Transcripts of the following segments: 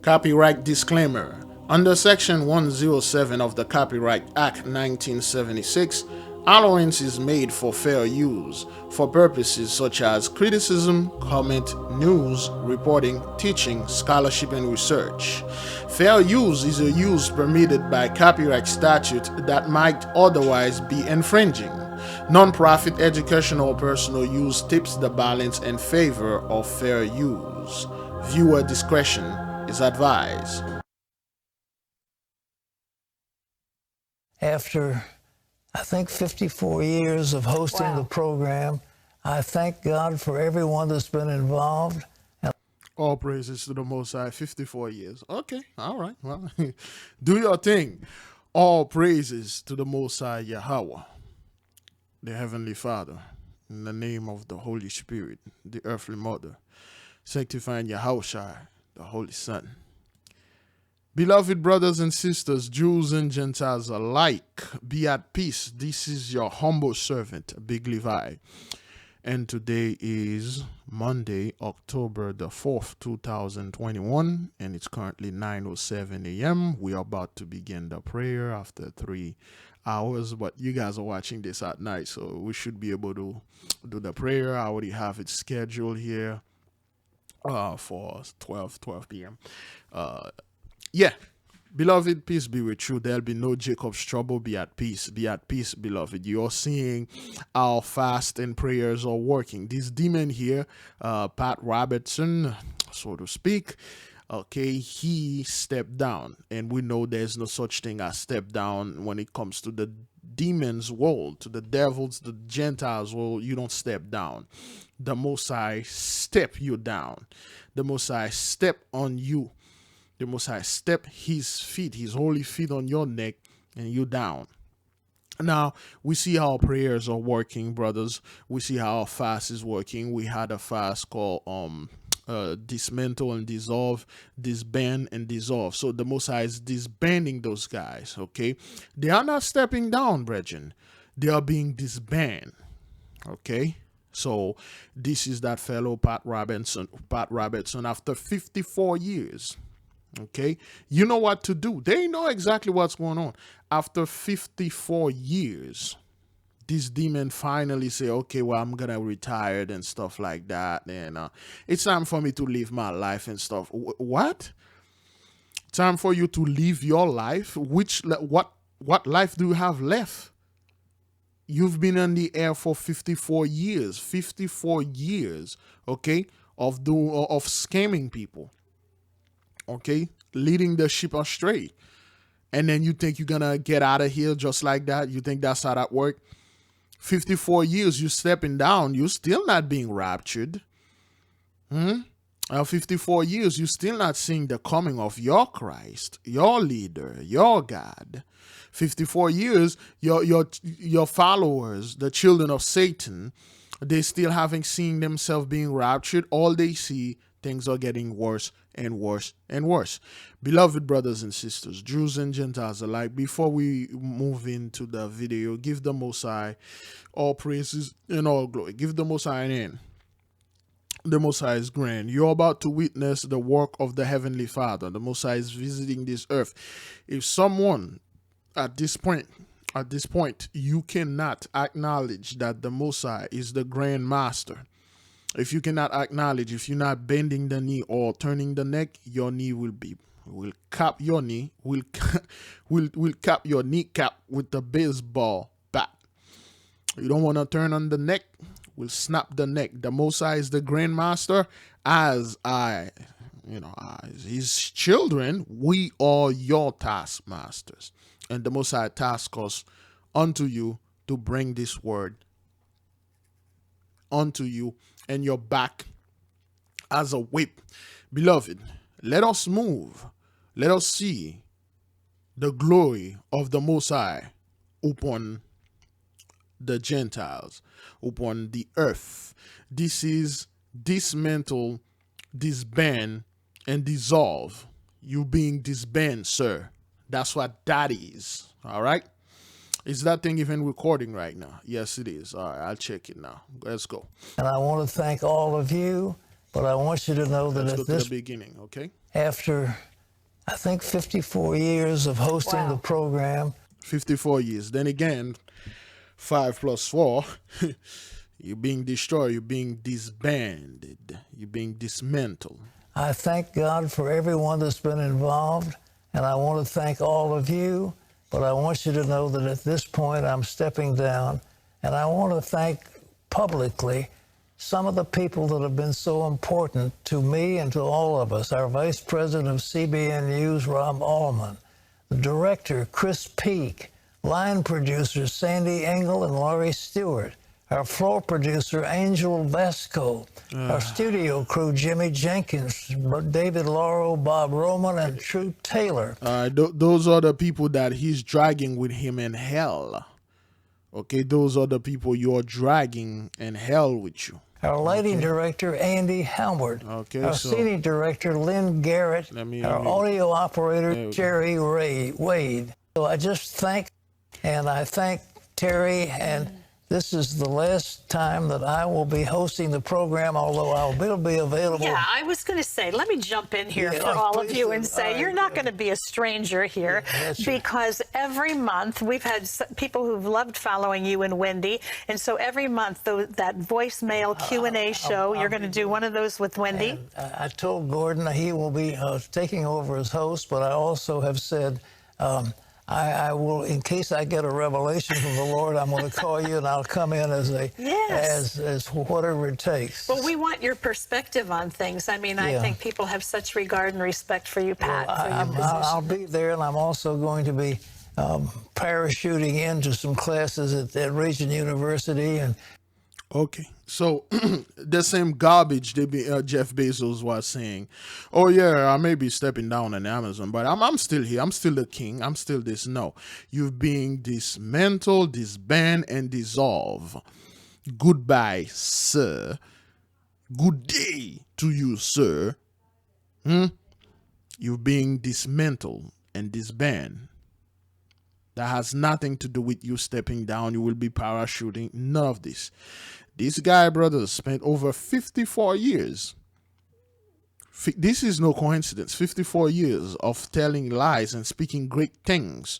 Copyright disclaimer. Under Section 107 of the Copyright Act 1976, allowance is made for fair use for purposes such as criticism, comment, news, reporting, teaching, scholarship, and research. Fair use is a use permitted by copyright statute that might otherwise be infringing. Non-profit educational or personal use tips the balance in favor of fair use. Viewer discretion is advised. After, I think, 54 years of hosting the program, I thank God for everyone that's been involved. All praises to the Most High. 54 years. Okay, all right. Well, do your thing. All praises to the Most High Yahweh, the Heavenly Father, in the name of the Holy Spirit, the earthly mother, sanctifying Yahushua, the Holy Son. Beloved brothers and sisters, Jews and Gentiles alike, be at peace. This is your humble servant, Big Levi. And today is Monday, October the 4th, 2021, and it's currently 9:07 a.m. We are about to begin the prayer after 3 hours, but you guys are watching this at night, so we should be able to do the prayer. I already have it scheduled here for 12 p.m. Yeah, beloved, peace be with you. There'll be no Jacob's trouble. Be at peace, beloved. You're seeing our fast and prayers are working. This demon here, Pat Robertson, so to speak, okay, he stepped down. And we know there's no such thing as step down when it comes to the demons world, to the devils, the Gentiles world. You don't step down. The Most High step you down. The Most High step on you. The Most High step his feet, his holy feet on your neck, and you down. Now, we see how prayers are working, brothers. We see how our fast is working. We had a fast called dismantle and dissolve, disband and dissolve. So the Most High is disbanding those guys, okay? They are not stepping down, brethren. They are being disbanded, okay? So this is that fellow Pat Robertson, after 54 years. Okay, you know what to do. They know exactly what's going on. After 54 years, this demon finally say, okay, well, I'm gonna retire and stuff like that, and it's time for me to live my life and stuff. What? Time for you to live your life? What life do you have left? You've been in the air for 54 years. 54 years, okay, of scamming people. Okay, leading the sheep astray. And then you think you're gonna get out of here just like that? You think that's how that works? 54 years you stepping down, you're still not being raptured. 54 years you still not seeing the coming of your Christ, your leader, your God. 54 years your followers, the children of Satan, they still haven't seen themselves being raptured. All they see, things are getting worse and worse and worse. Beloved brothers and sisters, Jews and Gentiles alike, before we move into the video, give the Most High all praises and all glory. Give the Most High an end. The Most High is grand. You're about to witness the work of the Heavenly Father. The Most High is visiting this earth. If someone at this point, you cannot acknowledge that the Most High is the Grand Master, if you cannot acknowledge, if you're not bending the knee or turning the neck, your knee will cap your knee, will cap your kneecap with the baseball bat. You don't want to turn on the neck, we'll snap the neck. The Most High is the Grandmaster. As his children, we are your taskmasters. And the Most High task us unto you to bring this word unto you and your back as a whip. Beloved, let us move. Let us see the glory of the Most High upon the Gentiles, upon the earth. This is dismantle, disband, and dissolve. You being disbanded, sir. That's what that is. All right? Is that thing even recording right now? Yes, it is. All right, I'll check it now. Let's go. And I want to thank all of you, but I want you to know that Let's at go to this the beginning, okay? after I think 54 years of hosting the program. 54 years. Then again, 5 plus 4, you're being destroyed, you're being disbanded, you're being dismantled. I thank God for everyone that's been involved, and I want to thank all of you, but I want you to know that at this point I'm stepping down, and I want to thank publicly some of the people that have been so important to me and to all of us. Our Vice President of CBN News, Rob Allman, the Director, Chris Peak, line producers, Sandy Engel and Laurie Stewart, our floor producer, Angel Vasco, our studio crew, Jimmy Jenkins, David Lauro, Bob Roman, and True Taylor. Those are the people that he's dragging with him in hell. Okay, those are the people you're dragging in hell with you. Our lighting director, Andy Howard. Our scenic director, Lynn Garrett. Our audio operator, Jerry Wade. So I just thank, and I thank Terry, and this is the last time that I will be hosting the program, although I'll be available. Yeah, I was going to say, let me jump in here for all of you and say, you're not going to be a stranger here, because every month we've had people who've loved following you and Wendy, and so every month that voicemail Q&A show, you're going to do one of those with Wendy. I told Gordon he will be taking over as host, but I also have said, I will, in case I get a revelation from the Lord, I'm going to call you and I'll come in as as whatever it takes. Well, we want your perspective on things. I mean, I think people have such regard and respect for you, Pat. Well, I'll be there, and I'm also going to be parachuting into some classes at Regent University. And okay, so the same garbage Jeff Bezos was saying, oh yeah, I may be stepping down on Amazon, but I'm still here. I'm still the king. I'm still this. No, you're being dismantled, disbanded, and dissolved. Goodbye, sir. Good day to you, sir. You're being dismantled and disbanded. That has nothing to do with you stepping down. You will be parachuting. None of this. This guy, brothers, spent over 54 years. This is no coincidence. 54 years of telling lies and speaking great things.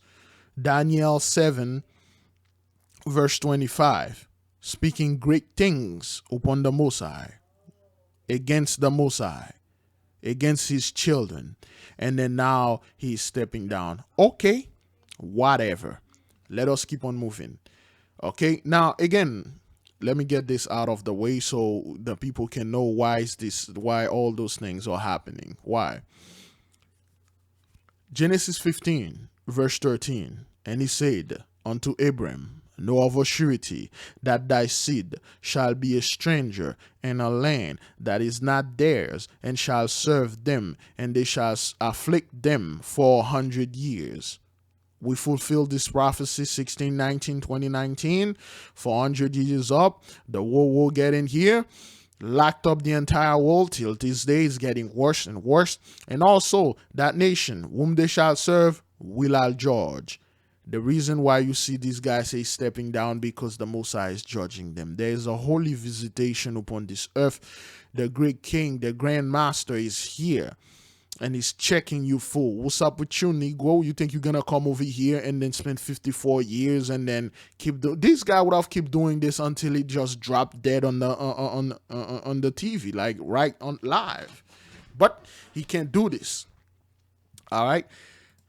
Daniel 7, verse 25. Speaking great things upon the Most High, against the Most High, against his children. And then now he's stepping down. Okay, whatever. Let us keep on moving. Okay, now again, let me get this out of the way so the people can know why all those things are happening. Why? Genesis 15, verse 13. And he said unto Abram, know of a surety that thy seed shall be a stranger in a land that is not theirs, and shall serve them, and they shall afflict them 400 years. We fulfilled this prophecy 1619, 2019, 400 years up. The war will get in here, locked up the entire world till this day is getting worse and worse. And also that nation whom they shall serve will I judge. The reason why you see these guys say stepping down, because the Most High is judging them. There is a holy visitation upon this earth. The great king, the grand master is here. And he's checking you full. What's up with you, Negro? You think you're going to come over here and then spend 54 years and then keep doing... This guy would have kept doing this until he just dropped dead on the TV, like right on live. But he can't do this. All right?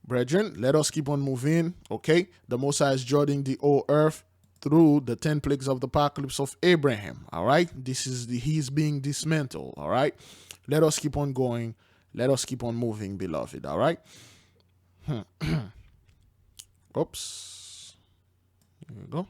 Brethren, let us keep on moving. Okay? The Most High is judging the whole earth through the 10 plagues of the apocalypse of Abraham. All right? He's being dismantled. All right? Let us keep on going. Let us keep on moving, beloved, all right? Oops. There you go.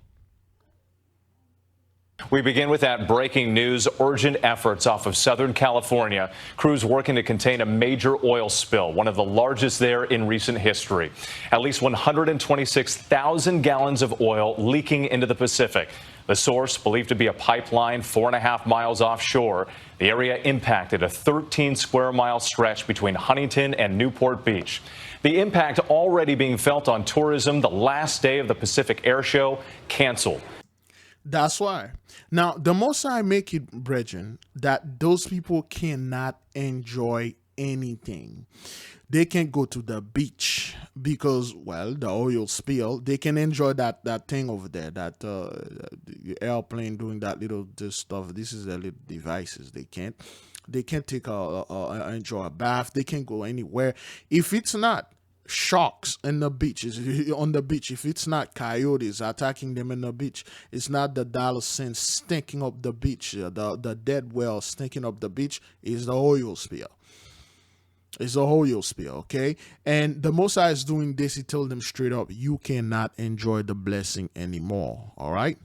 We begin with that breaking news. Urgent efforts off of Southern California. Crews working to contain a major oil spill, one of the largest there in recent history. At least 126,000 gallons of oil leaking into the Pacific. The source believed to be a pipeline 4.5 miles offshore. The area impacted a 13-square-mile stretch between Huntington and Newport Beach. The impact already being felt on tourism. The last day of the Pacific Air Show canceled. That's why. Now, the Most High make it, brethren, that those people cannot enjoy anything. They can't go to the beach because, well, the oil spill. They can enjoy that thing over there, that the airplane doing that little this stuff. This is their little devices. They can't take enjoy a bath. They can't go anywhere if it's not sharks in the beaches on the beach. If it's not coyotes attacking them in the beach, it's not the dollar cents stinking up the beach, the dead well stinking up the beach. Is the oil spill. It's a oil spill, okay? And the Mosiah is doing this. He told them straight up, you cannot enjoy the blessing anymore, all right?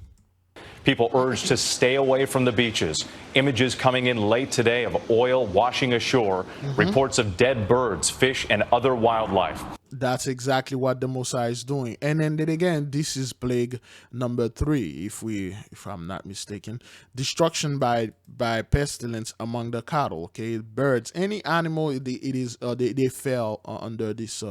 People urged to stay away from the beaches. Images coming in late today of oil washing ashore, reports of dead birds, fish, and other wildlife. That's exactly what the Mosiah is doing. And then again, this is plague number 3, if I'm not mistaken. Destruction by pestilence among the cattle, okay? Birds, any animal, they fell under this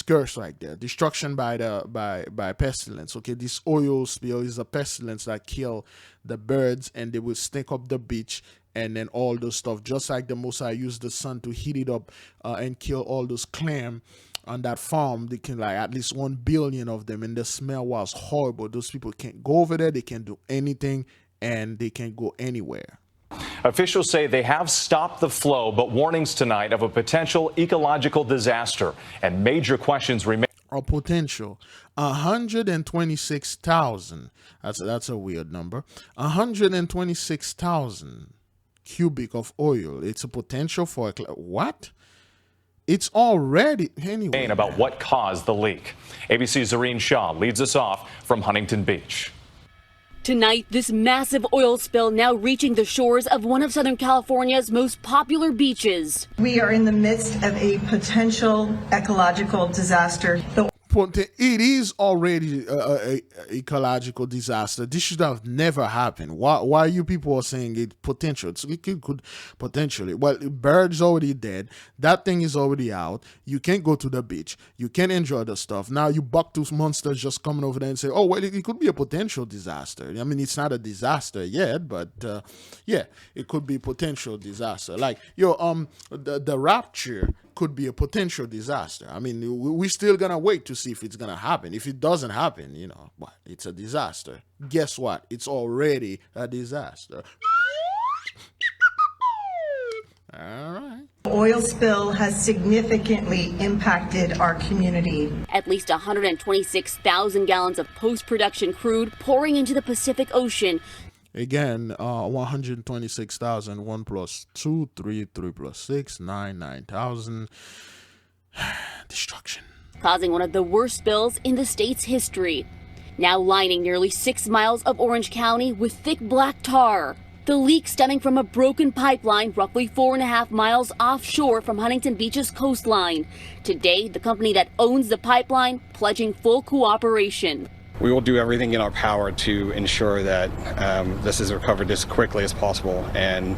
curse right there. Destruction by pestilence, okay? This oil spill is a pestilence that kill the birds, and they will stink up the beach, and then all those stuff, just like the Mosiah used the sun to heat it up and kill all those clam on that farm. They can, like, at least 1 billion of them, and the smell was horrible. Those people can't go over there, they can't do anything, and they can't go anywhere. Officials say they have stopped the flow, but warnings tonight of a potential ecological disaster, and major questions remain. A potential 126,000. That's a weird number. 126,000 cubic of oil. It's a potential for what? It's already anyway. About what caused the leak. ABC's Zareen Shah leads us off from Huntington Beach. Tonight, this massive oil spill now reaching the shores of one of Southern California's most popular beaches. We are in the midst of a potential ecological disaster. It is already a ecological disaster. This should have never happened. Why you people are saying it potential? It could potentially. Well, birds already dead. That thing is already out. You can't go to the beach. You can't enjoy the stuff. Now you bucktooth monsters just coming over there and say, oh, well, it could be a potential disaster. I mean, it's not a disaster yet, but yeah, it could be a potential disaster. Like, the rapture could be a potential disaster. I mean, we're still gonna wait to see if it's gonna happen. If it doesn't happen, well, it's a disaster. Guess what? It's already a disaster. All right. The oil spill has significantly impacted our community. At least 126,000 gallons of post-production crude pouring into the Pacific Ocean. Again, 126,000, 1 plus 2, 3, 3 plus 6, 9,000. Destruction. Causing one of the worst spills in the state's history. Now lining nearly 6 miles of Orange County with thick black tar. The leak stemming from a broken pipeline roughly 4.5 miles offshore from Huntington Beach's coastline. Today, the company that owns the pipeline pledging full cooperation. We will do everything in our power to ensure that this is recovered as quickly as possible, and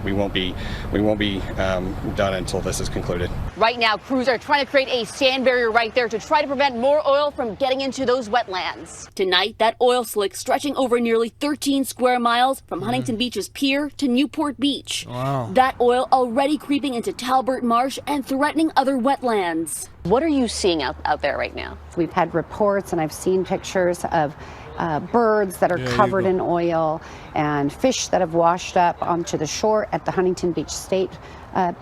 we won't be done until this is concluded. Right now, crews are trying to create a sand barrier right there to try to prevent more oil from getting into those wetlands. Tonight, that oil slick stretching over nearly 13 square miles from Huntington Beach's pier to Newport Beach. Wow. That oil already creeping into Talbert Marsh and threatening other wetlands. What are you seeing out there right now? We've had reports, and I've seen pictures of birds that are covered in oil and fish that have washed up onto the shore at the Huntington Beach State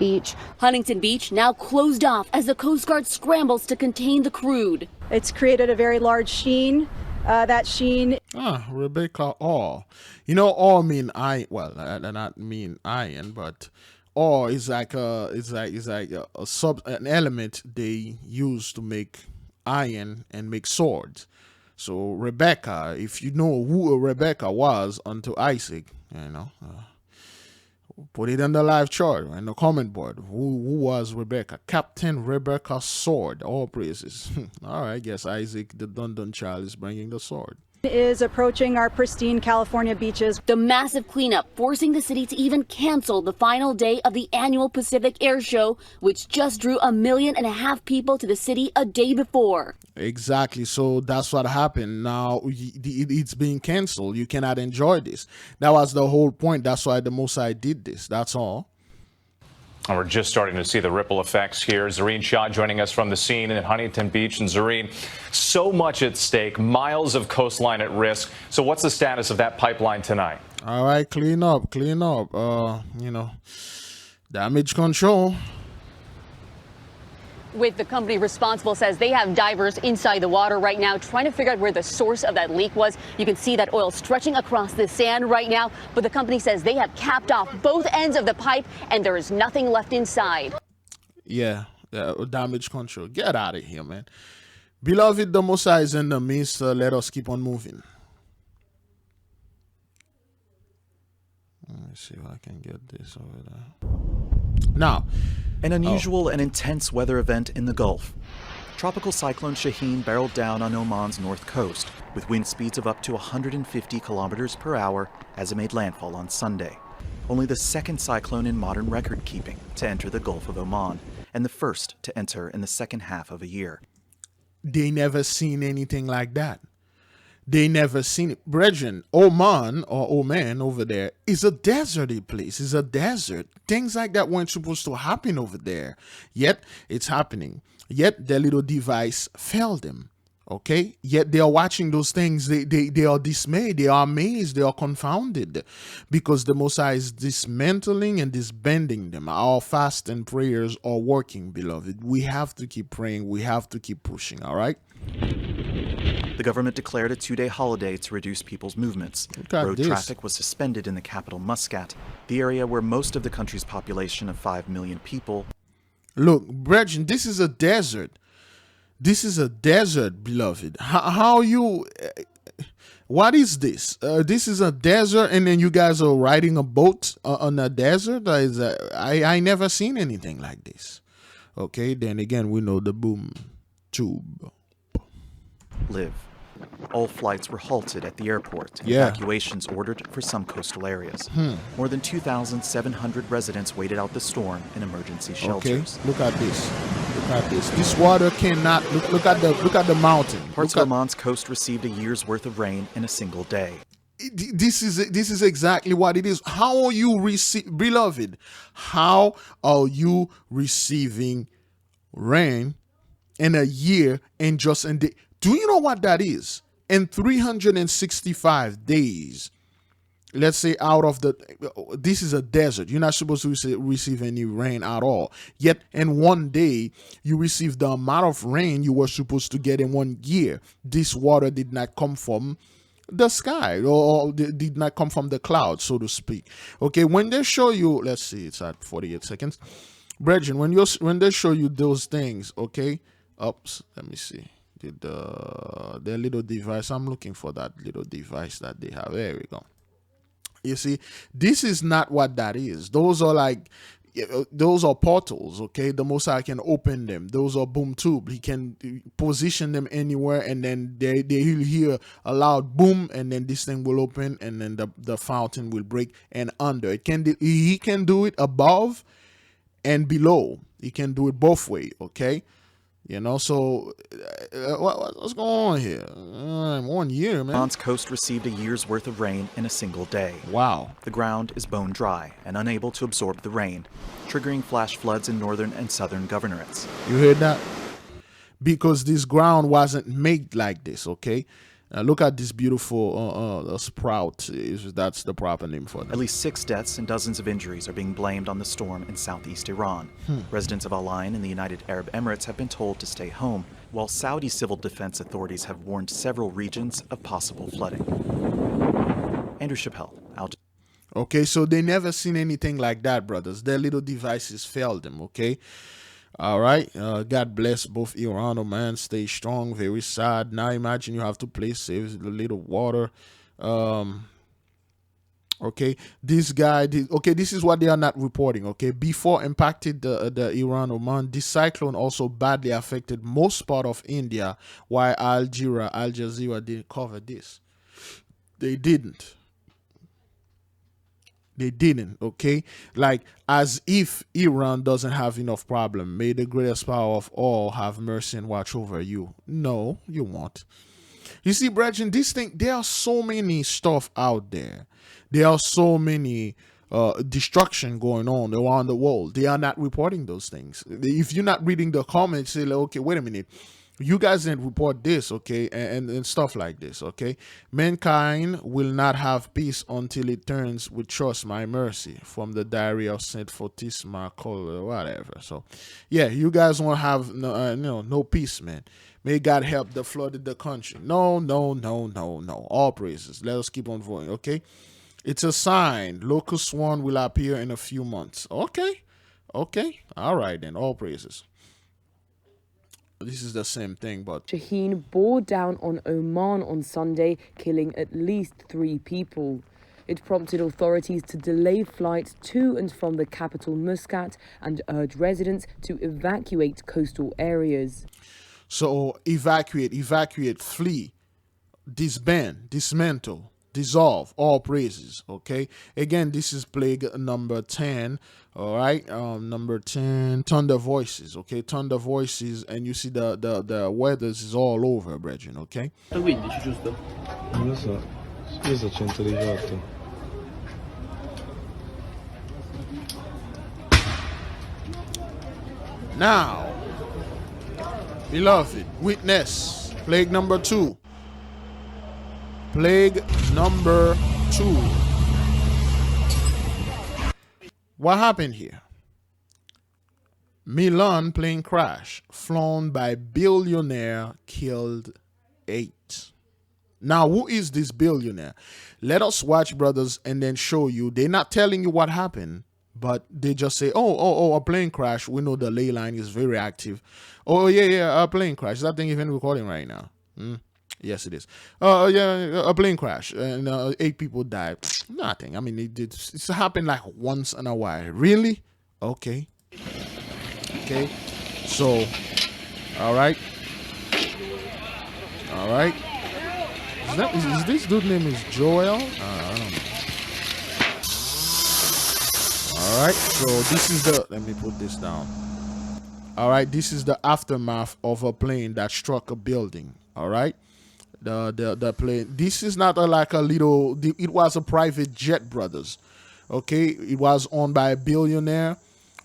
Beach. Huntington Beach now closed off as the Coast Guard scrambles to contain the crude. It's created a very large sheen. That sheen. Rebecca, ore. Ore mean iron. Well, not mean iron, but ore is like an element they use to make iron and make swords. So Rebecca, if you know who Rebecca was unto Isaac, put it in the live chat in the comment board. Who was Rebecca? Captain Rebecca's sword. All praises. All right, I guess Isaac, the Dundon child, is bringing the sword. Is approaching our pristine California beaches. The massive cleanup forcing the city to even cancel the final day of the annual Pacific Air Show, which just drew 1.5 million people to the city a day before. Exactly. So that's what happened. Now it's being canceled. You cannot enjoy this. That was the whole point. That's why the Mosiah did this. That's all. And we're just starting to see the ripple effects here. Zareen Shah joining us from the scene in Huntington Beach. And Zareen, so much at stake, miles of coastline at risk. So what's the status of that pipeline tonight? All right, clean up. You know, damage control. With the company responsible says they have divers inside the water right now trying to figure out where the source of that leak was. You can see that oil stretching across the sand right now, but the company says they have capped off both ends of the pipe and there is nothing left inside. Yeah, damage control. Get out of here, man. Beloved, the Mosiah is in the midst. Let us keep on moving. Let me see if I can get this over there. Now, an unusual and intense weather event in the Gulf. Tropical cyclone Shaheen barreled down on Oman's north coast with wind speeds of up to 150 kilometers per hour as it made landfall on Sunday. Only the second cyclone in modern record keeping to enter the Gulf of Oman and the first to enter in the second half of a year. They never seen anything like that. They never seen it. Brethren, Oman or Oman over there is a deserty place. It's a desert. Things like that weren't supposed to happen over there. Yet, it's happening. Yet, their little device failed them. Okay? Yet, they are watching those things. They are dismayed. They are amazed. They are confounded. Because the Mosiah is dismantling and disbanding them. Our fast and prayers are working, beloved. We have to keep praying. We have to keep pushing. All right? The government declared a two-day holiday to reduce people's movements. Road traffic was suspended in the capital Muscat, the area where most of the country's population of 5 million people. Look, brethren, this is a desert. This is a desert, beloved. How you... What is this? This is a desert, and then you guys are riding a boat on a desert? I never seen anything like this. Okay, then again, we know the boom tube. Live. All flights were halted at the airport and evacuations ordered for some coastal areas. More than 2,700 residents waited out the storm in emergency shelters. Okay, look at this. Look at this. This water cannot look at the mountain. Parts of Oman's coast received a year's worth of rain in a single day. This is exactly what it is. How are you beloved? How are you receiving rain in a year and just in day? Do you know what that is? In 365 days, let's say this is a desert. You're not supposed to receive any rain at all. Yet in one day, you receive the amount of rain you were supposed to get in 1 year. This water did not come from the sky or did not come from the clouds, so to speak. Okay, when they show you, let's see, it's at 48 seconds. Brethren, when they show you those things, okay, oops, let me see. Their little device. I'm looking for that little device that they have. There we go. You see, this is not what that is. Those are portals. Okay, the Mosiah can open them. Those are boom tube. He can position them anywhere, and then he'll hear a loud boom, and then this thing will open, and then the fountain will break and under. He can do it above and below. He can do it both ways. Okay. You know, so what's going on here? 1 year, man. Oman's coast received a year's worth of rain in a single day. Wow. The ground is bone dry and unable to absorb the rain, triggering flash floods in northern and southern governorates. You heard that? Because this ground wasn't made like this, okay? Look at this beautiful sprout. That's the proper name for them. At least 6 deaths and dozens of injuries are being blamed on the storm in southeast Iran. Residents of Al Ain in the United Arab Emirates have been told to stay home, while Saudi civil defense authorities have warned several regions of possible flooding. Andrew Chappelle, Al. Okay, so they never seen anything like that, brothers. Their little devices failed them, okay? All right. God bless both Iran, Oman. Stay strong. Very sad. Now imagine you have to play safe, a little water. Okay. This guy did. Okay. This is what they are not reporting. Okay. Before impacted the Iran, Oman, this cyclone also badly affected most part of India. While Al Jazeera didn't cover this. They didn't. They didn't, okay? Like, as if Iran doesn't have enough problem. May the greatest power of all have mercy and watch over you. No, you won't. You see, brethren, this thing, there are so many stuff out there. There are so many destruction going on around the world. They are not reporting those things. If you're not reading the comments, say, like, okay, wait a minute. You guys didn't report this, okay, and stuff like this, okay? Mankind will not have peace until it turns with trust my mercy, from the diary of Saint Fortisma, whatever. So, yeah, you guys won't have no peace, man. May God help the flooded the country. No. All praises. Let us keep on going, okay? It's a sign. Locust swarm will appear in a few months. Okay. All right, then. All praises. This is the same thing, but Shaheen bore down on Oman on Sunday, killing at least 3 people. It prompted authorities to delay flights to and from the capital Muscat and urge residents to evacuate coastal areas. So evacuate, flee, disband, dismantle, dissolve, all praises, okay? Again, this is plague number 10, all right? Number 10, thunder voices, okay? Thunder voices, and you see the weathers is all over, brethren, okay? 15, giusto? Non lo so, io so 118. Now, beloved, witness, plague number 2. Plague number 2. What happened here? Milan plane crash, flown by billionaire, killed 8. Now, who is this billionaire? Let us watch, brothers, and then show you. They're not telling you what happened, but they just say, oh, a plane crash. We know the ley line is very active. Oh, yeah, a plane crash. Is that thing even recording right now? Yes, it is. Yeah, a plane crash, and 8 people died. Nothing. I mean, it's happened like once in a while. Really? Okay. So, all right. Is this dude name is Joel? I don't know. All right. So this is the. Let me put this down. All right. This is the aftermath of a plane that struck a building. All right. The plane. This is not like a little. It was a private jet, brothers. Okay, it was owned by a billionaire.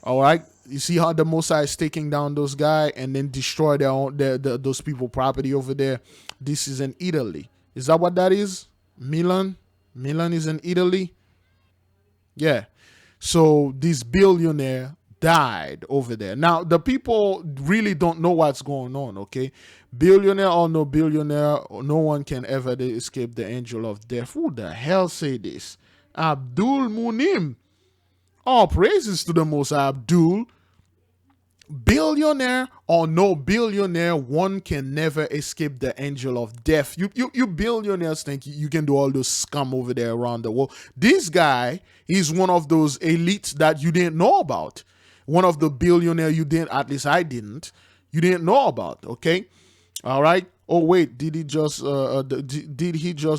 All right, you see how the Mosai is taking down those guys and then destroy those people property over there. This is in Italy. Is that what that is? Milan is in Italy. Yeah. So this billionaire died over there. Now, the people really don't know what's going on, okay? Billionaire or no billionaire, no one can ever escape the angel of death. Who the hell say this? Abdul Munim. All praises to the Most High Abdul. Billionaire or no billionaire, one can never escape the angel of death. You billionaires think you can do all those scum over there around the world. This guy is one of those elites that you didn't know about. One of the billionaire you didn't, at least I didn't, you didn't know about, okay? All right. Oh wait, did he just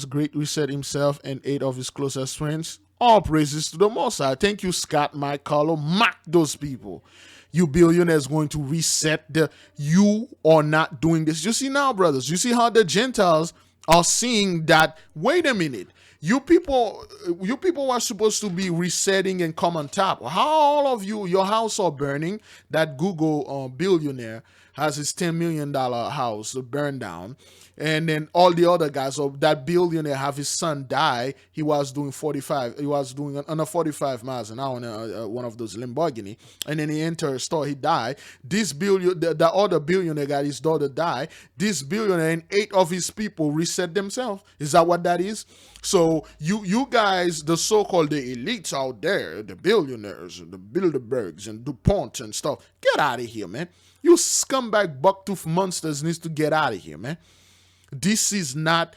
great reset himself and 8 of his closest friends? All praises to the Most High. Thank you, Scott, Mike, Carlo. Mock those people. You billionaires going to reset you are not doing this. You see now, brothers, you see how the Gentiles are seeing that, wait a minute, you people are supposed to be resetting and come on top. How all of you, your house are burning? That Google billionaire has his $10 million house burned down. And then all the other guys, so that billionaire have his son die. He was doing 45. He was doing under 45 miles an hour in one of those Lamborghini. And then he entered a store. He died. This the other billionaire got his daughter die. This billionaire and 8 of his people reset themselves. Is that what that is? So you guys, the so-called the elites out there, the billionaires, the Bilderbergs and DuPont and stuff, get out of here, man. You scumbag bucktooth monsters needs to get out of here, man. This is not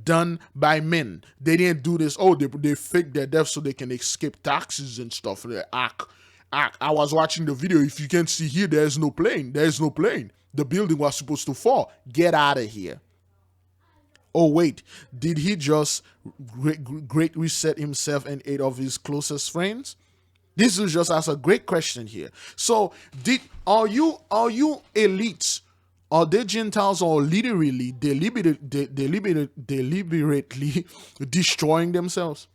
done by men. They didn't do this. Oh, they fake their death so they can escape taxes and stuff. I was watching the video. If you can see here, there's no plane. There's no plane. The building was supposed to fall. Get out of here. Oh, wait. Did he just great reset himself and 8 of his closest friends? This is just as a great question here. So, are you elites? Are they Gentiles or literally deliberately destroying themselves?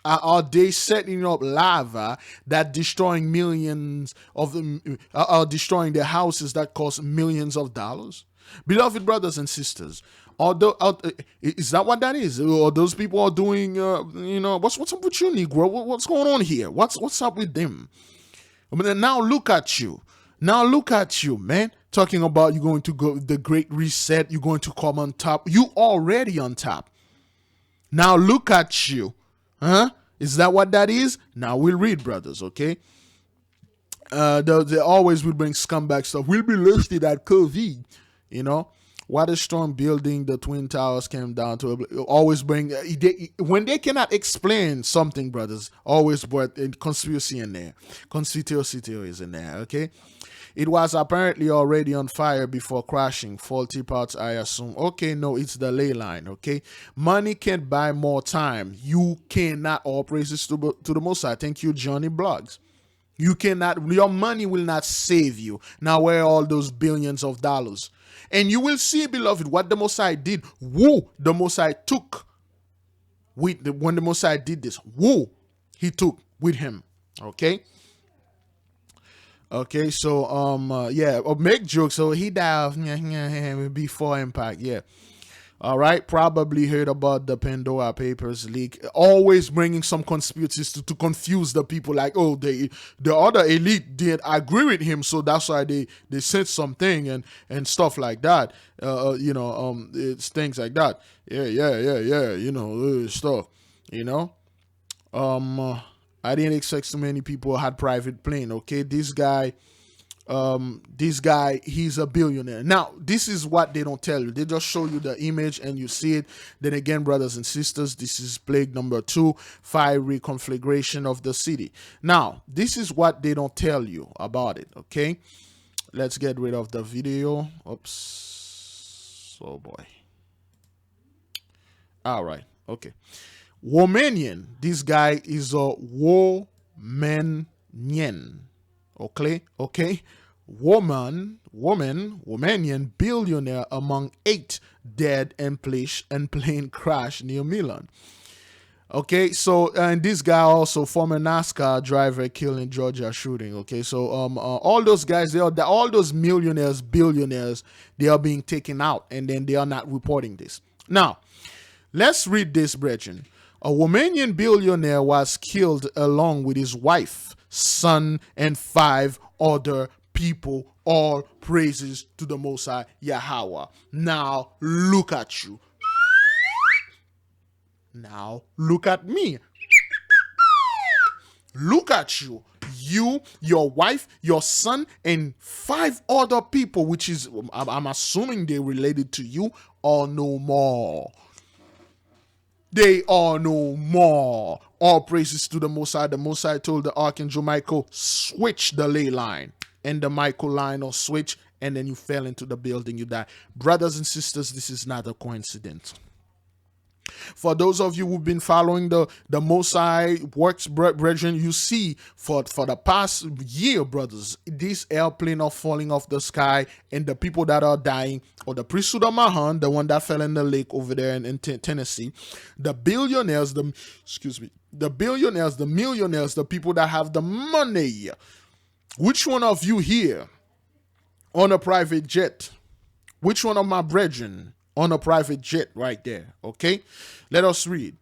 Are they setting up lava that destroying millions of them, are destroying their houses that cost millions of dollars? Beloved brothers and sisters, although is that what that is? Or those people are doing? What's up with you, Negro? What's going on here? What's up with them? I mean, now look at you. Now look at you, man. Talking about you're going to go the great reset. You're going to come on top. You already on top. Now look at you. Huh? Is that what that is? Now we'll read, brothers, okay? They always will bring scumbag stuff. We'll be listed at COVID, Water storm building, the Twin Towers came down to always bring, when they cannot explain something, brothers, always put conspiracy in there. Conspiracy theories in there, okay? It was apparently already on fire before crashing. Faulty parts, I assume. Okay, no, it's the ley line, okay? Money can't buy more time. You cannot, all praises to the Most High. Thank you, Johnny Blogs. You cannot, your money will not save you. Now, where are all those billions of dollars? And you will see, beloved, what the Most High did. Who the Most High took. When the Most High did this, who he took with him, okay? Okay, so make jokes. So he died before impact. Yeah, all right. Probably heard about the Pandora Papers leak. Always bringing some conspiracies to confuse the people. Like, oh, the other elite did agree with him, so that's why they said something and stuff like that. It's things like that. Yeah. Stuff. I didn't expect so many people had private plane. Okay, this guy, he's a billionaire. Now, this is what they don't tell you. They just show you the image and you see it. Then again, brothers and sisters, this is plague number 2, fiery conflagration of the city. Now, this is what they don't tell you about it. Okay, let's get rid of the video. Oops. Oh boy. All right. Okay. Romanian. This guy is a Romanian. Okay. Romanian billionaire among 8 dead and plane crash near Milan. Okay, so and this guy also former NASCAR driver killed in Georgia shooting. Okay, so all those guys, all those millionaires, billionaires, they are being taken out, and then they are not reporting this. Now, let's read this, brethren. A Romanian billionaire was killed along with his wife, son, and 5 other people. All praises to the Most High Yahweh. Now look at you. Now look at me. Look at you. You, your wife, your son, and 5 other people, which is, I'm assuming they're related to you, are no more. They are no more. All praises to the Most High. The Most High told the Archangel Michael, switch the ley line. And the Michael line or switch, and then you fell into the building, you die. Brothers and sisters, this is not a coincidence. For those of you who've been following the Most High works, brethren, you see for the past year, brothers, these airplanes are falling off the sky, and the people that are dying, or the priesthood of Mahan, the one that fell in the lake over there in Tennessee, the billionaires, the millionaires, the people that have the money. Which one of you here on a private jet? Which one of my brethren on a private jet right there? Okay, let us read.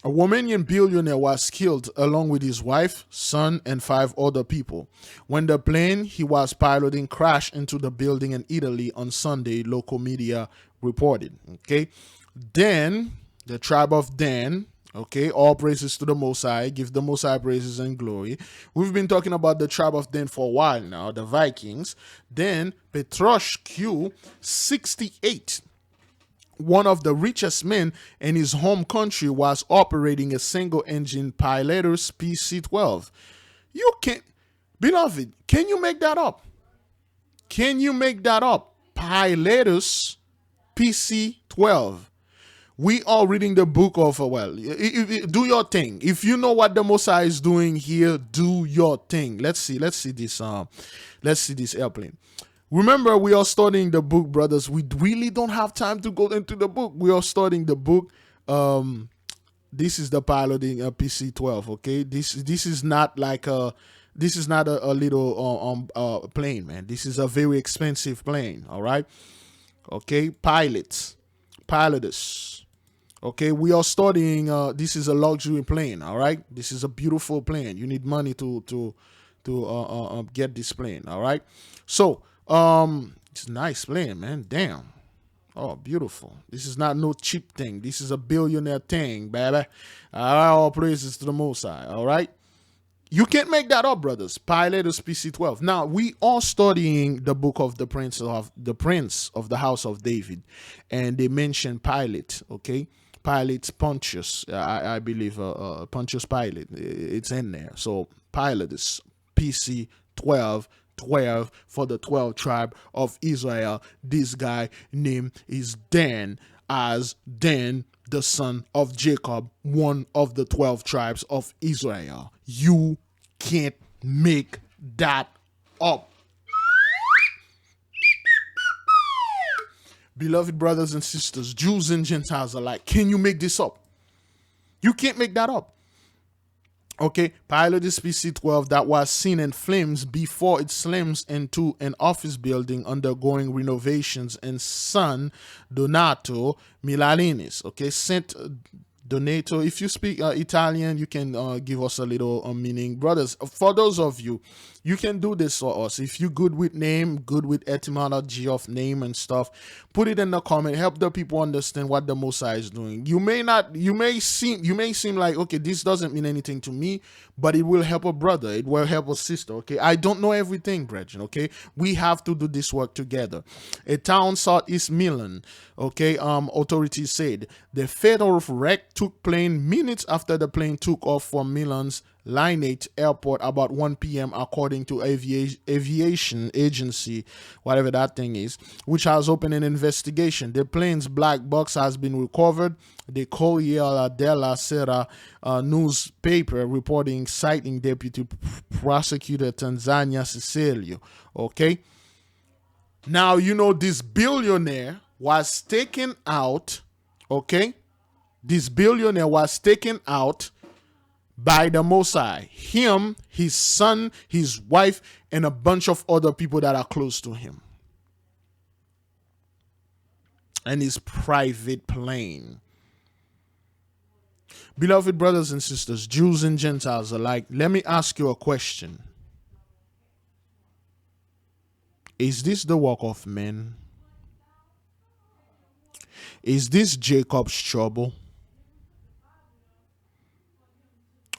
A Romanian billionaire was killed along with his wife, son, and 5 other people when the plane he was piloting crashed into the building in Italy on Sunday, local media reported. Okay, then the tribe of Dan. Okay, all praises to the Most High. Give the Most High praises and glory. We've been talking about the tribe of Dan for a while now, the Vikings. Then Petroshku, 68, one of the richest men in his home country, was operating a single-engine Pilatus PC-12. You can't, beloved, can you make that up? Can you make that up? Pilatus PC-12. We are reading the book of, do your thing. If you know what the Most High is doing here, do your thing. Let's see this airplane. Remember, we are studying the book, brothers. We really don't have time to go into the book. We are studying the book, This is the piloting a PC-12. Okay, this is not like a little plane, man. This is a very expensive plane. All right. Okay, pilots, piloters. Okay, we are studying. This is a luxury plane. All right, this is a beautiful plane. You need money to get this plane. All right, so it's a nice plane, man. Damn. Oh, beautiful. This is not no cheap thing. This is a billionaire thing, baby. All praises to the Most High. All right. You can't make that up, brothers. Pilatus PC-12. Now, we are studying the book of the Prince of the House of David. And they mention Pilate, okay? Pilate's Pontius, I believe, Pontius Pilate. It's in there. So, Pilatus PC-12. 12 for the 12 tribe of Israel. This guy name is Dan, as Dan, the son of Jacob, one of the 12 tribes of Israel. You can't make that up. Beloved brothers and sisters, Jews and Gentiles alike, can you make this up? You can't make that up. Okay, Pilatus PC-12 that was seen in flames before it slams into an office building undergoing renovations in San Donato, Milaninis. Okay, Saint Donato. If you speak Italian, you can give us a little meaning. Brothers, for those of you, you can do this for us. If you're good with name, good with etymology of name and stuff, put it in the comment. Help the people understand what the Most High is doing. You may seem like, okay, this doesn't mean anything to me, but it will help a brother. It will help a sister. Okay, I don't know everything, brethren. Okay, we have to do this work together. A town southeast Milan. Okay, authorities said the fatal wreck took place minutes after the plane took off from Milan's Linate Airport about 1 p.m. according to aviation agency, whatever that thing is, which has opened an investigation. The plane's black box has been recovered. The Corriere della Sera newspaper reporting, citing Deputy Prosecutor Tanzania Cecilio. Okay. Now, you know, this billionaire was taken out. Okay. This billionaire was taken out by the Most High. Him, his son, his wife, and a bunch of other people that are close to him. And his private plane. Beloved brothers and sisters, Jews and Gentiles alike, let me ask you a question. Is this the work of men? Is this Jacob's trouble?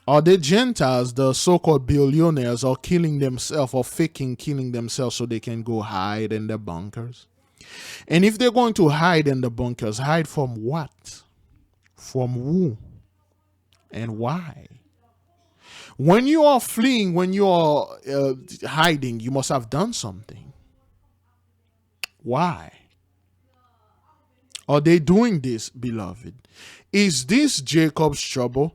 Are the Gentiles, the so-called billionaires, are killing themselves or faking killing themselves so they can go hide in the bunkers? And if they're going to hide in the bunkers, hide from what? From who? And why? When you are fleeing, when you are hiding, you must have done something. Why? Are they doing this, beloved? Is this Jacob's trouble?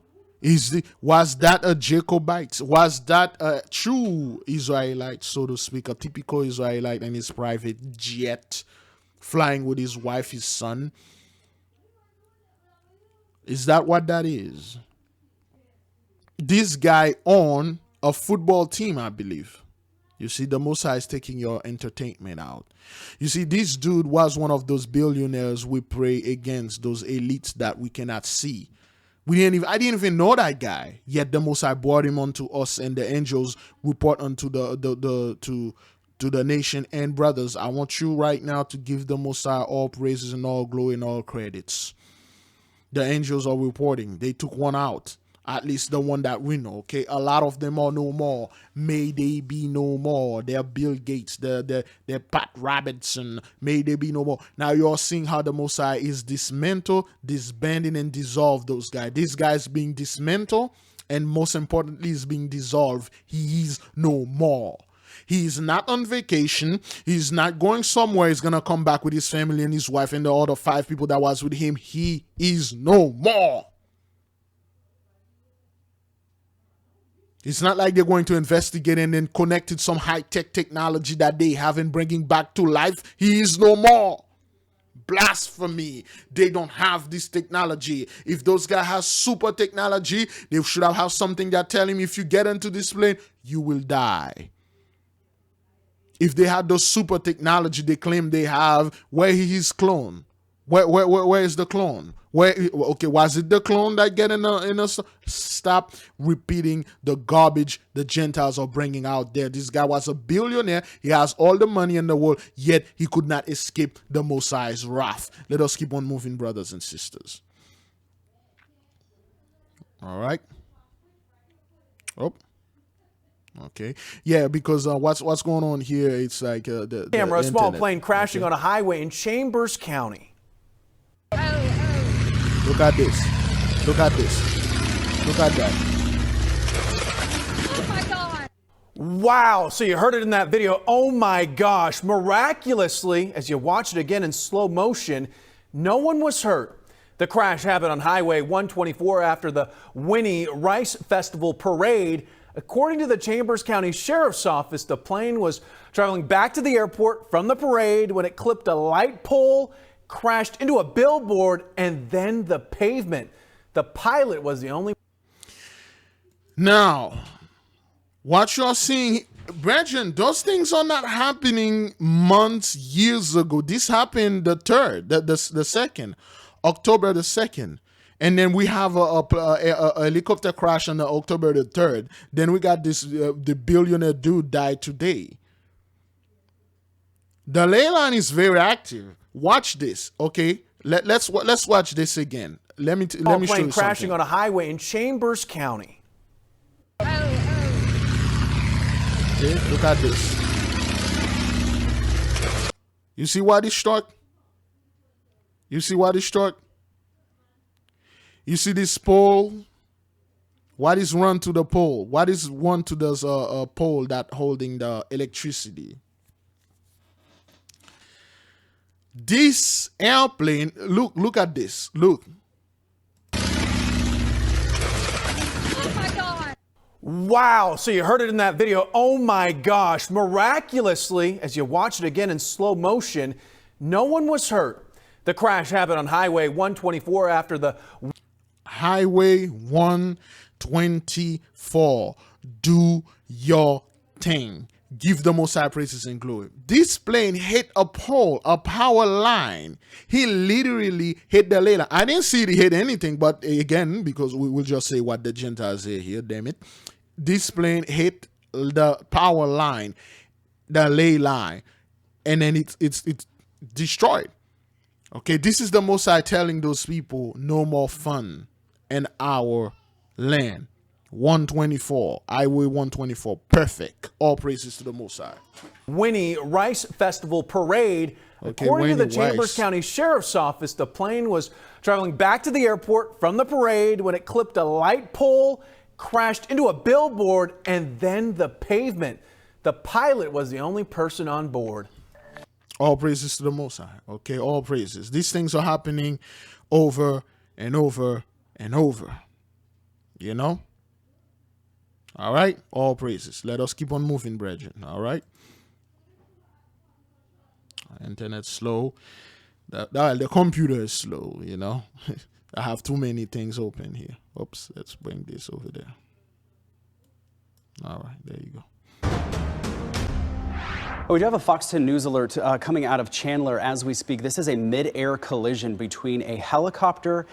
Was that a Jacobite? Was that a true Israelite, so to speak, a typical Israelite in his private jet, flying with his wife, his son? Is that what that is? This guy on a football team, I believe. You see, the Most High is taking your entertainment out. You see, this dude was one of those billionaires we pray against, those elites that we cannot see. I didn't even know that guy. Yet the Most High brought him unto us, and the angels report unto to the nation. And brothers, I want you right now to give the Most High all praises and all glory and all credits. The angels are reporting. They took one out. At least the one that we know, okay? A lot of them are no more. May they be no more. They're Bill Gates, they're Pat Robertson. May they be no more. Now you're seeing how the Most High is dismantled, disbanding, and dissolve those guys. This guy's being dismantled, and most importantly, is being dissolved. He is no more. He is not on vacation. He's not going somewhere. He's going to come back with his family and his wife and the other 5 people that was with him. He is no more. It's not like they're going to investigate and then connected some high-tech technology that they have and bringing back to life. He is no more. blasphemy. They don't have this technology. If those guys have super technology, they should have something that tell him, if you get into this plane, you will die. If they had those super technology they claim they have, where is his clone? Where is the clone? Okay, was it the clone that get in a stop repeating the garbage the Gentiles are bringing out there. This guy was a billionaire. He has all the money in the world, yet he could not escape the Messiah's wrath. Let us keep on moving, brothers and sisters. All right. Oh. Okay. Yeah, because what's going on here? It's like the camera. A small internet. plane crashing on a highway in Chambers County. Look at this. Look at this. Look at that. Oh my God. Wow. So you heard it in that video. Oh my gosh. Miraculously, as you watch it again in slow motion, no one was hurt. The crash happened on Highway 124 after the Winnie Rice Festival parade. According to the Chambers County Sheriff's Office, the plane was traveling back to the airport from the parade when it clipped a light pole, crashed into a billboard, and then the pavement. The pilot was the only. Now, what you're seeing, Brethren, those things are not happening months, years ago. This happened the 2nd, October the 2nd. And then we have a helicopter crash on October the 3rd. Then we got this, the billionaire dude died today. The ley line is very active. Watch this, okay? Let's watch this again. Let me show you something. Crashing on a highway in Chambers County. Okay, look at this. You see what is struck? You see what is struck? You see this pole? What is run to the pole? What is run to this pole that holding the electricity? This airplane, look at this. Look. Oh my God. Wow. So you heard it in that video. Oh my gosh. Miraculously, as you watch it again in slow motion, no one was hurt. The crash happened on Highway 124 after the Highway 124. Do your thing. Give the Most High praises and glory. This plane hit a pole, a power line. He literally hit the ley line. I didn't see it hit anything, but again, because we will just say what the Gentiles say here, damn it. This plane hit the power line, the ley line, and then it's destroyed. Okay, this is the Most High telling those people, no more fun in our land. 124, Highway 124, perfect. All praises to the Most High. Winnie Rice Festival parade. Okay, according to the Winnie Chambers Rice. County Sheriff's Office, the plane was traveling back to the airport from the parade when it clipped a light pole, crashed into a billboard, and then the pavement. The pilot was the only person on board. All praises to the Most High. Okay, all praises. These things are happening over and over and over. You know? All right? All praises. Let us keep on moving, brethren. All right? Internet's slow. The computer is slow, you know? I have too many things open here. Oops, let's bring this over there. All right, there you go. We do have a Fox 10 News alert coming out of Chandler as we speak. This is a mid-air collision between a helicopter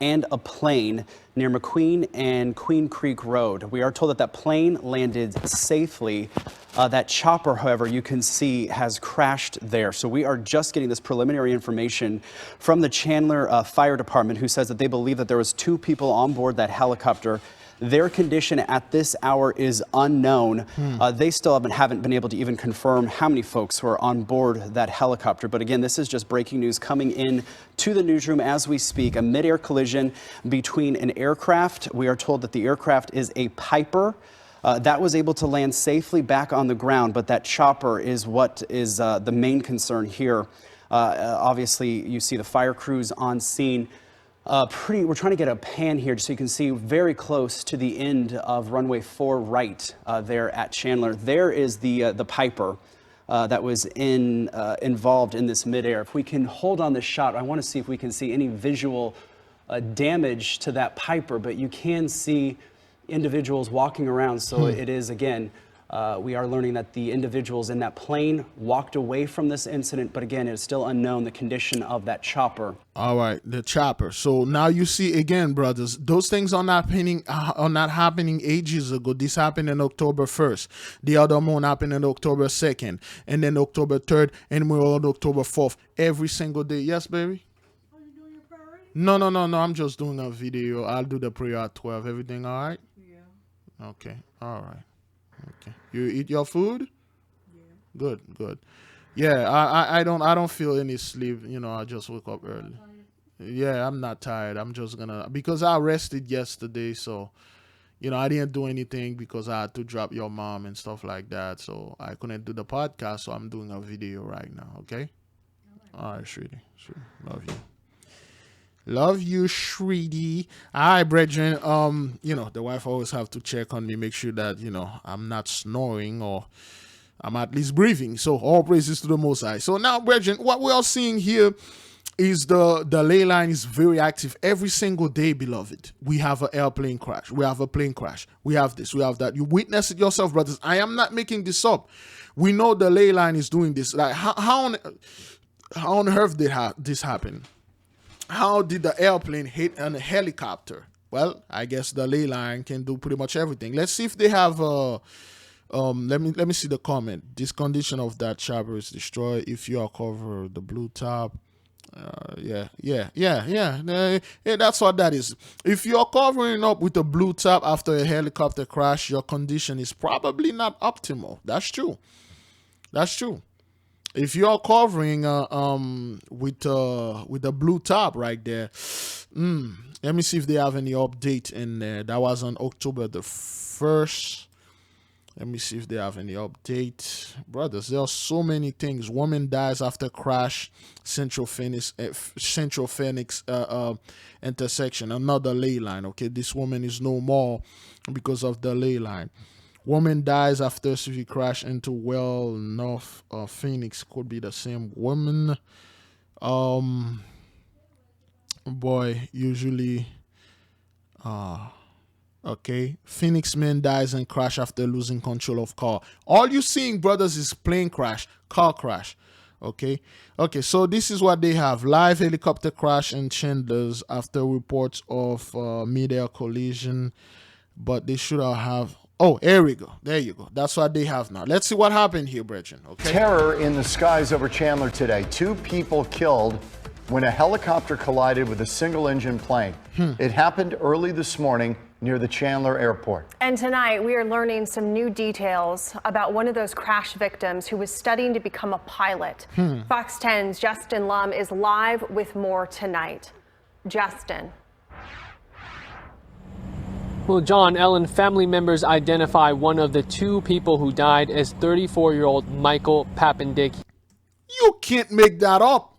and a plane near McQueen and Queen Creek Road. We are told that that plane landed safely. That chopper, however, you can see has crashed there. So we are just getting this preliminary information from the Chandler Fire Department, who says that they believe that there was 2 people on board that helicopter. Their condition at this hour is unknown. They still haven't been able to even confirm how many folks were on board that helicopter. But again, this is just breaking news coming in to the newsroom as we speak. A mid-air collision between an aircraft. We are told that the aircraft is a Piper. That was able to land safely back on the ground, but that chopper is what is the main concern here. Obviously, you see the fire crews on scene. We're trying to get a pan here just so you can see very close to the end of runway 4 right there at Chandler. There is the Piper. that was involved in this midair. If we can hold on the shot, I want to see if we can see any visual damage to that Piper, but you can see individuals walking around. So it is, again, we are learning that the individuals in that plane walked away from this incident, but again, it's still unknown the condition of that chopper. All right, the chopper. So now you see again, brothers, those things are not happening ages ago. This happened on October 1st. The other one happened on October 2nd, and then October 3rd, and we're on October 4th. Every single day. Yes, baby? No. I'm just doing a video. I'll do the prayer at 12. Everything all right? Yeah. Okay. All right. Okay. You eat your food? Yeah. Good. Yeah, I don't feel any sleep. You know, I just woke up early. Yeah, I'm not tired. I'm just because I rested yesterday, so you know, I didn't do anything because I had to drop your mom and stuff like that. So I couldn't do the podcast, so I'm doing a video right now, okay? All right, sweetie. Love you. Love you, Shreedy. All right, brethren. You know, the wife always have to check on me, make sure that, you know, I'm not snoring or I'm at least breathing. So all praises to the Most High. So now, brethren, what we are seeing here is the ley line is very active every single day, beloved. We have an airplane crash. We have a plane crash. We have this. We have that. You witness it yourself, brothers. I am not making this up. We know the ley line is doing this. Like how on earth did this happen? How did the airplane hit a helicopter? Well, I guess the ley line can do pretty much everything. Let's see if they have let me see the comment. This condition of that chopper is destroyed if you are covered the blue top. Yeah, that's what that is. If you're covering up with a blue top after a helicopter crash, your condition is probably not optimal. That's true. If you're covering with the blue top right there, let me see if they have any update in there. That was on October the 1st. Let me see if they have any update. Brothers, there are so many things. Woman dies after crash, Central Phoenix intersection. Another ley line, okay? This woman is no more because of the ley line. Woman dies after SUV crash into well north Phoenix. Could be the same woman. Boy, usually okay. Phoenix man dies in crash after losing control of car. All you seeing, brothers, is plane crash, car crash. Okay, so this is what they have. Live helicopter crash in Chandler's after reports of mid-air collision. But they should have. Oh, here we go. There you go. That's what they have now. Let's see what happened here, brethren. Okay. Terror in the skies over Chandler today. 2 people killed when a helicopter collided with a single-engine plane. It happened early this morning near the Chandler airport. And tonight, we are learning some new details about one of those crash victims who was studying to become a pilot. Fox 10's Justin Lum is live with more tonight. Justin. Well, John, Ellen, family members identify one of the 2 people who died as 34-year-old Michael Papendick. You can't make that up.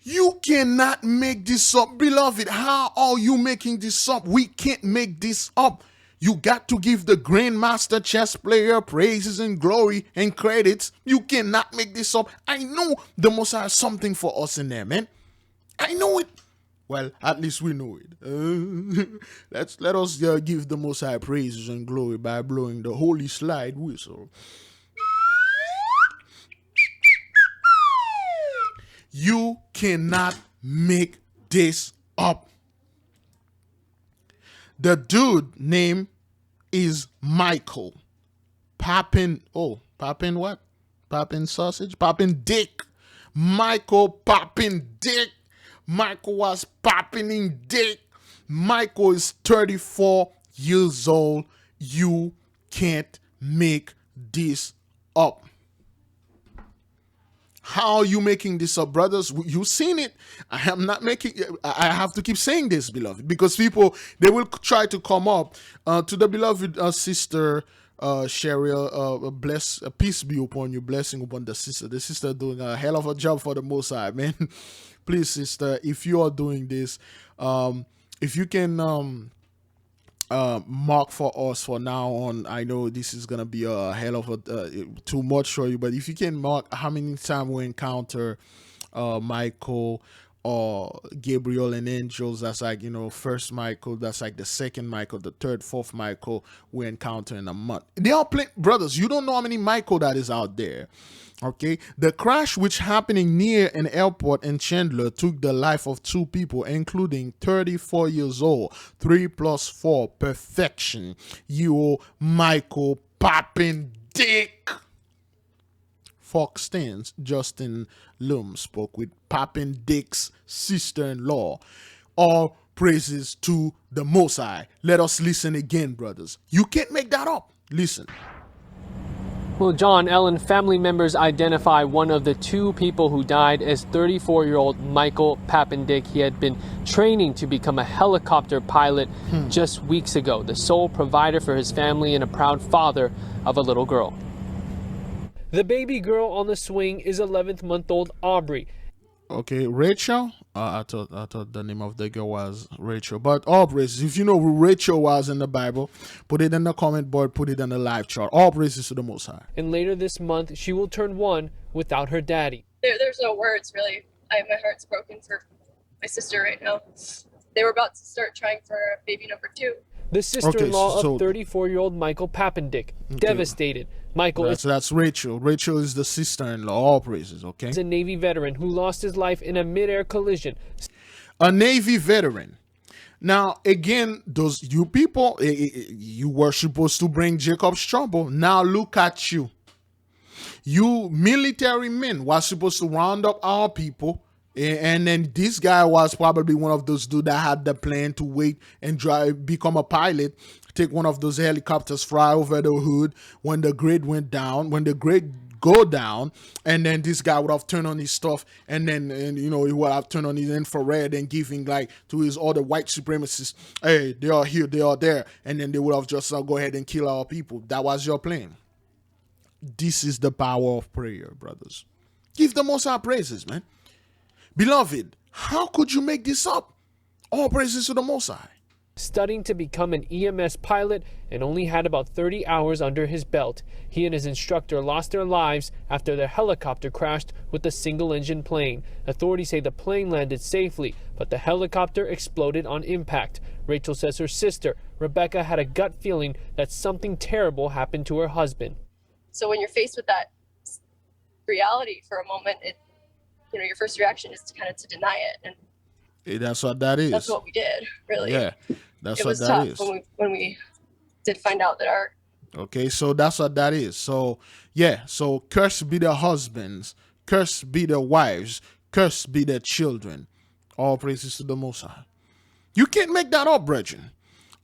You cannot make this up, beloved. How are you making this up? We can't make this up. You got to give the grandmaster chess player praises and glory and credits. You cannot make this up. I know the Most High has something for us in there, man. I know it. Well, at least we know it. Let us give the Most High praises and glory by blowing the holy slide whistle. You cannot make this up. The dude name is Michael Poppin. Oh, Poppin what? Poppin sausage? Poppin dick. Michael Poppin dick. Michael was popping in dick. Michael is 34 years old. You can't make this up. How are you making this up, brothers? You've seen it. I am not making. I have to keep saying this, beloved, because people, they will try to come up to the beloved sister Cheryl. Bless, peace be upon you, blessing upon the sister. The sister doing a hell of a job for the Most High, man. Please, sister, if you are doing this, if you can mark for us for now on. I know this is gonna be a hell of a too much for you, but if you can mark how many times we encounter Michael or Gabriel and angels, that's like, you know, first Michael, that's like the second Michael, the third, fourth Michael we encounter in a month. They are brothers, you don't know how many Michael that is out there. Okay, the crash which happening near an airport in Chandler took the life of 2 people, including 34 years old, 3 + 4, perfection, Michael popping dick. Fox 10's Justin Lum spoke with Poppin' Dick's sister-in-law. All praises to the Most High. Let us listen again, brothers. You can't make that up. Listen. Well, John, Ellen, family members identify one of the 2 people who died as 34-year-old Michael Papendick. He had been training to become a helicopter pilot just weeks ago, the sole provider for his family and a proud father of a little girl. The baby girl on the swing is 11th-month-old Aubrey. Okay, Rachel? I thought the name of the girl was Rachel. But Aubrey, if you know who Rachel was in the Bible, put it in the comment board, put it in the live chart. All praises to the Most High. And later this month, she will turn 1 without her daddy. There's no words, really. My heart's broken for my sister right now. They were about to start trying for baby number 2. The sister-in-law of 34-year-old Michael Papendick, devastated. Michael that's Rachel. Rachel is the sister-in-law. All praises, okay? Is a Navy veteran who lost his life in a mid-air collision. A Navy veteran. Now, again, those you people, you were supposed to bring Jacob's trouble. Now look at you. You military men were supposed to round up our people. And then this guy was probably one of those dudes that had the plan to wait and become a pilot, take one of those helicopters, fly over the hood when the grid went down, when the grid go down, and then this guy would have turned on his stuff, and then he would have turned on his infrared and giving like to his other white supremacists, hey, they are here, they are there, and then they would have just go ahead and kill our people. That was your plan. This is the power of prayer, brothers. Give the Most High praises, man. Beloved, how could you make this up? All praises to the Most High. Studying to become an EMS pilot and only had about 30 hours under his belt. He and his instructor lost their lives after their helicopter crashed with a single-engine plane. Authorities say the plane landed safely, but the helicopter exploded on impact. Rachel says her sister, Rebecca, had a gut feeling that something terrible happened to her husband. So when you're faced with that reality for a moment, your first reaction is to deny it, and that's what that is. That's what we did, really. Yeah, that's it what was that tough is. when we did find out that our. Okay, so that's what that is. So yeah, so cursed be the husbands, cursed be the wives, cursed be the children. All praises to the Most High. You can't make that up, brethren.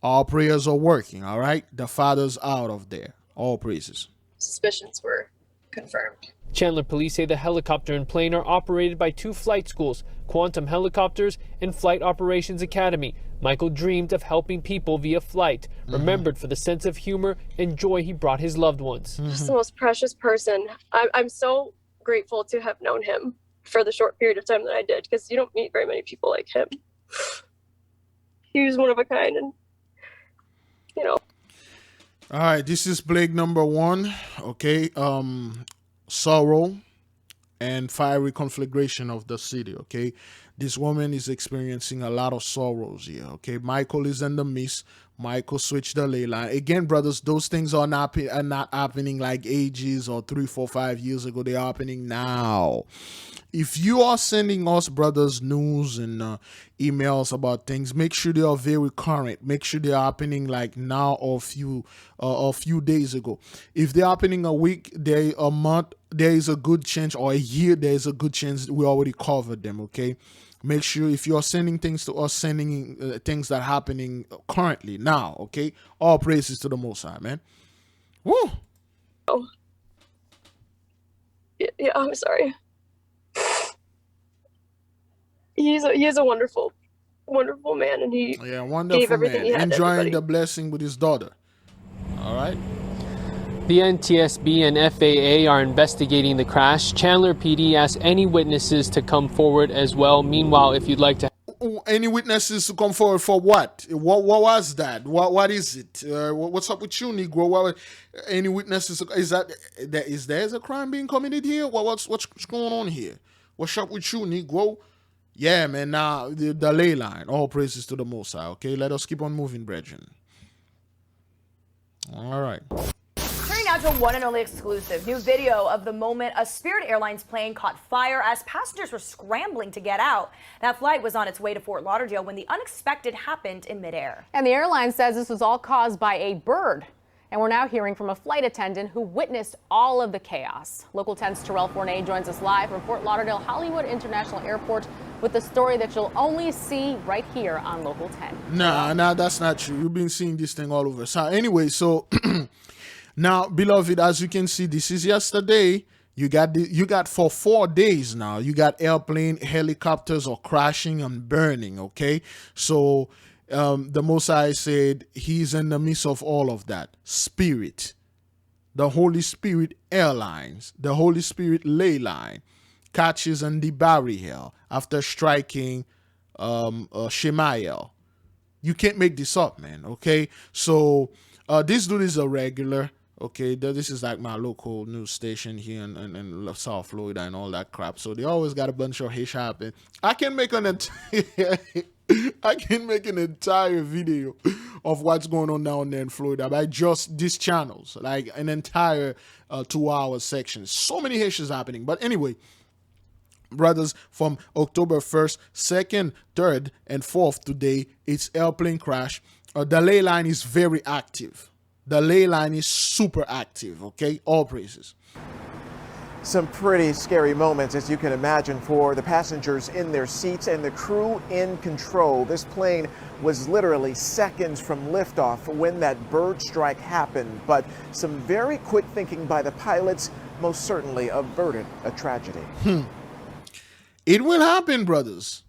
All prayers are working. All right, the Father's out of there. All praises. Suspicions were confirmed. Chandler police say the helicopter and plane are operated by 2 flight schools, Quantum Helicopters and Flight Operations Academy. Michael dreamed of helping people via flight, remembered for the sense of humor and joy he brought his loved ones. Just the most precious person. I'm so grateful to have known him for the short period of time that I did, because you don't meet very many people like him. He was one of a kind, and All right, this is plague number 1. Okay, sorrow and fiery conflagration of the city. Okay, this woman is experiencing a lot of sorrows here. Okay, Michael is in the midst. Michael switched the ley line again, brothers. Those things are not happening like ages or 3, 4, 5 years ago. They are happening now. If you are sending us, brothers, news and emails about things, make sure they are very current. Make sure they are happening like now or a few days ago. If they're happening a week, a month, there is a good chance, or a year, there is a good chance we already covered them. Okay, make sure if you are sending things to us, sending things that are happening currently now. Okay, all praises to the Most High, man. Woo. Oh. Yeah, I'm sorry. He is a wonderful man, and he gave everything he had. Enjoying the blessing with his daughter. All right. The NTSB and FAA are investigating the crash. Chandler PD asked any witnesses to come forward as well. Meanwhile, if you'd like to... any witnesses to come forward for what? What was that? What is it? What's up with you, Negro? Any witnesses? Is there a crime being committed here? What's going on here? What's up with you, Negro? Yeah, man. Now the ley line. All praises to the Most High. Okay, let us keep on moving, brethren. All right. Turning now to one and only exclusive. New video of the moment a Spirit Airlines plane caught fire as passengers were scrambling to get out. That flight was on its way to Fort Lauderdale when the unexpected happened in midair. And the airline says this was all caused by a bird. And we're now hearing from a flight attendant who witnessed all of the chaos. Local 10's Terrell Fournay joins us live from Fort Lauderdale Hollywood International Airport with the story that you'll only see right here on Local 10. Nah, that's not true. You've been seeing this thing all over. So anyway, now, beloved, as you can see, this is yesterday. You got for 4 days now. You got airplane, helicopters are crashing and burning. Okay, so the Most High said He's in the midst of all of that. Spirit, the Holy Spirit Airlines, the Holy Spirit ley line, catches and debarrier after striking Shemael. You can't make this up, man. Okay, so this dude is a regular. Okay, this is like my local news station here in South Florida and all that crap. So they always got a bunch of hate happening. I can make an entire video of what's going on down there in Florida by just these channels, like an entire 2-hour section. So many issues happening. But anyway, brothers, from October 1st, 2nd, 3rd, and 4th today, it's airplane crash. The ley line is very active. The ley line is super active, okay? All praises. Some pretty scary moments, as you can imagine, for the passengers in their seats and the crew in control. This plane was literally seconds from liftoff when that bird strike happened, but some very quick thinking by the pilots most certainly averted a tragedy. It will happen, brothers.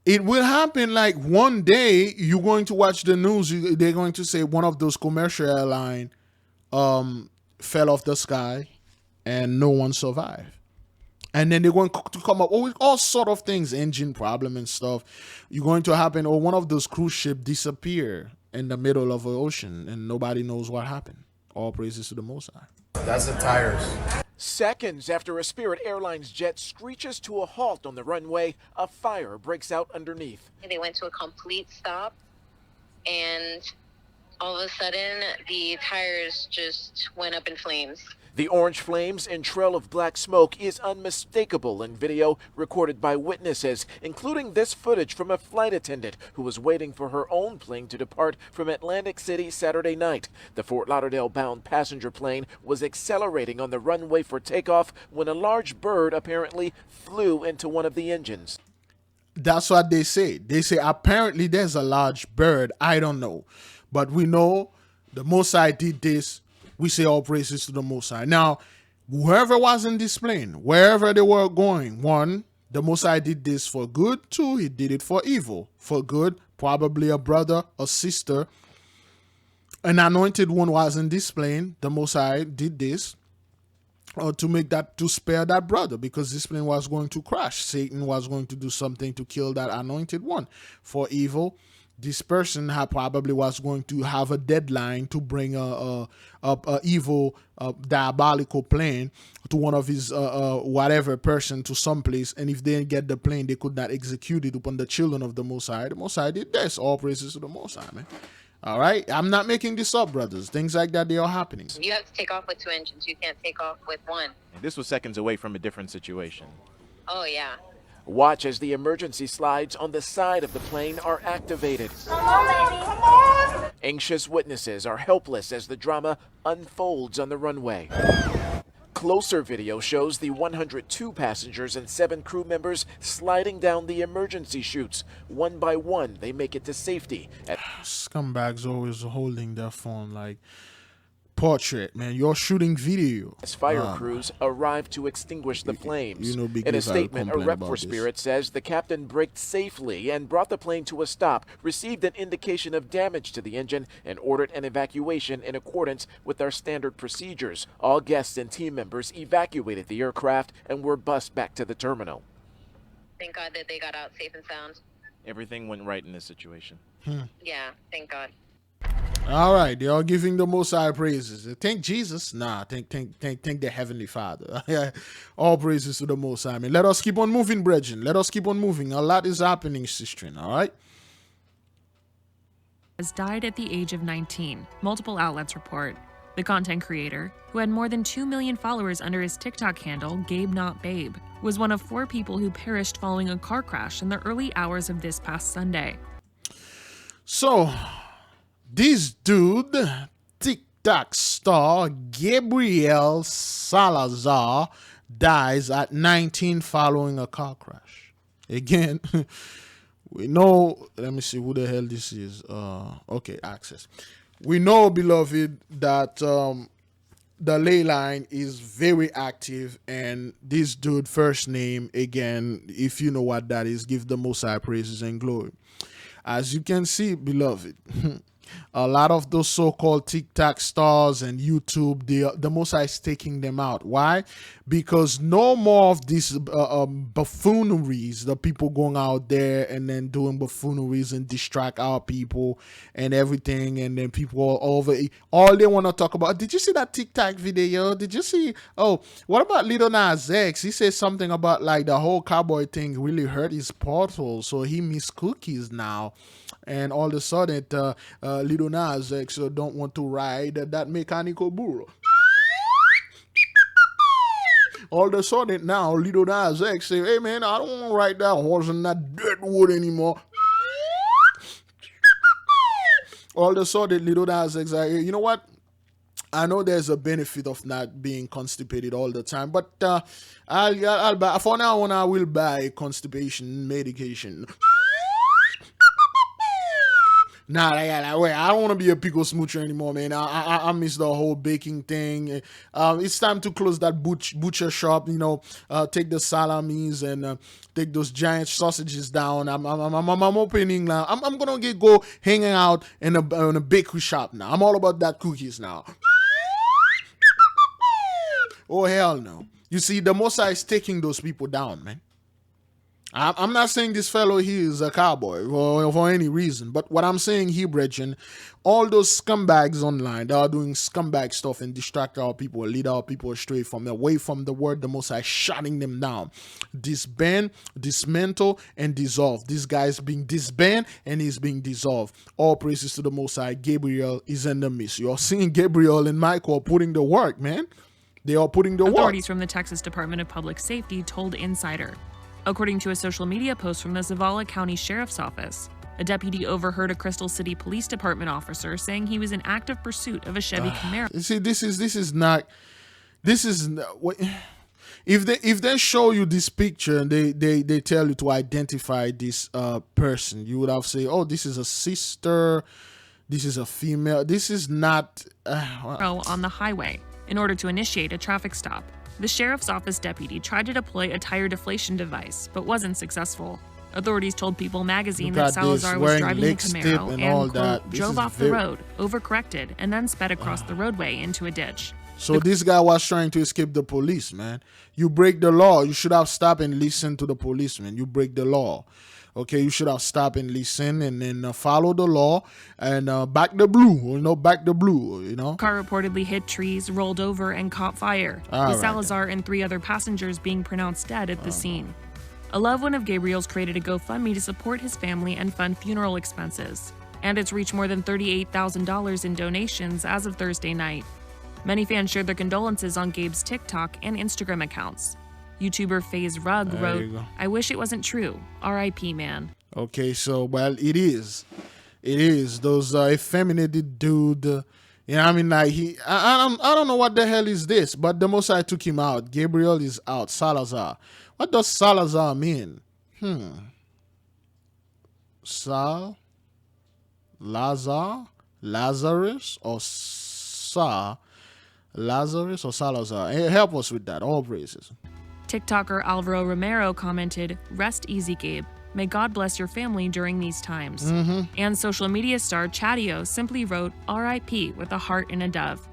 It will happen. Like one day you're going to watch the news, they're going to say one of those commercial airlines fell off the sky and no one survived. And then they're going to come up with all sort of things, engine problem and stuff. You're going to happen, or one of those cruise ships disappear in the middle of the ocean and nobody knows what happened. All praises to the Most High. That's the tires. Seconds after a Spirit Airlines jet screeches to a halt on the runway, a fire breaks out underneath. They went to a complete stop, and all of a sudden, the tires just went up in flames. The orange flames and trail of black smoke is unmistakable in video recorded by witnesses, including this footage from a flight attendant who was waiting for her own plane to depart from Atlantic City Saturday night. The Fort Lauderdale-bound passenger plane was accelerating on the runway for takeoff when a large bird apparently flew into one of the engines. That's what they say. They say apparently there's a large bird. I don't know. But we know the Most High did this. We say all praises to the Most High. Now, whoever was in this plane, wherever they were going, one, the Most High did this for good. Two, he did it for evil. For good, probably a brother, a sister. An anointed one was in this plane. The Most High did this to spare that brother, because this plane was going to crash. Satan was going to do something to kill that anointed one. For evil, this person probably was going to have a deadline to bring a evil, diabolical plane to one of his whatever person to someplace, and if they didn't get the plane, they could not execute it upon the children of the Most High. The Most High did this. All praises to the Most High, man. All right, I'm not making this up, brothers. Things like that, they are happening. You have to take off with 2 engines. You can't take off with 1. This was seconds away from a different situation. Oh, yeah. Watch as the emergency slides on the side of the plane are activated. Come on, baby. Come on. Anxious witnesses are helpless as the drama unfolds on the runway. Closer video shows the 102 passengers and 7 crew members sliding down the emergency chutes. One by one, they make it to safety. Scumbags always holding their phone like portrait, man. You're shooting video. As fire crews arrive to extinguish the flames. Big In a statement, a rep for Spirit says the captain braked safely and brought the plane to a stop, received an indication of damage to the engine, and ordered an evacuation in accordance with our standard procedures. All guests and team members evacuated the aircraft and were bused back to the terminal. Thank God that they got out safe and sound. everything went right in this situation. Yeah, thank God. All right, they are giving the Most High praises. Thank Jesus. Nah, thank the Heavenly Father. All praises to the Most High. Man, let us keep on moving, brethren. Let us keep on moving. A lot is happening, sister. All right. Has died at the age of 19, multiple outlets report. The content creator, who had more than 2 million followers under his TikTok handle, Gabe Not Babe, was one of 4 people who perished following a car crash in the early hours of this past Sunday. So, this dude, TikTok star Gabriel Salazar, dies at 19 following a car crash. Again, we know, let me see who the hell this is. Okay, Access. We know, beloved, that the ley line is very active, and this dude first name, again, if you know what that is, give the Most High praises and glory. As you can see, beloved, a lot of those so-called TikTok stars and YouTube, the Most High is taking them out. Why? Because no more of these buffooneries, the people going out there and then doing buffooneries and distract our people and everything, and then people all over, all they want to talk about. Did you see that TikTok video? Did you see, oh, what about Lil Nas X? He said something about like the whole cowboy thing really hurt his portal, so he missed cookies now. And all of a sudden, Lil Nas X don't want to ride that mechanical burro. All of a sudden now, Lil Nas X say, hey man, I don't want to ride that horse in that dirt wood anymore. All of a sudden, Lil Nas X say, hey, you know what? I know there's a benefit of not being constipated all the time, but I'll buy, for now on, I will buy constipation medication. Nah, I don't want to be a pickle smoocher anymore, man. I miss the whole baking thing. It's time to close that butcher shop, you know, take the salamis and take those giant sausages down. I'm opening now. I'm going to go hanging out in a bakery shop now. I'm all about that cookies now. Oh, hell no. You see, the Most High is taking those people down, man. I'm not saying this fellow here is a cowboy for any reason, but what I'm saying here, brethren, all those scumbags online that are doing scumbag stuff and distract our people, lead our people away from the word, the Most High shutting them down. Disband, dismantle, and dissolve. This guy is being disbanded and he's being dissolved. All praises to the Most High. Gabriel is in the midst. You're seeing Gabriel and Michael putting the work, man. They are putting the work. Authorities from the Texas Department of Public Safety told Insider. According to a social media post from the Zavala County Sheriff's Office, a deputy overheard a Crystal City Police Department officer saying he was in active pursuit of a Chevy Camaro. You see, this is not what if they show you this picture and they tell you to identify this person, you would have say, oh, this is a sister, this is a female, this is not on the highway in order to initiate a traffic stop. The sheriff's office deputy tried to deploy a tire deflation device, but wasn't successful. Authorities told People magazine that Salazar was driving a Camaro and, quote, drove off the road, overcorrected, and then sped across the roadway into a ditch. So this guy was trying to escape the police, man. You break the law. You should have stopped and listened to the policeman. You break the law. Okay, you should have stopped and listened and then follow the law and back the blue, back the blue, Car reportedly hit trees, rolled over, and caught fire, with Salazar and 3 other passengers being pronounced dead at the scene. A loved one of Gabriel's created a GoFundMe to support his family and fund funeral expenses, and it's reached more than $38,000 in donations as of Thursday night. Many fans shared their condolences on Gabe's TikTok and Instagram accounts. YouTuber FaZe Rug wrote, I wish it wasn't true. R.I.P. man. Okay, so, well, it is. It is. Those effeminate dude, I mean, like, I don't know what the hell is this, but the Most High took him out. Gabriel is out. Salazar. What does Salazar mean? Lazarus, or Lazarus or Salazar? Hey, help us with that. All praises. TikToker Alvaro Romero commented, rest easy, Gabe. May God bless your family during these times. And social media star Chatio simply wrote RIP with a heart and a dove.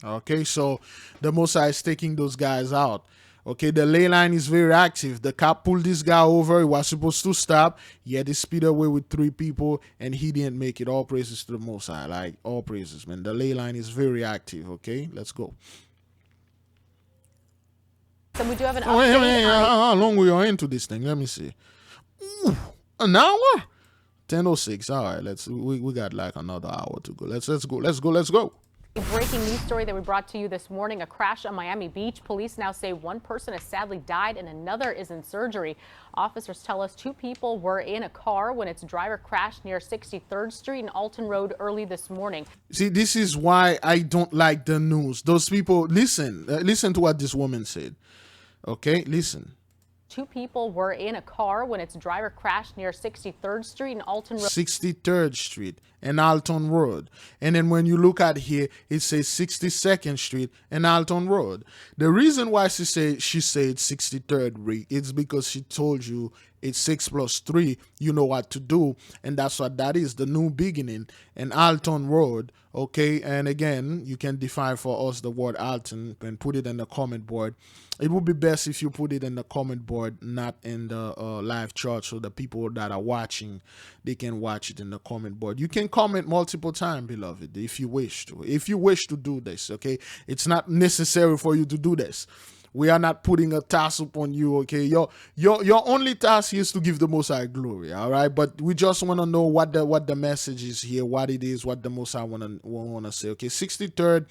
Okay, so the Most High is taking those guys out. Okay, the ley line is very active. The cop pulled this guy over. He was supposed to stop. He had to speed away with 3 people, and he didn't make it. All praises to the Most High. Like, all praises, man. The ley line is very active. Okay, let's go. So we do have an Oh, update. wait, how long we are into this thing? Let me see. Ooh, an hour? 10:06. All right, we got like another hour to go. Let's go. A breaking news story that we brought to you this morning, a crash on Miami Beach. Police now say 1 person has sadly died and another is in surgery. Officers tell us 2 people were in a car when its driver crashed near 63rd Street and Alton Road early this morning. See, this is why I don't like the news. Those people, listen to what this woman said. Okay, listen. 2 people were in a car when its driver crashed near 63rd Street and Alton Road. 63rd Street and Alton Road. And then when you look at here, it says 62nd Street and Alton Road. The reason why she said 63rd, it's because she told you it's 6 plus 3. You know what to do. And that's what that is, the new beginning. And Alton Road, okay? And again, you can define for us the word Alton and put it in the comment board. It would be best if you put it in the comment board, not in the live chat, so the people that are watching, they can watch it in the comment board. You can comment multiple times, beloved, if you wish to. If you wish to do this, okay? It's not necessary for you to do this. We are not putting a task upon you, okay? Your only task is to give the Most High glory, all right? But we just want to know what the message is here, what it is, what the Most High want to say, okay? 63rd,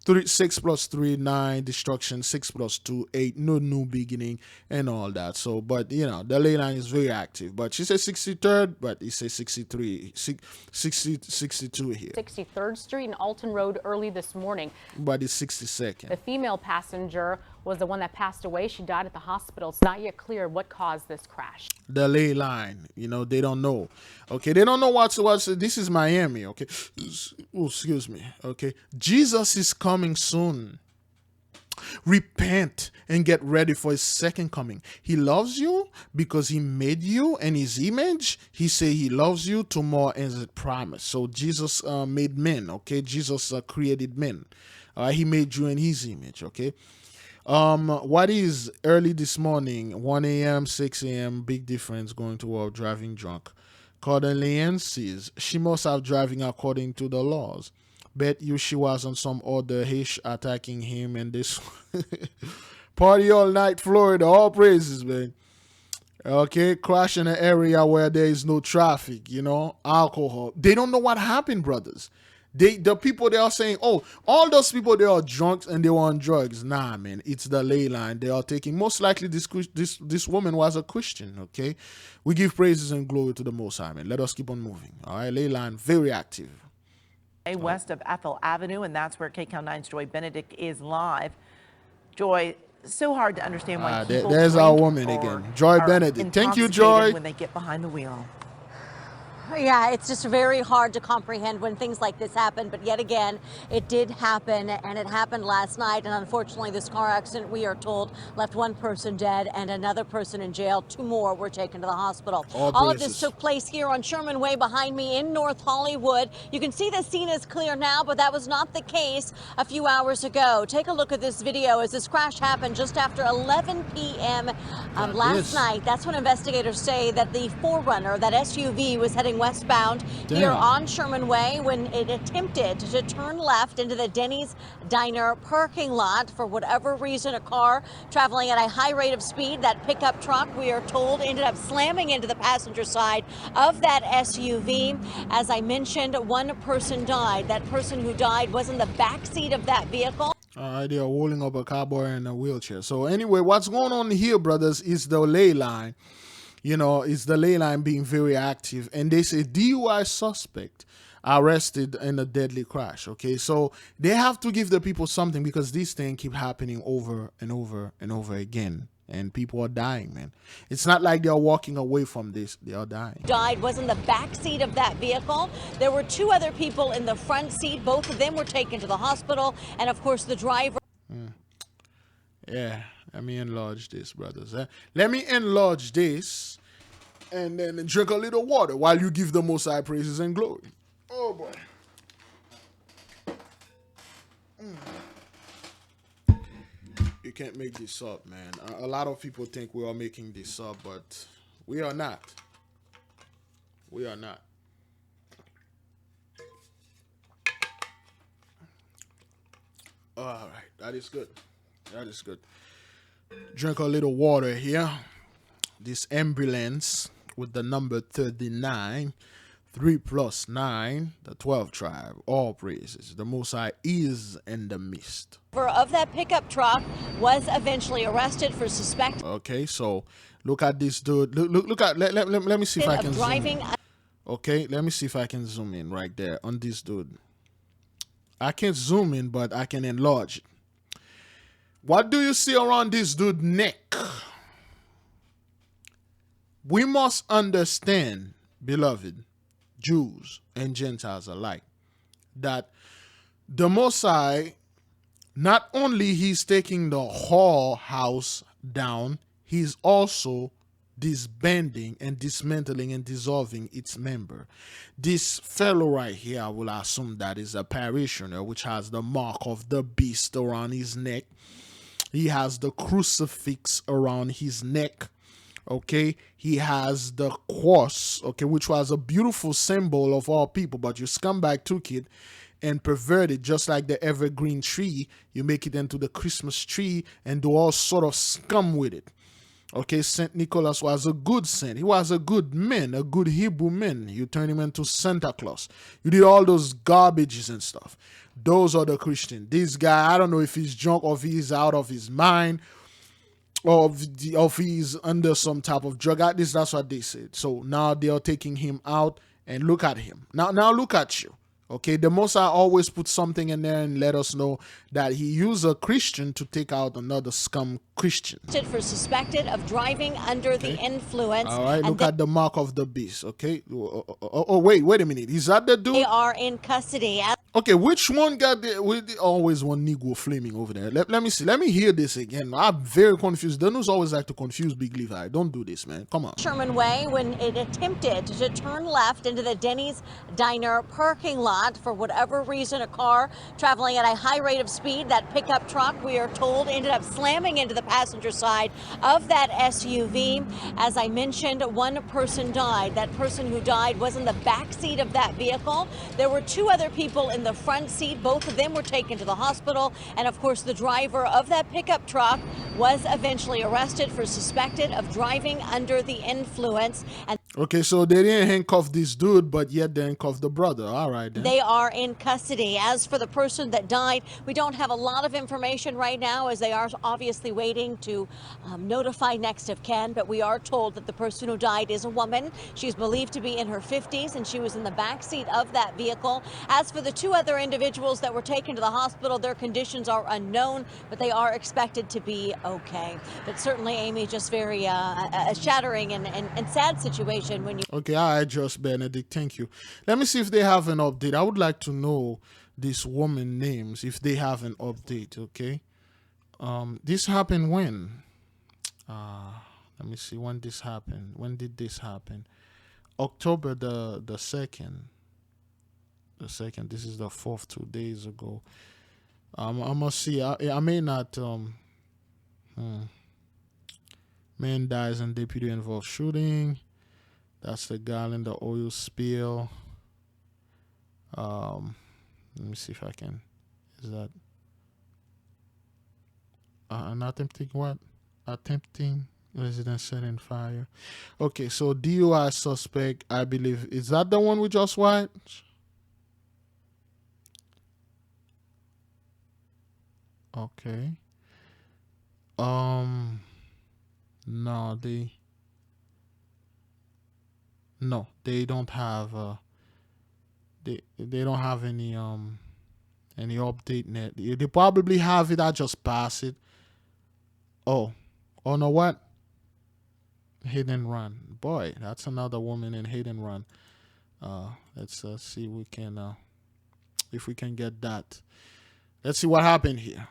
6 plus 3, 9, destruction, 6 plus 2, 8, no new beginning, and all that. So, but, you know, the ley line is very active. But she says 63rd, but he says 63, 62 here. 63rd Street and Alton Road early this morning. But it's 62nd. The female passenger was the one that passed away. She died at the hospital. It's not yet clear what caused this crash. The ley line, you know, they don't know. Okay, they don't know what's this is Miami, okay? Oh, excuse me, okay? Jesus is coming soon. Repent and get ready for his second coming. He loves you because he made you in his image. He said he loves you tomorrow as a promise. So Jesus made men, okay? Jesus created men. He made you in his image, okay? What is early this morning, 1 a.m., 6 a.m., big difference going to work, driving drunk. Cordeliensis, she must have driving according to the laws. Bet you she was on some other hish attacking him and this party all night, Florida, all praises, man. Okay, crash in an area where there is no traffic, you know, alcohol. They don't know what happened, brothers. The people, they are saying, oh, all those people, they are drunks and they were on drugs. Nah, man, it's the ley line. They are taking, most likely this woman was a Christian, okay? We give praises and glory to the Most High, man. Let us keep on moving, all right? Ley line, very active. West of Ethel Avenue, and that's where KCAL 9's Joy Benedict is live. Joy, so hard to understand why people there's our woman again, Joy Benedict. Thank you, Joy. When they get behind the wheel. Yeah, it's just very hard to comprehend when things like this happen, but yet again, it did happen, and it happened last night, and unfortunately this car accident, we are told, left 1 person dead and another person in jail. 2 more were taken to the hospital. All of this took place here on Sherman Way behind me in North Hollywood. You can see the scene is clear now, but that was not the case a few hours ago. Take a look at this video as this crash happened just after 11 p.m. Last night. That's when investigators say that the 4Runner, that SUV, was heading westbound here on Sherman Way when it attempted to turn left into the Denny's Diner parking lot. For whatever reason, a car traveling at a high rate of speed, that pickup truck, we are told, ended up slamming into the passenger side of that SUV. As I mentioned, 1 person died. That person who died was in the back seat of that vehicle. They are holding up a cowboy in a wheelchair. So anyway, what's going on here, brothers, is the ley line. You know, it's the ley line being very active. And they say DUI suspect arrested in a deadly crash. Okay, so they have to give the people something because these things keep happening over and over and over again. And people are dying, man. It's not like they're walking away from this. They are dying. Died was in the back seat of that vehicle. There were 2 other people in the front seat. Both of them were taken to the hospital. And, of course, the driver. Yeah, let me enlarge this, brothers. Let me enlarge this and then drink a little water while you give the Most High praises and glory. Oh, boy. You can't make this up, man. A lot of people think we are making this up, but we are not. We are not. All right, that is good. That is good. Drink a little water here. This ambulance with the number 39, 3 plus 9, the 12 tribe, all praises. The Most High is in the midst. Of that pickup truck was eventually arrested for suspect. Okay, so look at this dude. Look at, let me see if I can zoom in. Okay, let me see if I can zoom in right there on this dude. I can't zoom in, but I can enlarge it. What do you see around this dude's neck? We must understand, beloved, Jews and Gentiles alike, that the Most High, not only he's taking the whole house down, he's also disbanding and dismantling and dissolving its member. This fellow right here, I will assume that is a parishioner, which has the mark of the beast around his neck. He has the crucifix around his neck. Okay, he has the cross, okay, which was a beautiful symbol of all people, but you scumbag took it and pervert it, just like the evergreen tree. You make it into the Christmas tree and do all sort of scum with it. Okay, Saint Nicholas was a good saint. He was a good man, a good Hebrew man. You turn him into Santa Claus. You did all those garbages and stuff. Those are the Christians. This guy, I don't know if he's drunk or if he's out of his mind, or if he's under some type of drug. At least that's what they said. So now they are taking him out, and look at him. Now look at you. Okay, the Most High always put something in there and let us know that he used a Christian to take out another scum Christian. For suspected of driving under the influence. All right, look at the mark of the beast. Okay. Oh, wait a minute. Is that the dude? They are in custody. Okay, which one got the? Always one Negro flaming over there. Let me see. Let me hear this again. I'm very confused. The news always like to confuse Big Levi. Don't do this, man. Come on. Sherman Way, when it attempted to turn left into the Denny's Diner parking lot. For whatever reason, a car traveling at a high rate of speed, that pickup truck, we are told, ended up slamming into the passenger side of that SUV. As I mentioned, one person died. That person who died was in the back seat of that vehicle. There were two other people in the front seat. Both of them were taken to the hospital. And of course, the driver of that pickup truck was eventually arrested for suspected of driving under the influence. And okay, so they didn't handcuff this dude, but yet they handcuffed the brother. All right, then. They are in custody. As for the person that died, we don't have a lot of information right now, as they are obviously waiting to notify next of kin. But we are told that the person who died is a woman. She's believed to be in her 50s, and she was in the back seat of that vehicle. As for the two other individuals that were taken to the hospital, their conditions are unknown, but they are expected to be okay. But certainly, Amy, just very a shattering and sad situation when you. Okay, I just Benedict. Thank you. Let me see if they have an update. I would like to know this woman names if they have an update. Okay, this happened when? Let me see when this happened. When did this happen? October the 2nd. The 2nd. This is the 4th, 2 days ago. I must see. I may not. Man dies in deputy involved shooting. That's the guy in the oil spill. Let me see if I can. Is that an attempting what? Attempting residence setting fire. Okay, so DUI suspect, I believe, is that the one we just watched? Okay. No, they don't have they don't have any update net. They probably have it. I just pass it. Oh no, what? Hit and run. Boy, that's another woman in hit and run. Let's see we can if we can get that. Let's see what happened here.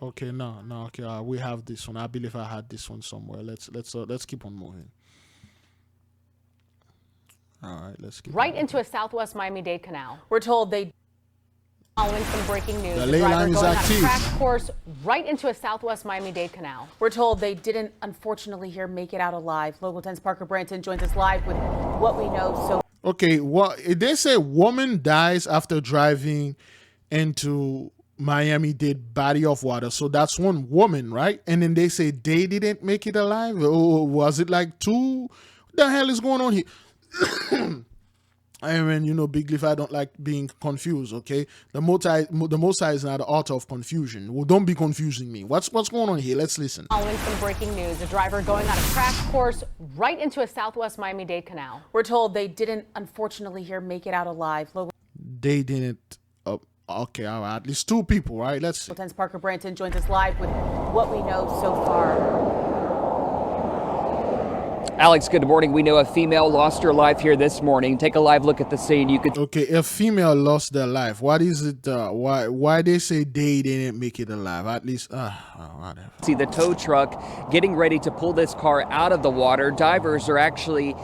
Okay, no, okay, we have this one. I believe I had this one somewhere. Let's keep on moving. All right, let's keep right into a southwest Miami-Dade canal. We're told they Following some breaking news, The a ley driver line is going on a active. crash course right into a southwest Miami-Dade canal. We're told they didn't, unfortunately, here make it out alive. Local 10's Parker Branton joins us live with what we know so. Okay, well, they say woman dies after driving into Miami-Dade body of water. So that's one woman, right? And then they say they didn't make it alive. Or was it like two? What the hell is going on here? I mean, you know, Big Leaf, I don't like being confused, okay? The Most High is not the author of confusion. Well, don't be confusing me. What's going on here? Let's listen. Following some breaking news, a driver going on a crash course right into a southwest Miami-Dade canal. We're told they didn't, unfortunately, here make it out alive. Local They didn't. Okay, all right. At least two people, right? Let's see. 10's Parker Branton joins us live with what we know so far. Alex, good morning. We know a female lost her life here this morning. Take a live look at the scene. You could. Okay, a female lost their life. What is it? Why they say they didn't make it alive? At least, whatever. See the tow truck getting ready to pull this car out of the water. Divers are actually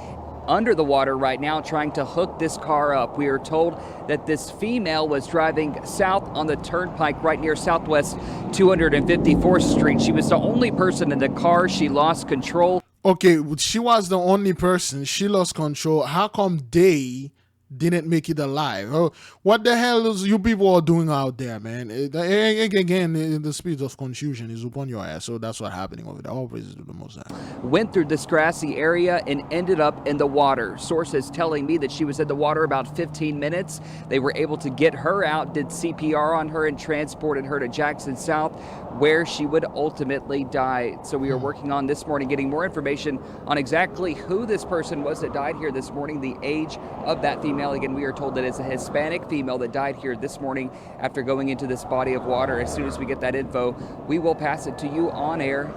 under the water right now trying to hook this car up. We are told that this female was driving south on the turnpike right near Southwest 254th Street. She was the only person in the car. She lost control. Okay, she was the only person. She lost control. How come they didn't make it alive? Oh, what the hell is you people are doing out there, man? Again, the spirit of confusion is upon your ass. So that's what's happening over there. All praises to the Most High. Went through this grassy area and ended up in the water. Sources telling me that she was in the water about 15 minutes. They were able to get her out, did CPR on her, and transported her to Jackson South, where she would ultimately die. So we are working on this morning, getting more information on exactly who this person was that died here this morning, the age of that female. Again, we are told that it's a Hispanic female that died here this morning after going into this body of water. As soon as we get that info, we will pass it to you on air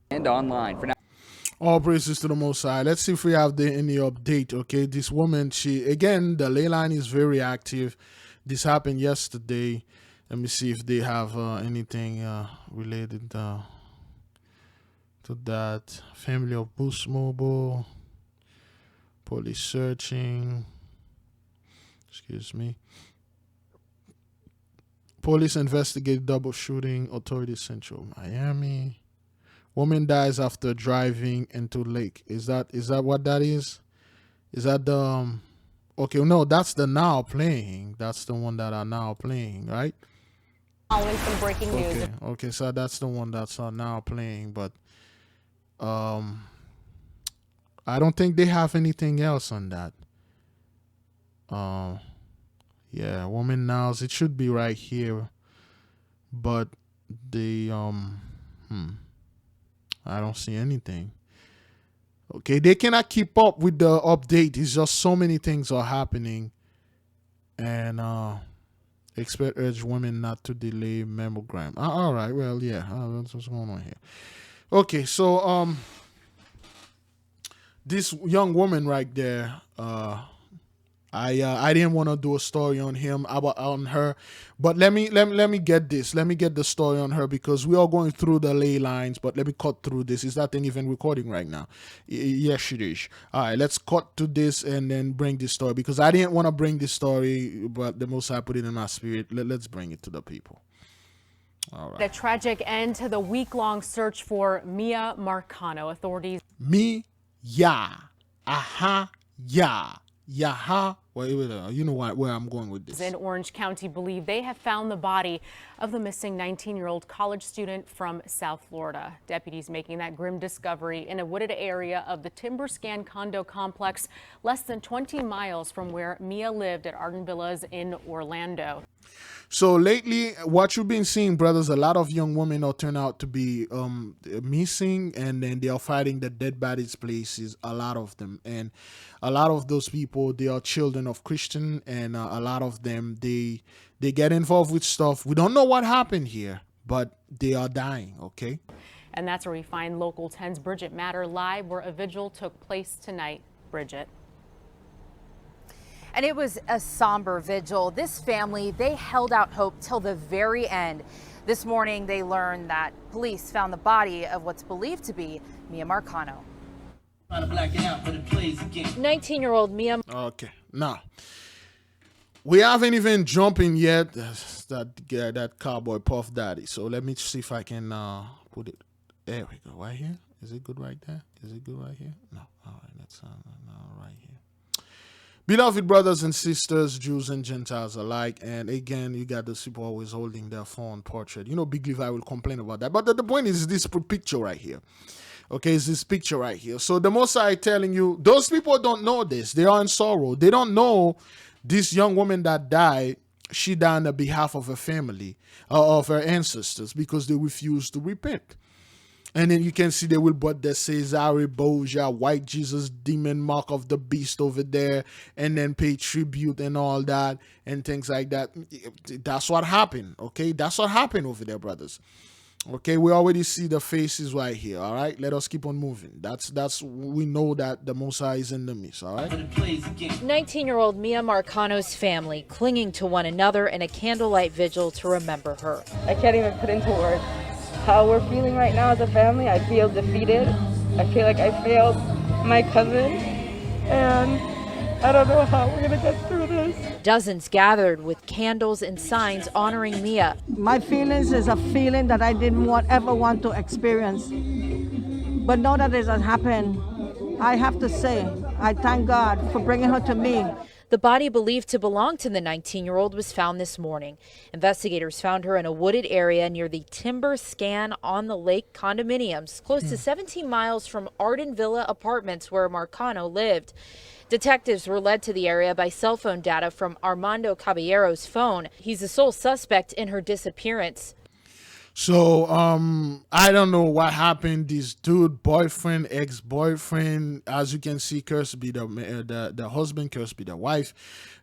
and online. For now, all praises to the Most High. Let's see if we have any update. Okay, this woman, again, the ley line is very active. This happened yesterday. Let me see if they have anything related to that. Family of Boost Mobile. Police searching. Excuse me. Police investigate double shooting. Authorities Central Miami. Woman dies after driving into lake. Is that what that is? Is that the okay? No, that's the now playing. That's the one that are now playing, right? Following some breaking news. Okay, so that's the one that's now playing, but I don't think they have anything else on that. Yeah, woman nows, it should be right here, but the I don't see anything. Okay, they cannot keep up with the update. It's just so many things are happening, and expect urge women not to delay mammogram. All right, well, yeah, that's what's going on here. Okay, so this young woman right there, I didn't want to do a story on her, but let me get this. Let me get the story on her because we are going through the ley lines. But let me cut through this. Is that thing even recording right now? Yes, it is. All right, let's cut to this and then bring this story because I didn't want to bring this story, but the Most High put it in my spirit. Let's bring it to the people. All right. A tragic end to the week-long search for Mia Marcano. Authorities. Wait, you know where I'm going with this. In Orange County believe they have found the body of the missing 19-year-old college student from South Florida. Deputies making that grim discovery in a wooded area of the Timber Scan condo complex, less than 20 miles from where Mia lived at Arden Villas in Orlando. So lately, what you've been seeing, brothers, a lot of young women are turned out to be missing, and then they are finding the dead bodies places, a lot of them. And a lot of those people, they are children of Christian, and a lot of them, they get involved with stuff. We don't know what happened here, but they are dying, okay? And that's where we find Local 10's Bridget Matter live, where a vigil took place tonight. Bridget. And it was a somber vigil. This family, they held out hope till the very end. This morning, they learned that police found the body of what's believed to be Mia Marcano. 19-year-old Mia. Okay, now, we haven't even jumping yet. That cowboy Puff Daddy. So let me see if I can put it. There we go. Right here. Is it good right there? Is it good right here? No. All right. That's right here. Beloved brothers and sisters, Jews and Gentiles alike, and again, you got those people always holding their phone portrait. You know, Big Levi will complain about that. But the point is this picture right here. Okay, it's this picture right here. So the Most High telling you, those people don't know this. They are in sorrow. They don't know this young woman that died. She died on the behalf of her family, of her ancestors, because they refused to repent. And then you can see they will put the Azariah, Boja, White Jesus, Demon Mark of the Beast over there, and then pay tribute and all that, and things like that. That's what happened, okay? That's what happened over there, brothers. Okay, we already see the faces right here, all right? Let us keep on moving. We know that the Most High is in the midst, all right? 19-year-old Mia Marcano's family clinging to one another in a candlelight vigil to remember her. I can't even put into words how we're feeling right now as a family. I feel defeated. I feel like I failed my cousin, and I don't know how we're gonna get through this. Dozens gathered with candles and signs honoring Mia. My feelings is a feeling that I didn't ever want to experience. But now that it has happened, I have to say, I thank God for bringing her to me. The body believed to belong to the 19-year-old was found this morning. Investigators found her in a wooded area near the Timber Scan on the Lake condominiums, close to 17 miles from Arden Villa Apartments where Marcano lived. Detectives were led to the area by cell phone data from Armando Caballero's phone. He's the sole suspect in her disappearance. So, I don't know what happened. This dude, boyfriend, ex-boyfriend, as you can see, cursed be the husband, cursed be the wife.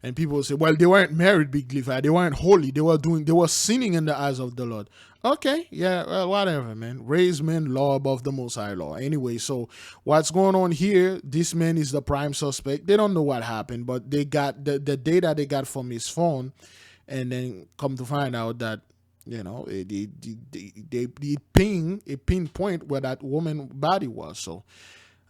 And people say, well, they weren't married, Big Levi. They weren't holy. They were sinning in the eyes of the Lord. Okay, yeah, well, whatever, man. Raise men law above the Most High law. Anyway, so what's going on here? This man is the prime suspect. They don't know what happened, but they got the data they got from his phone, and then come to find out that, you know, they pinpoint where that woman's body was. So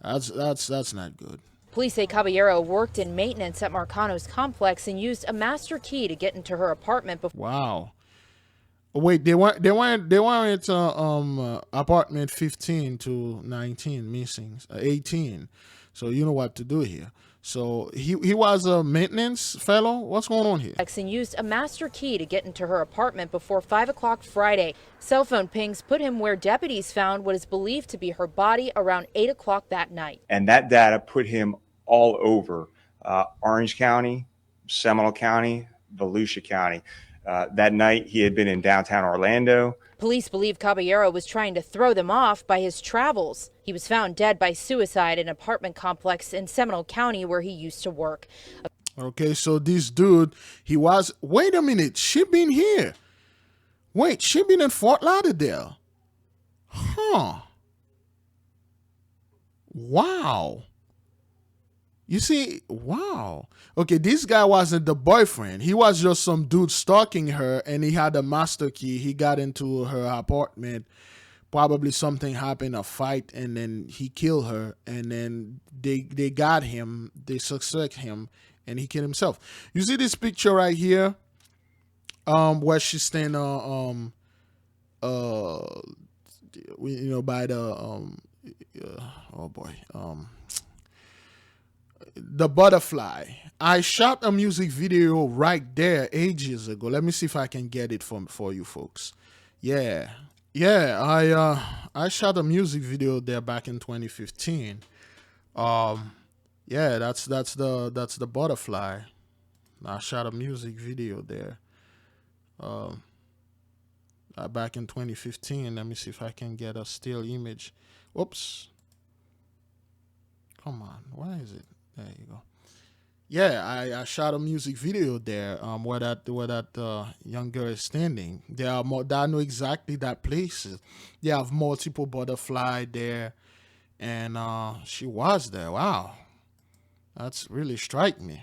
that's not good. Police say Caballero worked in maintenance at Marcano's complex and used a master key to get into her apartment before. Wow. Wait, they weren't apartment 15 to 19 missing, 18. So you know what to do here. So he was a maintenance fellow. What's going on here? And used a master key to get into her apartment before 5 o'clock Friday. Cell phone pings put him where deputies found what is believed to be her body around 8 o'clock that night. And that data put him all over Orange County, Seminole County, Volusia County. That night he had been in downtown Orlando. Police believe Caballero was trying to throw them off by his travels. He was found dead by suicide in an apartment complex in Seminole County where he used to work. Okay, so this dude, wait a minute, she been here. Wait, she been in Fort Lauderdale. Huh. Wow. You see, wow. Okay, this guy wasn't the boyfriend. He was just some dude stalking her, and he had a master key. He got into her apartment. Probably something happened, a fight, and then he killed her. And then they got him. They suspect him, and he killed himself. You see this picture right here, where she's standing by the oh boy, the butterfly. I shot a music video right there ages ago. Let me see if I can get it for you folks. Yeah, I shot a music video there back in 2015. Yeah, that's the butterfly. I shot a music video there back in 2015. Let me see if I can get a still image. Oops. Come on, why is it? There you go. Yeah, I shot a music video there where that young girl is standing. I know exactly that place. They have multiple butterfly there, and she was there. Wow, that's really strike me.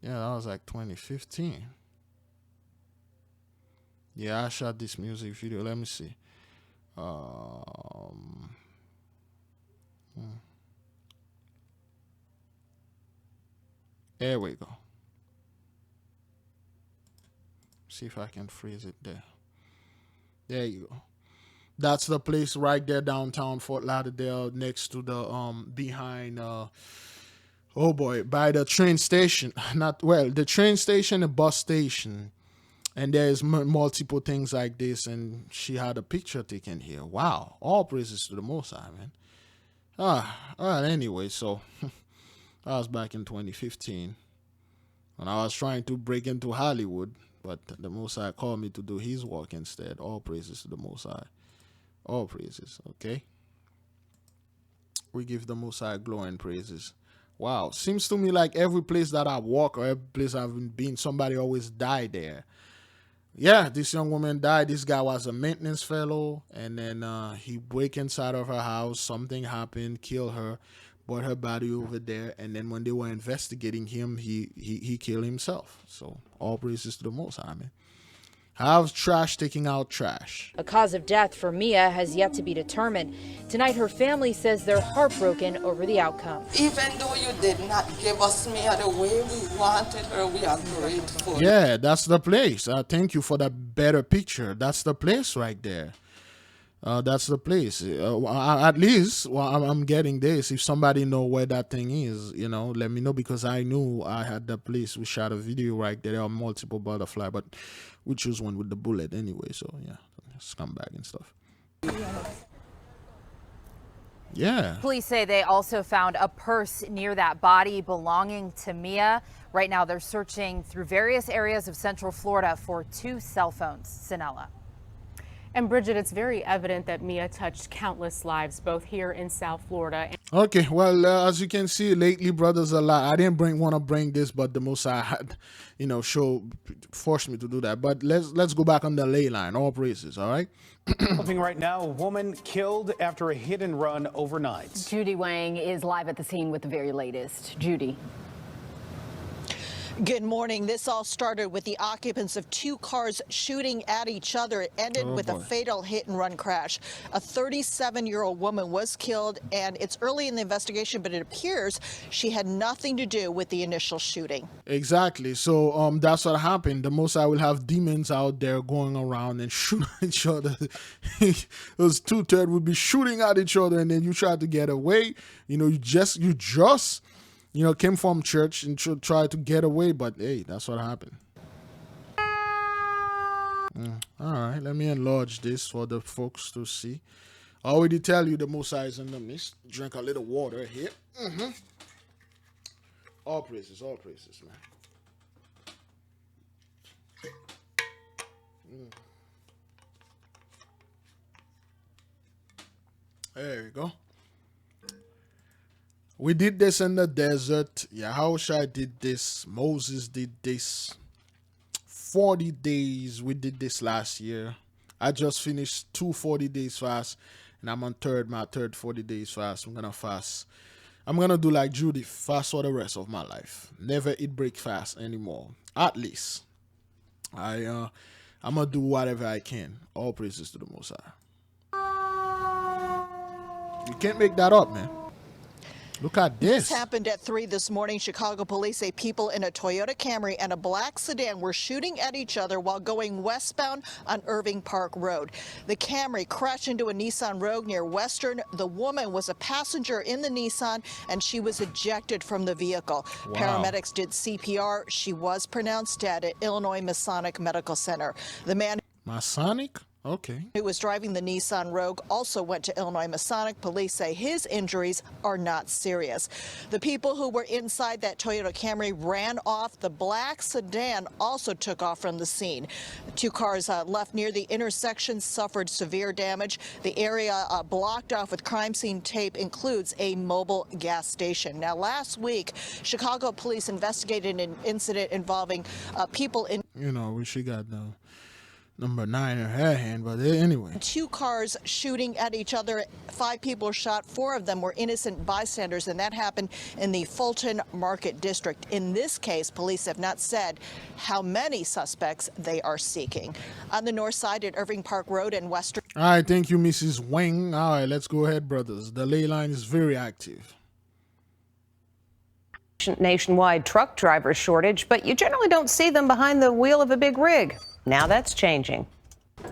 Yeah, that was like 2015. Yeah, I shot this music video. Let me see. There we go. See if I can freeze it there. There you go. That's the place right there downtown Fort Lauderdale, next to the behind oh boy, by the train station. Not well, the train station, the bus station, and there's multiple things like this. And she had a picture taken here. Wow, all praises to the Most High, man. Well, anyway, so I was back in 2015 when I was trying to break into Hollywood, but the Most High called me to do His work instead. All praises to the Most High. All praises, okay? We give the Most High glory and praises. Wow, seems to me like every place that I walk or every place I've been, somebody always died there. Yeah, this young woman died. This guy was a maintenance fellow, and then he break inside of her house. Something happened, killed her, brought her body over there, and then when they were investigating him, he killed himself. So all praises to the Most High, man. How's trash taking out trash? A cause of death for Mia has yet to be determined. Tonight, her family says they're heartbroken over the outcome. Even though you did not give us Mia the way we wanted her, we are grateful. Yeah, that's the place. Thank you for that better picture. That's the place right there. That's the place. At least, well, I'm getting this. If somebody know where that thing is, you know, let me know, because I knew I had the place. We shot a video right there. There are multiple butterfly, but we choose one with the bullet anyway. So yeah, scumbag and stuff. Yeah. Police say they also found a purse near that body belonging to Mia. Right now, they're searching through various areas of Central Florida for 2 cell phones. Sinella. And Bridget, it's very evident that Mia touched countless lives, both here in South Florida. Okay, well, as you can see, lately, brothers, a lot. I didn't want to bring this, but the Most High had, forced me to do that. But let's go back on the ley line. All praises, all right? Developing right now, a woman killed after a hit and run overnight. Judy Wang is live at the scene with the very latest. Judy. Good morning. This all started with the occupants of 2 cars shooting at each other. It ended with a fatal hit and run crash. A 37-year-old woman was killed, and it's early in the investigation, but it appears she had nothing to do with the initial shooting. Exactly. So that's what happened. The Most High will have demons out there going around and shooting at each other. Those 2/3 would be shooting at each other, and then you try to get away. You just came from church and tried to get away, but hey, that's what happened. All right, let me enlarge this for the folks to see. I already tell you the Most High is in the midst. Drink a little water here. All praises, man. There you go. We did this in the desert. Yahushua did this. Moses did this. 40 days. We did this last year. I just finished 2 40 days fast, and I'm on my third 40 days fast. I'm gonna fast. I'm gonna do like Judy, fast for the rest of my life. Never eat breakfast anymore. At least. I'm gonna do whatever I can. All praises to the Most High. You can't make that up, man. Look at this. This happened at 3 this morning. Chicago police say people in a Toyota Camry and a black sedan were shooting at each other while going westbound on Irving Park Road. The Camry crashed into a Nissan Rogue near Western. The woman was a passenger in the Nissan, and she was ejected from the vehicle. Wow. Paramedics did CPR. She was pronounced dead at Illinois Masonic Medical Center. The man Masonic? Okay. who was driving the Nissan Rogue also went to Illinois Masonic. Police say his injuries are not serious. The people who were inside that Toyota Camry ran off. The black sedan also took off from the scene. 2 cars left near the intersection suffered severe damage. The area blocked off with crime scene tape includes a mobile gas station. Now, last week, Chicago police investigated an incident involving people in She got the number 9 in her hand, but anyway. 2 cars shooting at each other. 5 people were shot. 4 of them were innocent bystanders, and that happened in the Fulton Market District. In this case, police have not said how many suspects they are seeking. On the north side at Irving Park Road and Western. All right, thank you, Mrs. Wang. All right, let's go ahead, brothers. The ley line is very active. Nationwide truck driver shortage, but you generally don't see them behind the wheel of a big rig. Now that's changing.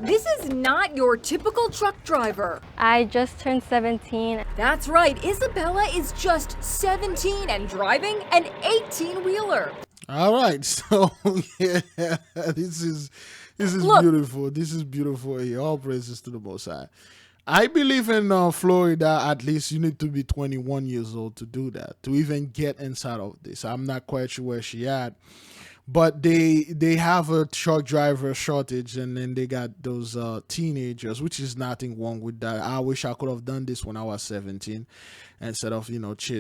This is not your typical truck driver. I just turned 17. That's right, Isabella is just 17 and driving an 18-wheeler. All right, so yeah, this is beautiful. This is beautiful here. All praises to the Most High. I believe in Florida, at least you need to be 21 years old to do that, to even get inside of this. I'm not quite sure where she at, but they have a truck driver shortage, and then they got those teenagers, which is nothing wrong with that. I wish I could have done this when I was 17 instead of,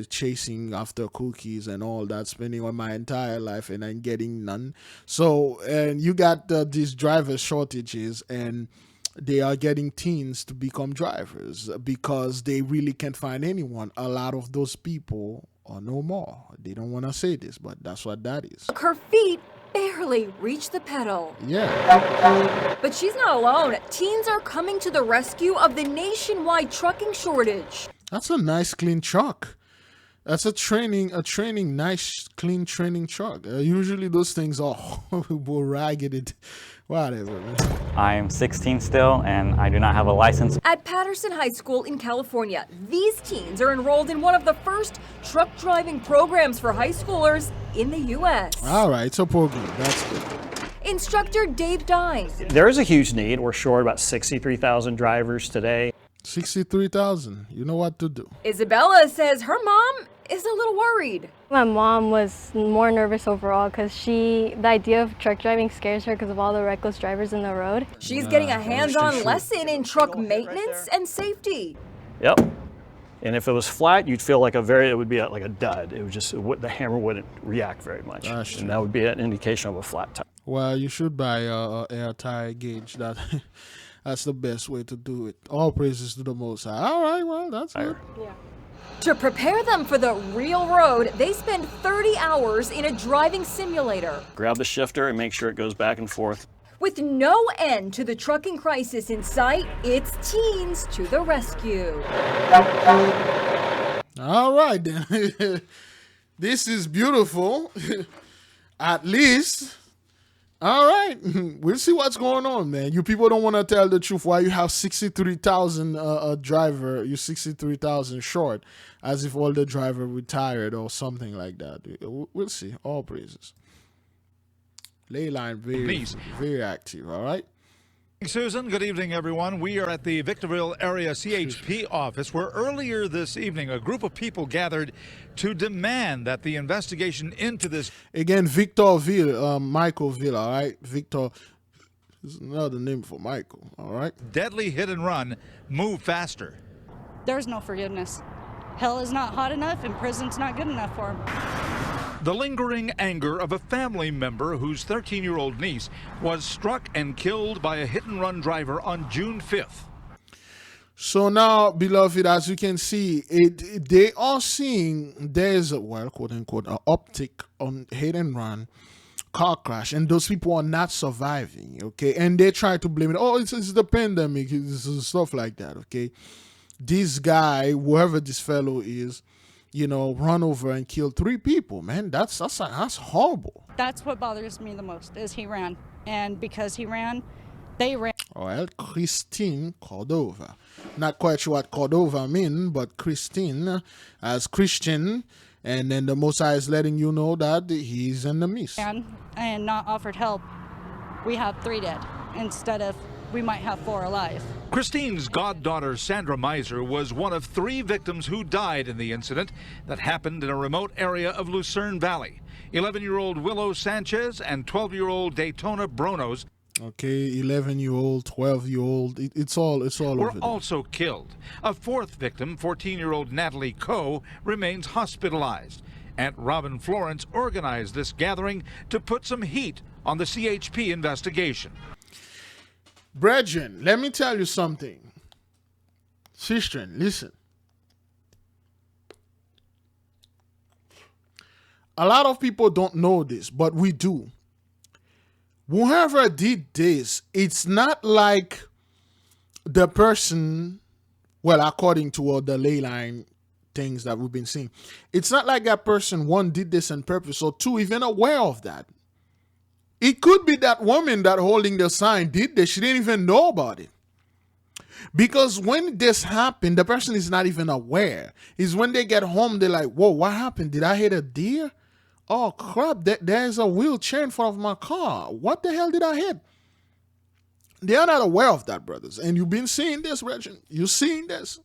chasing after cookies and all that, spending on my entire life and then getting none. So, and you got these driver shortages, and they are getting teens to become drivers because they really can't find anyone. A lot of those people are no more. They don't want to say this, but that's what that is. Her feet barely reach the pedal. Yeah. But she's not alone. Teens are coming to the rescue of the nationwide trucking shortage. That's a nice, clean truck. That's a nice, clean training truck. Usually those things are horrible, ragged, whatever, man. I am 16 still, and I do not have a license. At Patterson High School in California, these teens are enrolled in one of the first truck driving programs for high schoolers in the U.S. All right, it's a program. That's good. Instructor Dave Dine. There is a huge need. We're short about 63,000 drivers today. 63,000. You know what to do. Isabella says her mom is a little worried. My mom was more nervous overall because the idea of truck driving scares her because of all the reckless drivers in the road. She's getting a hands-on lesson in truck maintenance and safety. Yep. And if it was flat, you'd feel like it would be like a dud. It would just, the hammer wouldn't react very much. And that would be an indication of a flat tire. Well, you should buy a air tire gauge. That's the best way to do it. All praises to the Most High. All right, well, that's good. Yeah. To prepare them for the real road, they spend 30 hours in a driving simulator. Grab the shifter and make sure it goes back and forth. With no end to the trucking crisis in sight, it's teens to the rescue. All right, then. This is beautiful. At least. All right. We'll see what's going on, man. You people don't want to tell the truth why you have 63,000 driver. You're 63,000 short, as if all the driver retired or something like that. We'll see. All praises. Leyline very active. All right. Susan, good evening, everyone. We are at the Victorville area CHP office where earlier this evening a group of people gathered to demand that the investigation into this. Again, Victorville, Michaelville, all right? Victor is another name for Michael, all right? Deadly hit and run move faster. There's no forgiveness. Hell is not hot enough and prison's not good enough for him. The lingering anger of a family member whose 13-year-old niece was struck and killed by a hit-and-run driver on June 5th. So now, beloved, as you can see, they are seeing there's a, well, quote-unquote, an uptick on hit-and-run car crash, and those people are not surviving, okay? And they try to blame it. Oh, it's the pandemic, it's stuff like that, okay? This guy, whoever this fellow is, run over and kill 3 people, man. That's horrible. That's what bothers me the most, is he ran. And because he ran, they ran. Well, Christine Cordova. Not quite sure what Cordova means, but Christine as Christian. And then the Most High is letting you know that he's in the midst. And not offered help. We have 3 dead instead of we might have 4 alive. Christine's goddaughter, Sandra Miser, was one of 3 victims who died in the incident that happened in a remote area of Lucerne Valley. 11-year-old Willow Sanchez and 12-year-old Daytona Bronos. Okay, 11-year-old, 12-year-old, it's all were over there. Also killed. A 4th victim, 14-year-old Natalie Coe, remains hospitalized. Aunt Robin Florence organized this gathering to put some heat on the CHP investigation. Brethren, let me tell you something. Sister, listen. A lot of people don't know this, but we do. Whoever did this, it's not like the person, well, according to the ley line things that we've been seeing. It's not like that person, one, did this on purpose, or two, even aware of that. It could be that woman that holding the sign did this. She didn't even know about it. Because when this happened, the person is not even aware. It's when they get home, they're like, whoa, what happened? Did I hit a deer? Oh, crap, there's a wheelchair in front of my car. What the hell did I hit? They are not aware of that, brothers. And you've been seeing this, Reggie. You've seen this.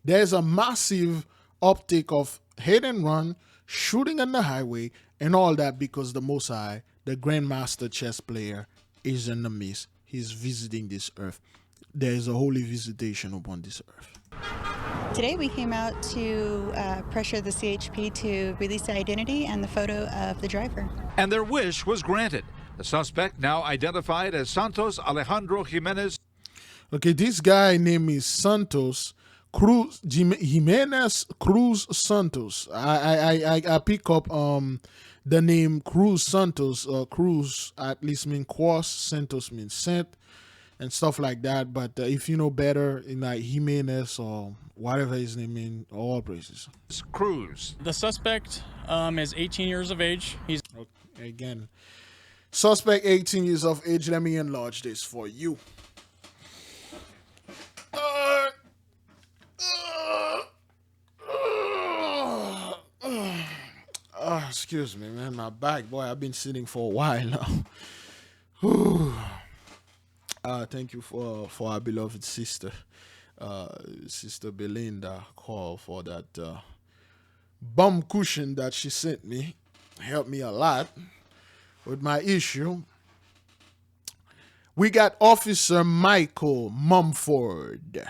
There's a massive uptick of hit and run, shooting on the highway, and all that because the Most High, the Grandmaster chess player, is in the midst. He's visiting this earth. There is a holy visitation upon this earth. Today we came out to pressure the CHP to release the identity and the photo of the driver. And their wish was granted. The suspect, now identified as Santos Alejandro Jimenez. Okay, this guy name is Santos Cruz Jimenez Cruz Santos. I pick up the name Cruz Santos. Cruz at least mean cross, Santos means sent, and stuff like that. But if you know better, in like Jimenez or whatever his name means, all praises. Cruz. The suspect is 18 years of age. He's okay, again. Suspect 18 years of age. Let me enlarge this for you. Excuse me, man. My back, boy. I've been sitting for a while now. Thank you for our beloved sister, Sister Belinda, call for that bum cushion that she sent me. Helped me a lot with my issue. We got Officer Michael Mumford.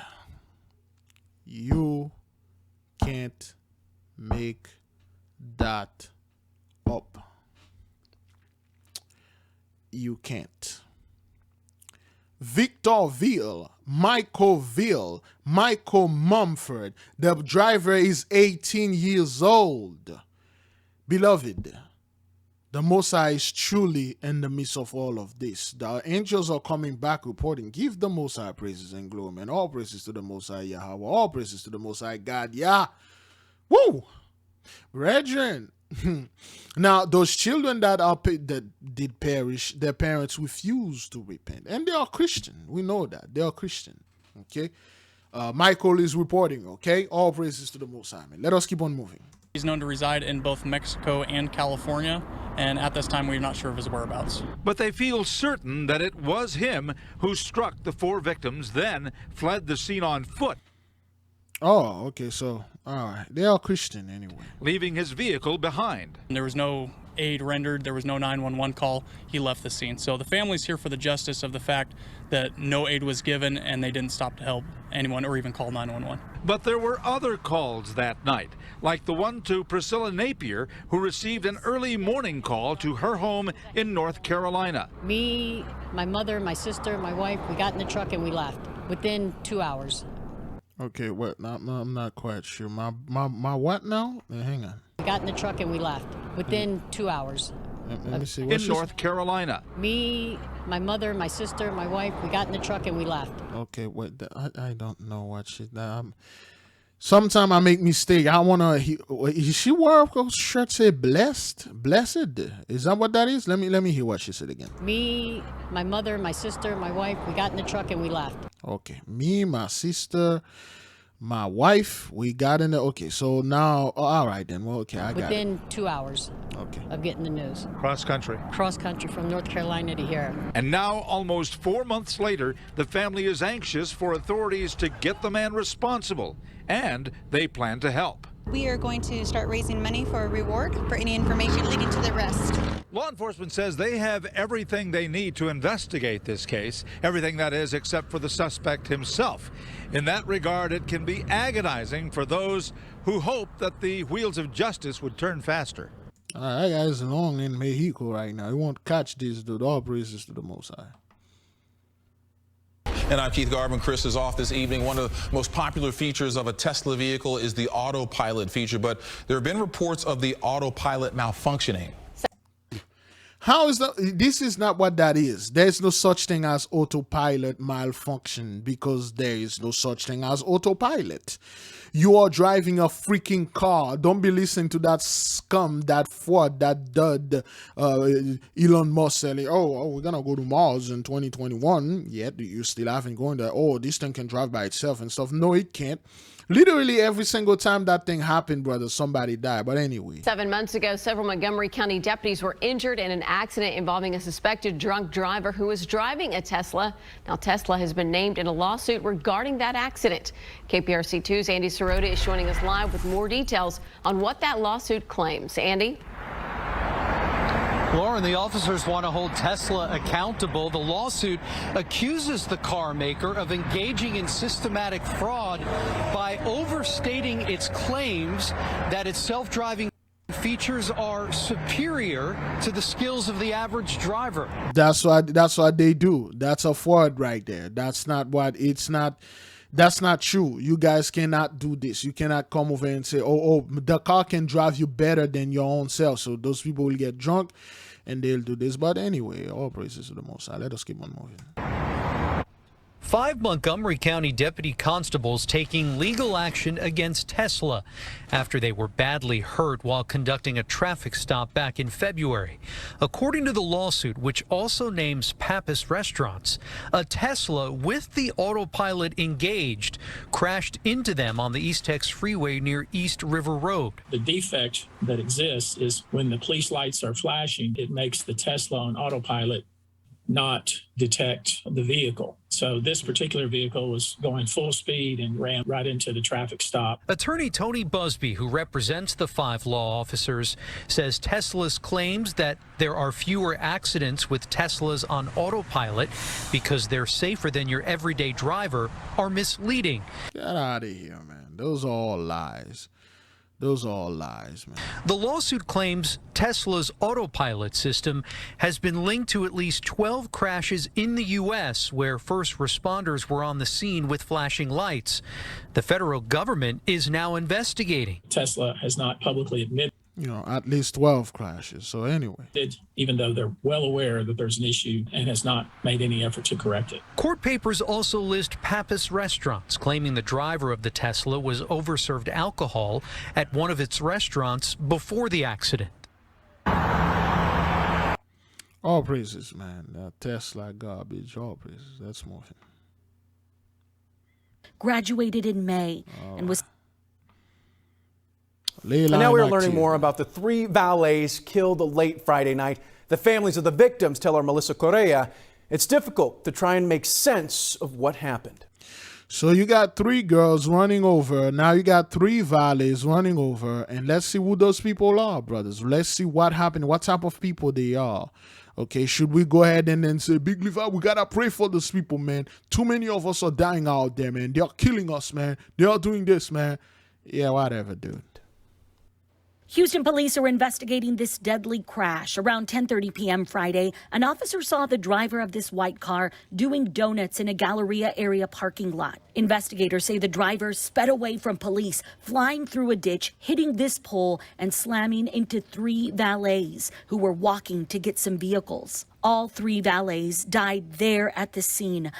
You can't make that up. You can't. Victorville, Michael Mumford. The driver is 18 years old. Beloved, the Most High is truly in the midst of all of this. The angels are coming back reporting. Give the Most High praises and glory, and all praises to the Most High Yahweh. All praises to the Most High God. Yeah. Woo! Brethren. Now, those children that did perish, their parents refused to repent. And they are Christian. We know that. They are Christian. Okay? Michael is reporting, okay? All praises to the Most High. Let us keep on moving. He's known to reside in both Mexico and California, and at this time we're not sure of his whereabouts. But they feel certain that it was him who struck the 4 victims, then fled the scene on foot. Oh, okay, so, all right. They are Christian anyway. Leaving his vehicle behind. There was no aid rendered. There was no 911 call. He left the scene. So the family's here for the justice of the fact that no aid was given and they didn't stop to help anyone or even call 911. But there were other calls that night, like the one to Priscilla Napier, who received an early morning call to her home in North Carolina. Me, my mother, my sister, my wife, we got in the truck and we left within 2 hours. Okay, what? I'm not quite sure. My what now? Hang on. We got in the truck and we left within 2 hours. Let me see. In North Carolina. Me, my mother, my sister, my wife, we got in the truck and we left. Okay, wait. I don't know what she. Sometimes I make mistake. I wanna. She wear a shirt say blessed, blessed. Is that what that is? Let me hear what she said again. Me, my mother, my sister, my wife, we got in the truck and we left. Okay, me, my sister, my wife, we got in the. Okay, so now, all right then. Well, okay, I got it. Within 2 hours. Okay. Of getting the news. Cross country. Cross country from North Carolina to here. And now, almost 4 months later, the family is anxious for authorities to get the man responsible, and they plan to help. We are going to start raising money for a reward for any information leading to the arrest. Law enforcement says they have everything they need to investigate this case, everything that is except for the suspect himself. In that regard, it can be agonizing for those who hope that the wheels of justice would turn faster. That guy's long in Mexico right now. He won't catch this dude. All praises to the Most High. And I'm Keith Garvin. Chris is off this evening. One of the most popular features of a Tesla vehicle is the autopilot feature, but there have been reports of the autopilot malfunctioning. How is that? This is not what that is. There's no such thing as autopilot malfunction because there is no such thing as autopilot. You are driving a freaking car. Don't be listening to that scum, that fraud, that dud, Elon Musk selling, we're going to go to Mars in 2021. Yet you still haven't gone there. Oh, this thing can drive by itself and stuff. No, it can't. Literally every single time that thing happened, brother, somebody died. But anyway. 7 months ago, several Montgomery County deputies were injured in an accident involving a suspected drunk driver who was driving a Tesla. Now, Tesla has been named in a lawsuit regarding that accident. KPRC2's Andy Sirota is joining us live with more details on what that lawsuit claims. Andy? Lauren, the officers want to hold Tesla accountable. The lawsuit accuses the car maker of engaging in systematic fraud by overstating its claims that its self-driving features are superior to the skills of the average driver. That's what they do. That's a fraud right there. That's not true. You guys cannot do this. You cannot come over and say, the car can drive you better than your own self. So those people will get drunk and they'll do this. But anyway, all praises to the Most High. Let us keep on moving. 5 Montgomery County deputy constables taking legal action against Tesla after they were badly hurt while conducting a traffic stop back in February. According to the lawsuit, which also names Pappas Restaurants, a Tesla with the autopilot engaged crashed into them on the East Tex Freeway near East River Road. The defect that exists is when the police lights are flashing, it makes the Tesla on autopilot not detect the vehicle. So this particular vehicle was going full speed and ran right into the traffic stop. Attorney Tony Busby, who represents the 5 law officers, says Tesla's claims that there are fewer accidents with Teslas on autopilot because they're safer than your everyday driver are misleading. Get out of here, man. Those are all lies. Those are all lies, man. The lawsuit claims Tesla's autopilot system has been linked to at least 12 crashes in the U.S. where first responders were on the scene with flashing lights. The federal government is now investigating. Tesla has not publicly admitted, at least 12 crashes. So anyway, even though they're well aware that there's an issue and has not made any effort to correct it. Court papers also list Pappas Restaurants, claiming the driver of the Tesla was overserved alcohol at one of its restaurants before the accident. All praises, man. Tesla garbage. All praises. That's moving. Graduated in May and was... And now we're learning more about the 3 valets killed late Friday night. The families of the victims tell our Melissa Correa it's difficult to try and make sense of what happened. So you got 3 girls running over. Now you got 3 valets running over. And let's see who those people are, brothers. Let's see what happened, what type of people they are. Okay, should we go ahead and then say, Big Levi, we got to pray for those people, man. Too many of us are dying out there, man. They are killing us, man. They are doing this, man. Yeah, whatever, dude. Houston police are investigating this deadly crash. Around 10:30 p.m. Friday, an officer saw the driver of this white car doing donuts in a Galleria area parking lot. Investigators say the driver sped away from police, flying through a ditch, hitting this pole, and slamming into 3 valets who were walking to get some vehicles. All 3 valets died there at the scene.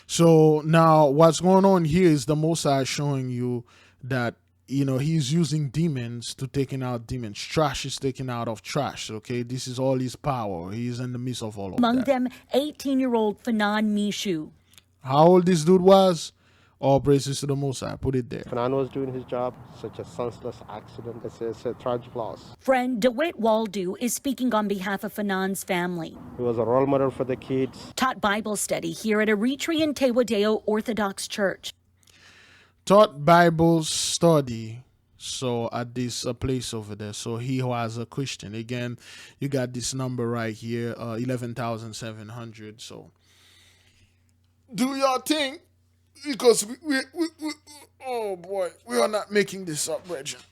So now what's going on here is the Most High showing you that he's using demons to taking out demons. Trash is taken out of trash, okay? This is all his power. He's in the midst of all of that. Among them, 18-year-old Fanon Mishu. How old this dude was? All praises to the Most High. Put it there. Fanon was doing his job. Such a senseless accident. It's a tragic loss. Friend DeWitt Waldo is speaking on behalf of Fanon's family. He was a role model for the kids. Taught Bible study here at Eritrean Tewadeo Orthodox Church. Taught Bible study at this place over there. So he was a Christian. Again, you got this number right here, 11,700. So do your thing, because we oh boy, we are not making this up, Bridget.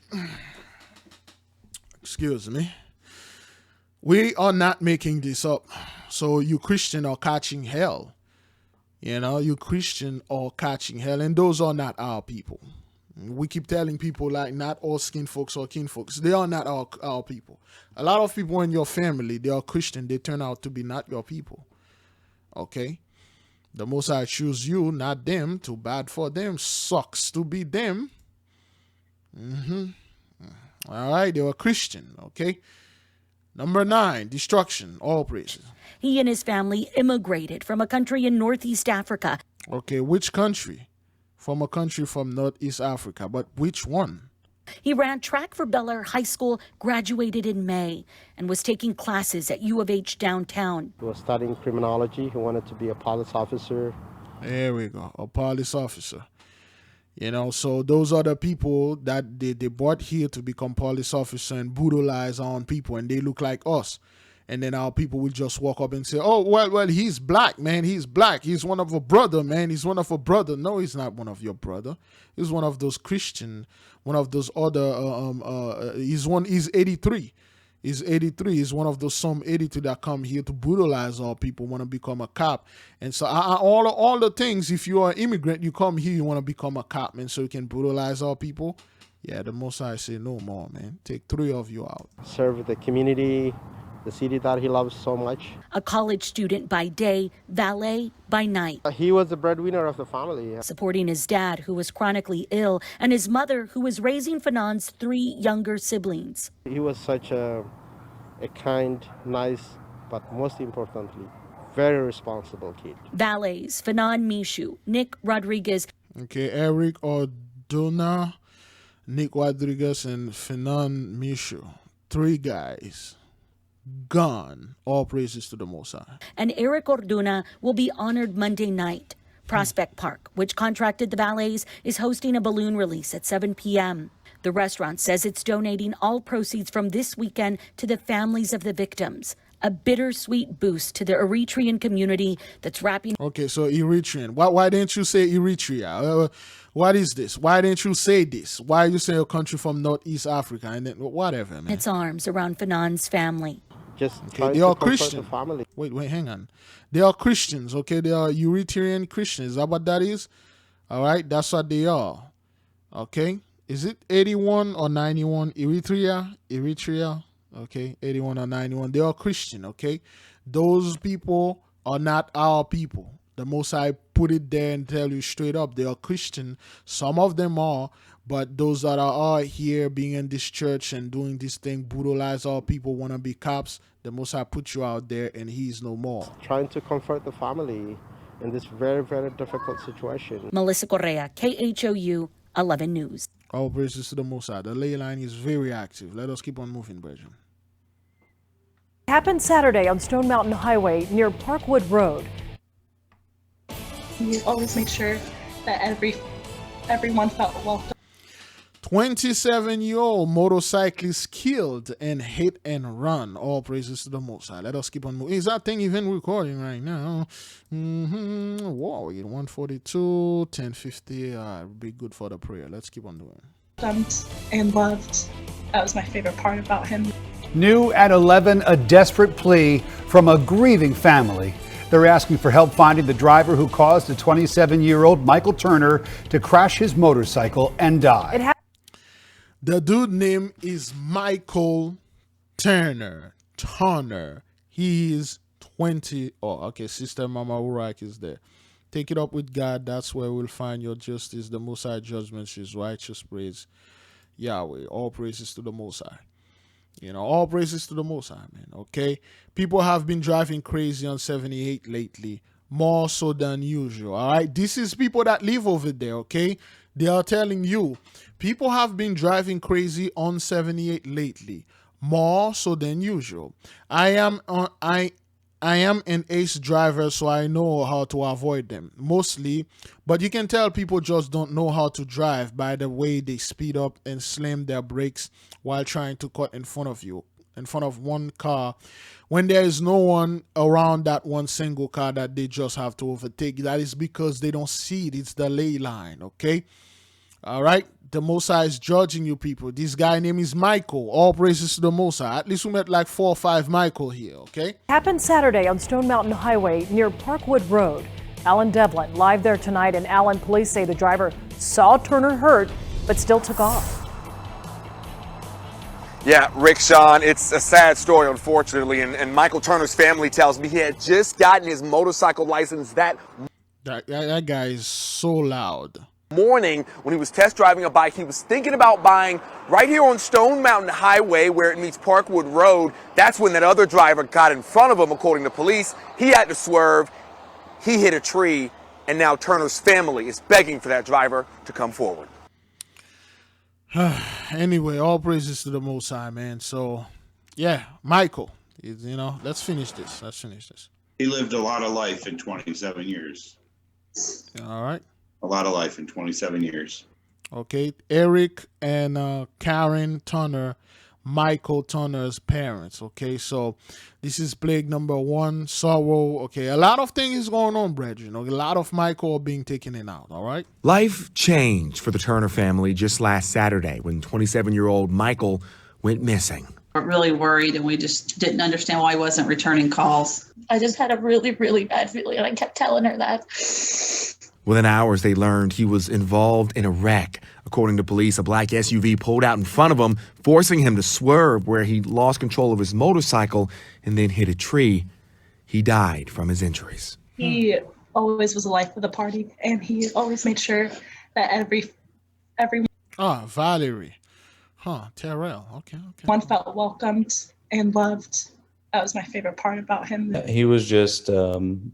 Excuse me. We are not making this up. So you Christian are catching hell. You Christian are catching hell, and those are not our people. We keep telling people like not all skin folks or kin folks. They are not our people. A lot of people in your family, they are Christian. They turn out to be not your people. Okay? The Most High choose you, not them. Too bad for them. Sucks to be them. All right, they were Christian. Okay? Number 9, destruction. All praises. He and his family immigrated from a country in Northeast Africa. Okay, which country? From a country from Northeast Africa, but which one? He ran track for Bel Air High School, graduated in May, and was taking classes at U of H downtown. He was studying criminology. He wanted to be a police officer. There we go, a police officer. You know, so those are the people that they brought here to become police officer and brutalize on people, and they look like us. And then our people will just walk up and say, oh, well, he's black, man. He's black. He's one of a brother, man. He's one of a brother. No, he's not one of your brother. He's one of those Christian, one of those other, he's 83. He's 83. He's one of those some 82 that come here to brutalize our people, want to become a cop. And so all the things, if you are an immigrant, you come here, you want to become a cop, man, so you can brutalize our people. Yeah, the Most High say no more, man. Take 3 of you out. Serve the community, the city that he loves so much. A college student by day, valet by night. He was the breadwinner of the family. Supporting his dad, who was chronically ill, and his mother, who was raising Fanon's 3 younger siblings. He was such a kind, nice, but most importantly, very responsible kid. Valets, Fanon Mishu, Nick Rodriguez. Okay, Eric Orduna, Nick Rodriguez, and Fanon Mishu. 3 guys. Gone. All praises to the Most High. And Eric Orduna will be honored Monday night. Prospect Park, which contracted the valets, is hosting a balloon release at 7 p.m. The restaurant says it's donating all proceeds from this weekend to the families of the victims. A bittersweet boost to the Eritrean community that's wrapping. Okay, so Eritrean. Why didn't you say Eritrea? What is this? Why didn't you say this? Why you say a country from Northeast Africa? And then whatever, man. Its arms around Fanon's family. Just okay, they are Christian. Wait, hang on. They are Christians, okay? They are Eritrean Christians. Is that what that is? All right, that's what they are. Okay? Is it 81 or 91? Eritrea. Okay, 81 or 91. They are Christian, okay? Those people are not our people. The Most High put it there and tell you straight up, they are Christian. Some of them are, but those that are here being in this church and doing this thing, brutalize our people, want to be cops, the Most High put you out there and he's no more. Trying to comfort the family in this very, very difficult situation. Melissa Correa, KHOU 11 News. All praises to the Most High. The ley line is very active. Let us keep on moving, brethren. Happened Saturday on Stone Mountain Highway near Parkwood Road. You always make sure that everyone felt welcome. 27-year-old motorcyclist killed in hit and run. All praises to the Most High. Let us keep on moving. Is that thing even recording right now? Whoa, 142, 1050. Be good for the prayer. Let's keep on doing. And loved. That was my favorite part about him. New at 11, a desperate plea from a grieving family. They're asking for help finding the driver who caused the 27-year-old Michael Turner to crash his motorcycle and die. The dude name is Michael Turner. He is 20. Oh, okay. Sister Mama Urak is there. Take it up with God. That's where we'll find your justice. The Most High judgment is righteous. Praise Yahweh. All praises to the Most High. You know, all praises to the Most High, man. Okay, people have been driving crazy on 78 lately, more so than usual. All right, this is people that live over there. Okay, they are telling you people have been driving crazy on 78 lately, more so than usual. I am an ace driver, so I know how to avoid them mostly, but you can tell people just don't know how to drive by the way they speed up and slam their brakes while trying to cut in front of you, in front of one car, when there is no one around that one single car that they just have to overtake. That is because they don't see it. It's the ley line, okay? All right? The Most High is judging you people. This guy name is Michael. All praises to the Most High. At least we met like 4 or 5 Michael here, okay? Happened Saturday on Stone Mountain Highway near Parkwood Road. Alan Devlin live there tonight, and Alan, police say the driver saw Turner hurt but still took off. Yeah, Rick, Sean, it's a sad story, unfortunately, and Michael Turner's family tells me he had just gotten his motorcycle license that guy is so loud. Morning when he was test driving a bike he was thinking about buying right here on Stone Mountain Highway where it meets Parkwood Road. That's when that other driver got in front of him, according to police. He had to swerve. He hit a tree, and now Turner's family is begging for that driver to come forward. Anyway, all praises to the Most High, man. So, yeah, Michael, let's finish this. He lived a lot of life in 27 years. All right. A lot of life in 27 years. Okay, Eric and Karen Turner, Michael Turner's parents. Okay, so this is plague number 1, sorrow. Okay, a lot of things going on, brethren. A lot of Michael being taken in out. All right. Life changed for the Turner family just last Saturday when 27-year-old Michael went missing. We're really worried, and we just didn't understand why he wasn't returning calls. I just had a really, really bad feeling, and I kept telling her that. Within hours, they learned he was involved in a wreck. According to police, a black SUV pulled out in front of him, forcing him to swerve, where he lost control of his motorcycle and then hit a tree. He died from his injuries. He always was the life of the party, and he always made sure that every Valerie. Terrell. Okay. one felt welcomed and loved. That was my favorite part about him. He was just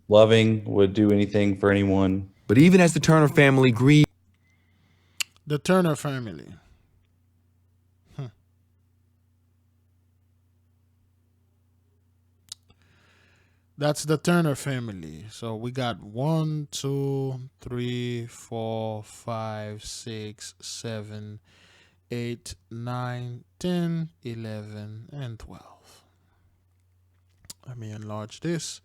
loving, would do anything for anyone. But even as the Turner family grieved, the Turner family. That's the Turner family. So we got 1, 2, 3, 4, 5, 6, 7, 8, 9, 10, 11, and 12. Let me enlarge this.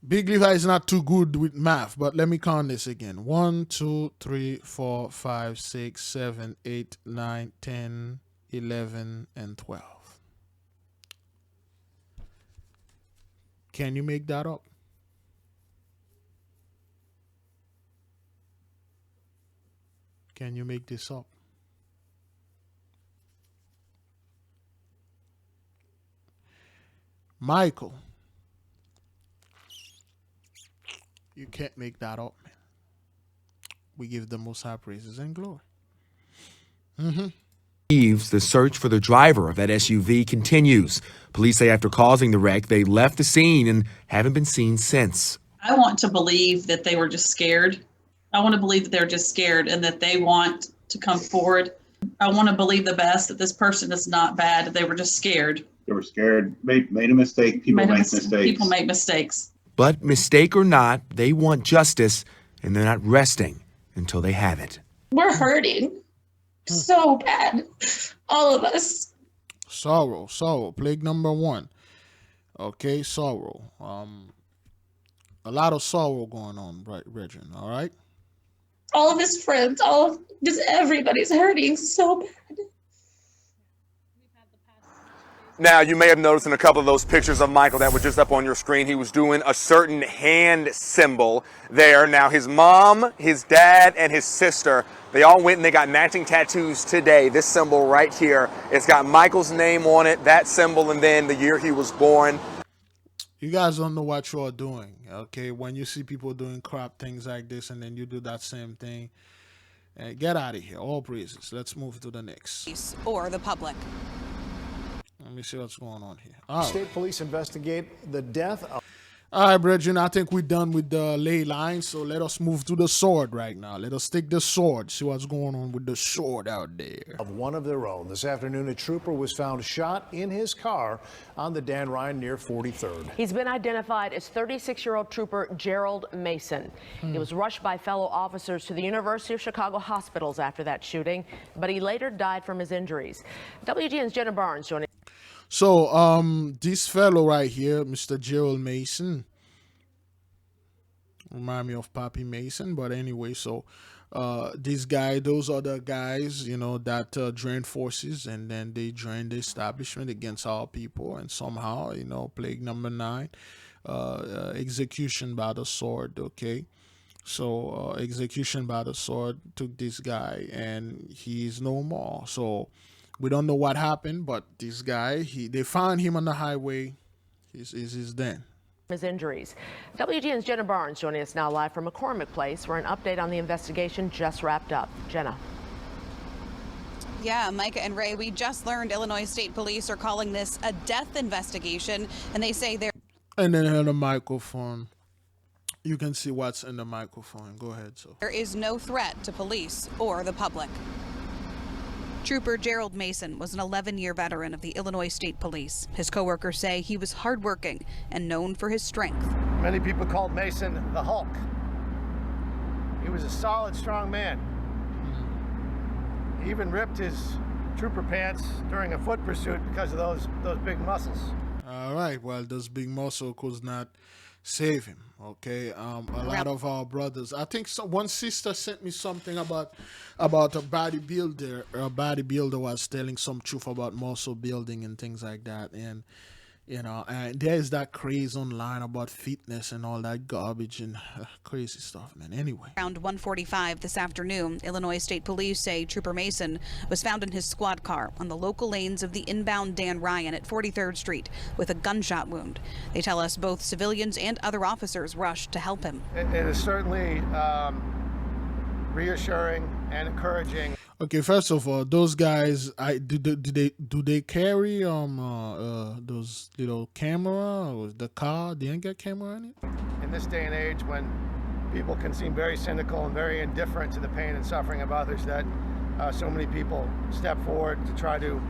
Big Levi is not too good with math, but let me count this again. 1, 2, 3, 4, 5, 6, 7, 8, 9, 10, 11, and 12. Can you make that up? Can you make this up? Michael, you can't make that up, man. We give the Most High praises and glory. The search for the driver of that SUV continues. Police say after causing the wreck, they left the scene and haven't been seen since. I want to believe that they were just scared. I want to believe that they're just scared and that they want to come forward. I want to believe the best, that this person is not bad, that they were just scared. They were scared, made a mistake. People make mistakes. People make mistakes. But mistake or not, they want justice, and they're not resting until they have it. We're hurting so bad, all of us. Sorrow, plague number 1. Okay, sorrow. A lot of sorrow going on, right, Regin? All right. All of his friends, just everybody's hurting so bad. Now, you may have noticed in a couple of those pictures of Michael that were just up on your screen, he was doing a certain hand symbol there. Now, his mom, his dad, and his sister, they all went and they got matching tattoos today. This symbol right here, it's got Michael's name on it, that symbol, and then the year he was born. You guys don't know what you're doing, okay? When you see people doing crap things like this and then you do that same thing, get out of here. All praises. Let's move to the next. Or the public. Let me see what's going on here. All right. State police investigate the death of... All right, brethren, I think we're done with the ley lines, so let us move to the sword right now. Let us take the sword, see what's going on with the sword out there. Of one of their own. This afternoon, a trooper was found shot in his car on the Dan Ryan near 43rd. He's been identified as 36-year-old trooper Gerald Mason. He was rushed by fellow officers to the University of Chicago hospitals after that shooting, but he later died from his injuries. WGN's Jenna Barnes joining. So, this fellow right here, Mr. Gerald Mason, remind me of Pappy Mason, but anyway, so this guy, those are the guys, that joined forces, and then they joined the establishment against our people, and somehow, plague number 9, execution by the sword, okay? So execution by the sword took this guy, and he's no more. So we don't know what happened, but this guy, they found him on the highway. He's dead. His injuries. WGN's Jenna Barnes joining us now live from McCormick Place, where an update on the investigation just wrapped up. Jenna. Yeah, Micah and Ray, we just learned Illinois State Police are calling this a death investigation, and they say they're... And then in the microphone, you can see what's in the microphone. Go ahead, so. There is no threat to police or the public. Trooper Gerald Mason was an 11-year veteran of the Illinois State Police. His coworkers say he was hardworking and known for his strength. Many people called Mason the Hulk. He was a solid, strong man. He even ripped his trooper pants during a foot pursuit because of those big muscles. All right, well, those big muscles could not save him, okay? A lot of our brothers, I think one sister sent me something about a bodybuilder. A bodybuilder was telling some truth about muscle building and things like that, and and there's that craze online about fitness and all that garbage and crazy stuff, man. Anyway, Around 1:45 this afternoon, Illinois State Police say Trooper Mason was found in his squad car on the local lanes of the inbound Dan Ryan at 43rd Street with a gunshot wound. They tell us both civilians and other officers rushed to help him. It is certainly reassuring and encouraging. okay. First of all, those guys, do they carry those little camera or the car? They ain't got camera in it. In this day and age, when people can seem very cynical and very indifferent to the pain and suffering of others, that so many people step forward to try to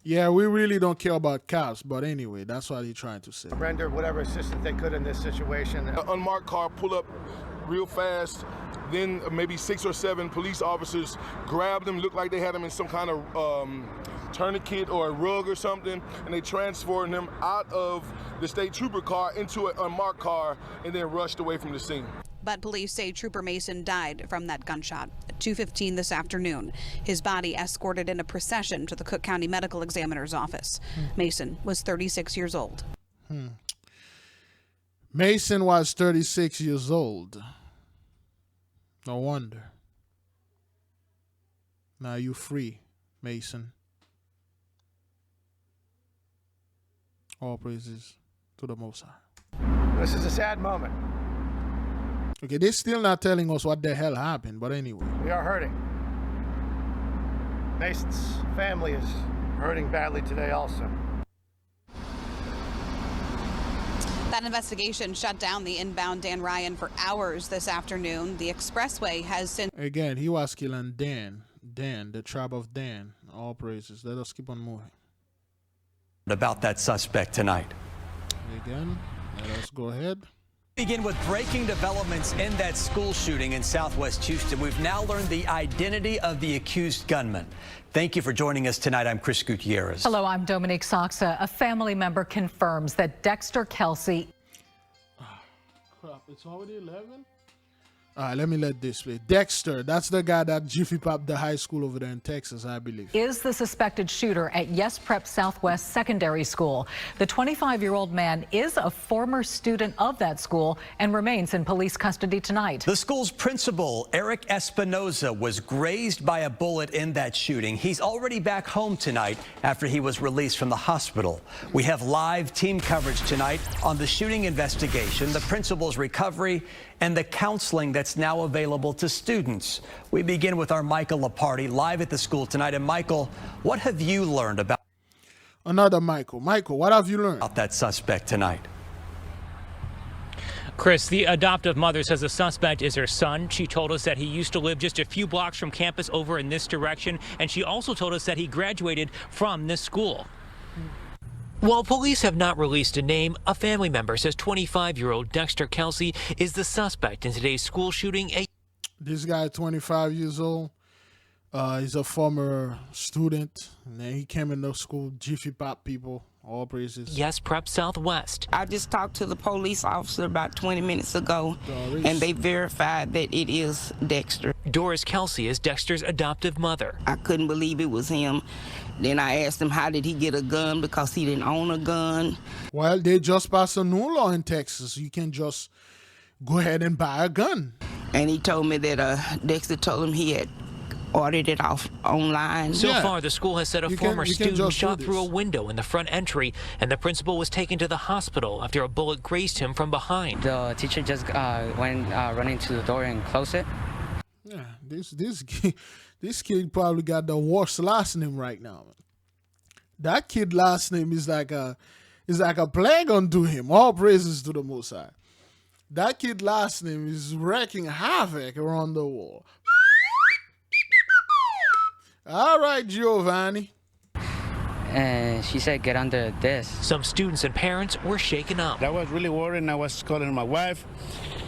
yeah, we really don't care about cops, but anyway, that's what he's trying to say. render whatever assistance they could in this situation. An unmarked car pull up real fast. Then maybe 6 or 7 police officers grabbed him, looked like they had him in some kind of tourniquet or a rug or something, and they transported him out of the state trooper car into an unmarked car and then rushed away from the scene. But police say Trooper Mason died from that gunshot at 2:15 this afternoon. His body escorted in a procession to the Cook County Medical Examiner's office. Mason was 36 years old. Mason was 36 years old. No wonder. Now you free, Mason. All praises to the Most High. This is a sad moment. Okay, they're still not telling us what the hell happened, but anyway. We are hurting. Mason's family is hurting badly today also. That investigation shut down the inbound Dan Ryan for hours this afternoon. The expressway has since... Again, he was killing Dan, the tribe of Dan. All praises. Let us keep on moving. About that suspect tonight. Again, let us go ahead. Begin with breaking developments in that school shooting in Southwest Houston. We've now learned the identity of the accused gunman. Thank you for joining us tonight. I'm Chris Gutierrez. Hello, I'm Dominique Soxa. A family member confirms that Dexter Kelsey. Crap, it's already 11? All right, let me let this play. Dexter, that's the guy that Jiffy popped the high school over there in Texas, I believe. Is the suspected shooter at Yes Prep Southwest Secondary School. The 25-year-old man is a former student of that school and remains in police custody tonight. The school's principal, Eric Espinoza, was grazed by a bullet in that shooting. He's already back home tonight after he was released from the hospital. We have live team coverage tonight on the shooting investigation, the principal's recovery, and the counseling that's now available to students. We begin with our Michael Laparty live at the school tonight. And Michael, what have you learned about another Michael? Michael, what have you learned about that suspect tonight? Chris, the adoptive mother says the suspect is her son. She told us that he used to live just a few blocks from campus over in this direction. And she also told us that he graduated from this school. While police have not released a name, a family member says 25-year-old Dexter Kelsey is the suspect in today's school shooting. This guy, 25 years old, he's a former student, and then he came in the school, Jiffy Pop people, all praises. Yes, Prep Southwest. I just talked to the police officer about 20 minutes ago, and they verified that it is Dexter. Doris Kelsey is Dexter's adoptive mother. I couldn't believe it was him. Then I asked him, how did he get a gun, because he didn't own a gun. Well, they just passed a new law in Texas. You can just go ahead and buy a gun. And he told me that Dexter told him he had ordered it off online. So far, the school has said a former student shot through a this. window in the front entry, and the principal was taken to the hospital after a bullet grazed him from behind. The teacher just went running to the door and closed it. Yeah, this kid probably got the worst last name right now. That kid last name is like a plague unto him. All praises to the Most High. That kid last name is wreaking havoc around the world. All right, Giovanni. And she said, get under this. Some students and parents were shaken up. I was really worried, and I was calling my wife.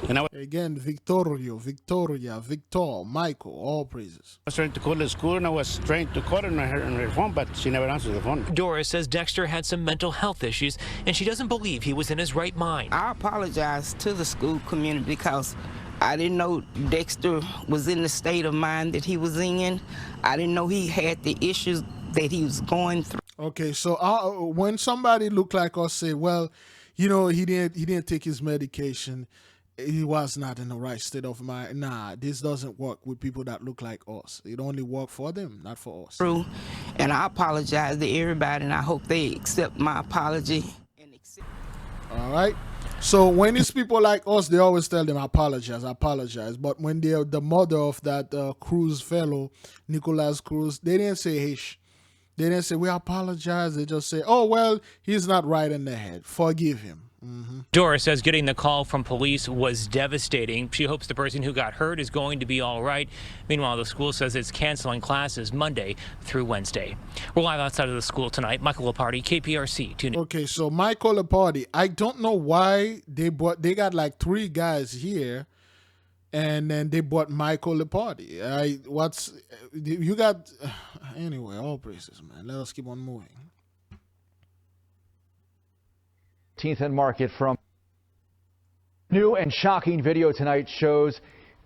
And Again, Victoria, Victor, Michael, all praises. I was trying to call the school, and I was trying to call her on her phone, but she never answered the phone. Doris says Dexter had some mental health issues, and she doesn't believe he was in his right mind. I apologize to the school community because I didn't know Dexter was in the state of mind that he was in. I didn't know he had the issues that he was going through. Okay, so when somebody look like us say, well, you know, he didn't take his medication, he was not in the right state of mind. Nah, this doesn't work with people that look like us. It only work for them, not for us. True, and I apologize to everybody, and I hope they accept my apology. All right. So when it's people like us, they always tell them apologize. But when they're the mother of that Cruz fellow, Nicolas Cruz, they didn't say hish. They didn't say we apologize. They just say, oh, well, he's not right in the head. Forgive him. Doris says getting the call from police was devastating. She hopes the person who got hurt is going to be all right. Meanwhile, the school says it's canceling classes Monday through Wednesday. We're live outside of the school tonight. Michael Leparty, KPRC 2 News. Okay, so Michael Leparty, I don't know why they got like 3 guys here, and then they bought Michael Leparty. You got anyway, all praises, man. Let us keep on moving. 15th and Market from new and shocking video tonight shows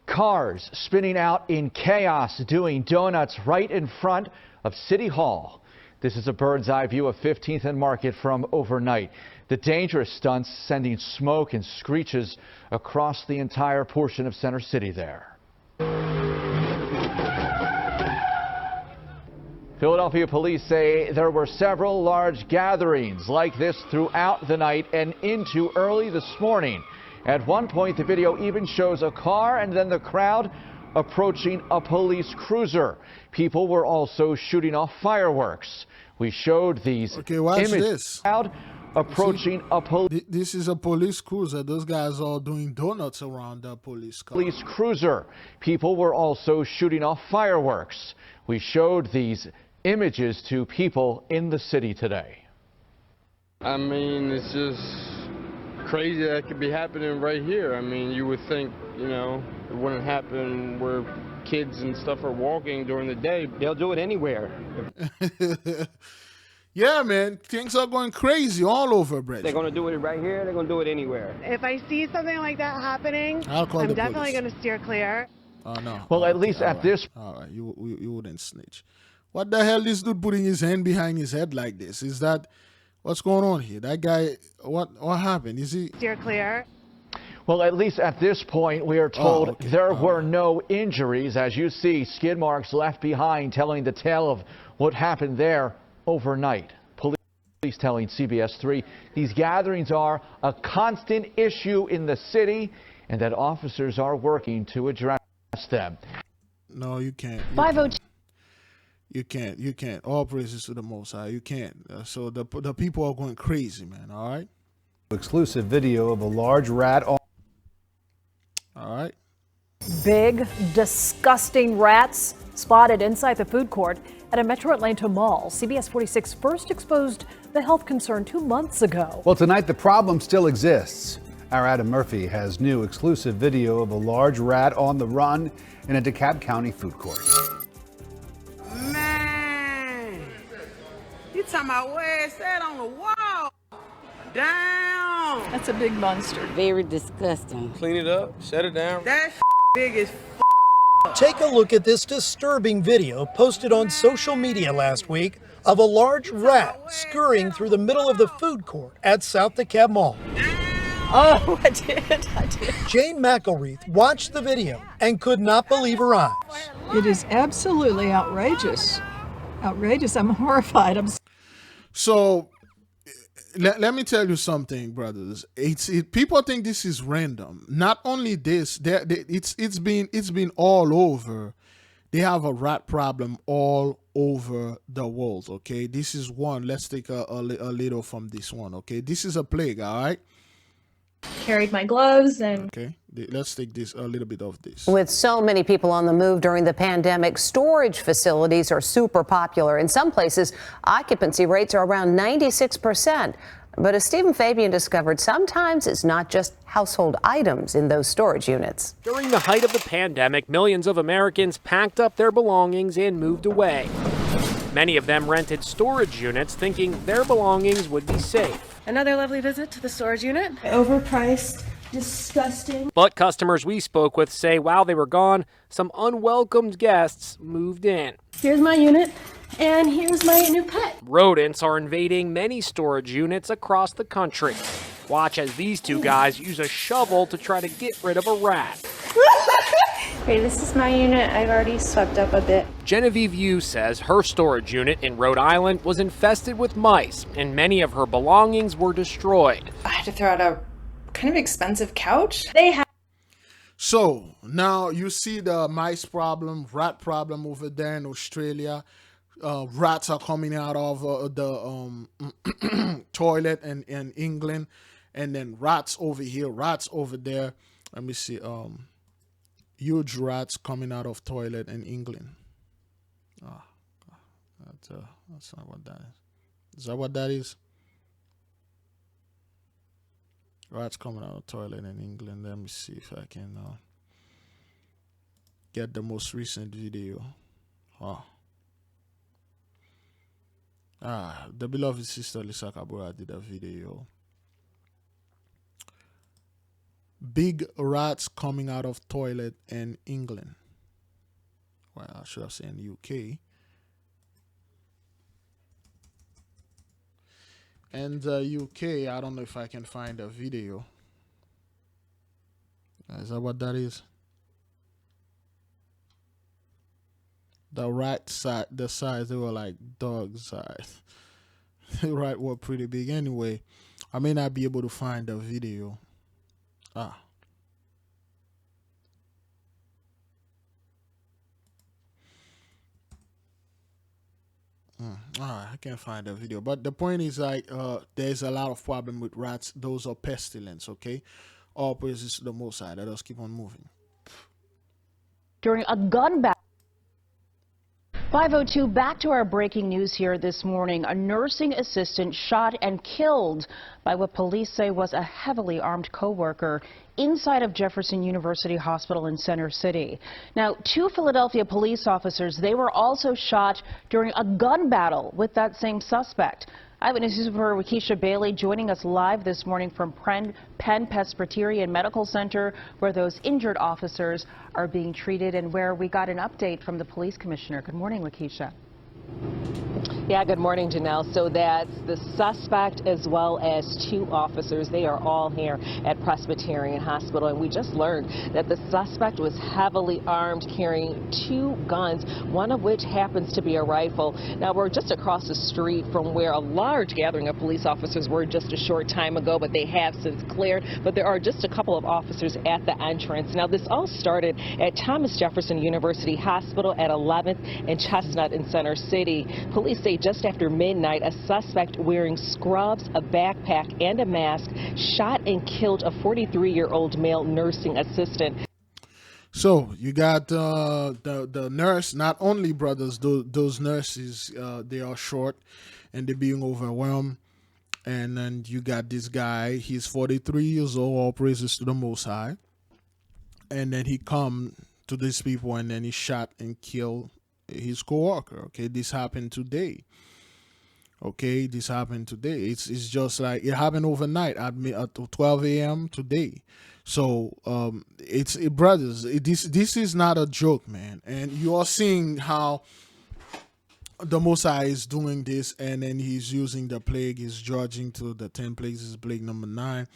cars spinning out in chaos doing donuts right in front of City Hall. This is a bird's eye view of 15th and Market from overnight. The dangerous stunts sending smoke and screeches across the entire portion of Center City there. Philadelphia police say there were several large gatherings like this throughout the night and into early this morning. At one point, the video even shows a car and then the crowd approaching a police cruiser. People were also shooting off fireworks. We showed these watch images. this. Crowd approaching a police. This is a police cruiser. Those guys are doing donuts around the police car. Police cruiser. People were also shooting off fireworks. We showed these images to people in the city today. I mean, it's just crazy that it could be happening right here. I mean, you would think, you know, it wouldn't happen where kids and stuff are walking during the day. They'll do it anywhere. Yeah, man, things are going crazy all over, Brett. They're going to do it right here. They're going to do it anywhere. If I see something like that happening, I'll call I'm the definitely police. going to steer clear. Oh, no. Well, at least at this. All right, you wouldn't snitch. What the hell this dude putting his hand behind his head like this? Is that what's going on here? That guy, what happened? Is he steer clear? Well, at least at this point, we are told there were no injuries. As you see, skid marks left behind, telling the tale of what happened there overnight. Police telling CBS 3 these gatherings are a constant issue in the city and that officers are working to address them. No, you can't. 502. You can't. All praises to the Most High. You can't. So the people are going crazy, man. All right. Exclusive video of a large rat. All right. Big, disgusting rats spotted inside the food court at a Metro Atlanta mall. CBS 46 first exposed the health concern 2 months ago. Well, tonight the problem still exists. Our Adam Murphy has new exclusive video of a large rat on the run in a DeKalb County food court. Man, you talking about where it's at on the wall? Down. That's a big monster. Very disgusting. Clean it up, shut it down. That big as Take a look at this disturbing video posted on social media last week of a large rat scurrying through the middle of the food court at South DeKalb Mall. Oh, I did. Jane McElreath watched the video and could not believe her eyes. It is absolutely outrageous. Outrageous. I'm horrified. So let me tell you something, brothers. People think this is random. Not only this, it's been all over. They have a rat problem all over the world. Okay, this is one. Let's take a little from this one. Okay, this is a plague. All right. Carried my gloves and. Okay, let's take a little bit of this. With so many people on the move during the pandemic, storage facilities are super popular. In some places, occupancy rates are around 96%. But as Stephen Fabian discovered, sometimes it's not just household items in those storage units. During the height of the pandemic, millions of Americans packed up their belongings and moved away. Many of them rented storage units thinking their belongings would be safe. Another lovely visit to the storage unit. Overpriced, disgusting. But customers we spoke with say while they were gone, some unwelcomed guests moved in. Here's my unit, and here's my new pet. Rodents are invading many storage units across the country. Watch as these two guys use a shovel to try to get rid of a rat. Okay, this is my unit. I've already swept up a bit. Genevieve Yu says her storage unit in Rhode Island was infested with mice, and many of her belongings were destroyed. I had to throw out a kind of expensive couch. So now you see the mice problem, rat problem over there in Australia. Rats are coming out of the toilet in England, and then rats over here, rats over there. Let me see. Huge rats coming out of toilet in England. That's not what that is. Is that what that is? Rats coming out of toilet in England. Let me see if I can get the most recent video. The beloved sister Lisa Kabura did a video. Big rats coming out of toilet in England. Well, I should have said UK. And UK, I don't know if I can find a video. Is that what that is? The rat size, the size, they were like dog size. The rat were pretty big. Anyway, I may not be able to find the video. I can't find the video. But the point is, like, there's a lot of problem with rats. Those are pestilence, okay? All praises to the Most High. Let us keep on moving. During a gun battle. 5:02, back to our breaking news here this morning. A nursing assistant shot and killed by what police say was a heavily armed co-worker inside of Jefferson University Hospital in Center City. Now, 2 Philadelphia police officers, they were also shot during a gun battle with that same suspect. Eyewitness News reporter Wakisha Bailey joining us live this morning from Penn Presbyterian Medical Center, where those injured officers are being treated and where we got an update from the police commissioner. Good morning, Wakisha. Yeah, good morning, Janelle. So that's the suspect as well as 2 officers. They are all here at Presbyterian Hospital. And we just learned that the suspect was heavily armed, carrying 2 guns, one of which happens to be a rifle. Now, we're just across the street from where a large gathering of police officers were just a short time ago, but they have since cleared. But there are just a couple of officers at the entrance. Now, this all started at Thomas Jefferson University Hospital at 11th and Chestnut in Center City. Police say just after midnight, a suspect wearing scrubs, a backpack, and a mask shot and killed a 43-year-old male nursing assistant. So you got the nurse. Not only, brothers, those nurses, they are short and they're being overwhelmed. And then you got this guy. He's 43 years old. All praises to the Most High. And then he come to these people and then he shot and killed his co-worker. Okay, this happened today. Okay, this happened today. It's just like it happened overnight at 12 a.m. today. So brothers, this is not a joke, man. And you are seeing how the Most High is doing this, and then he's using the plague. He's judging to the 10 plagues. This is plague number 9.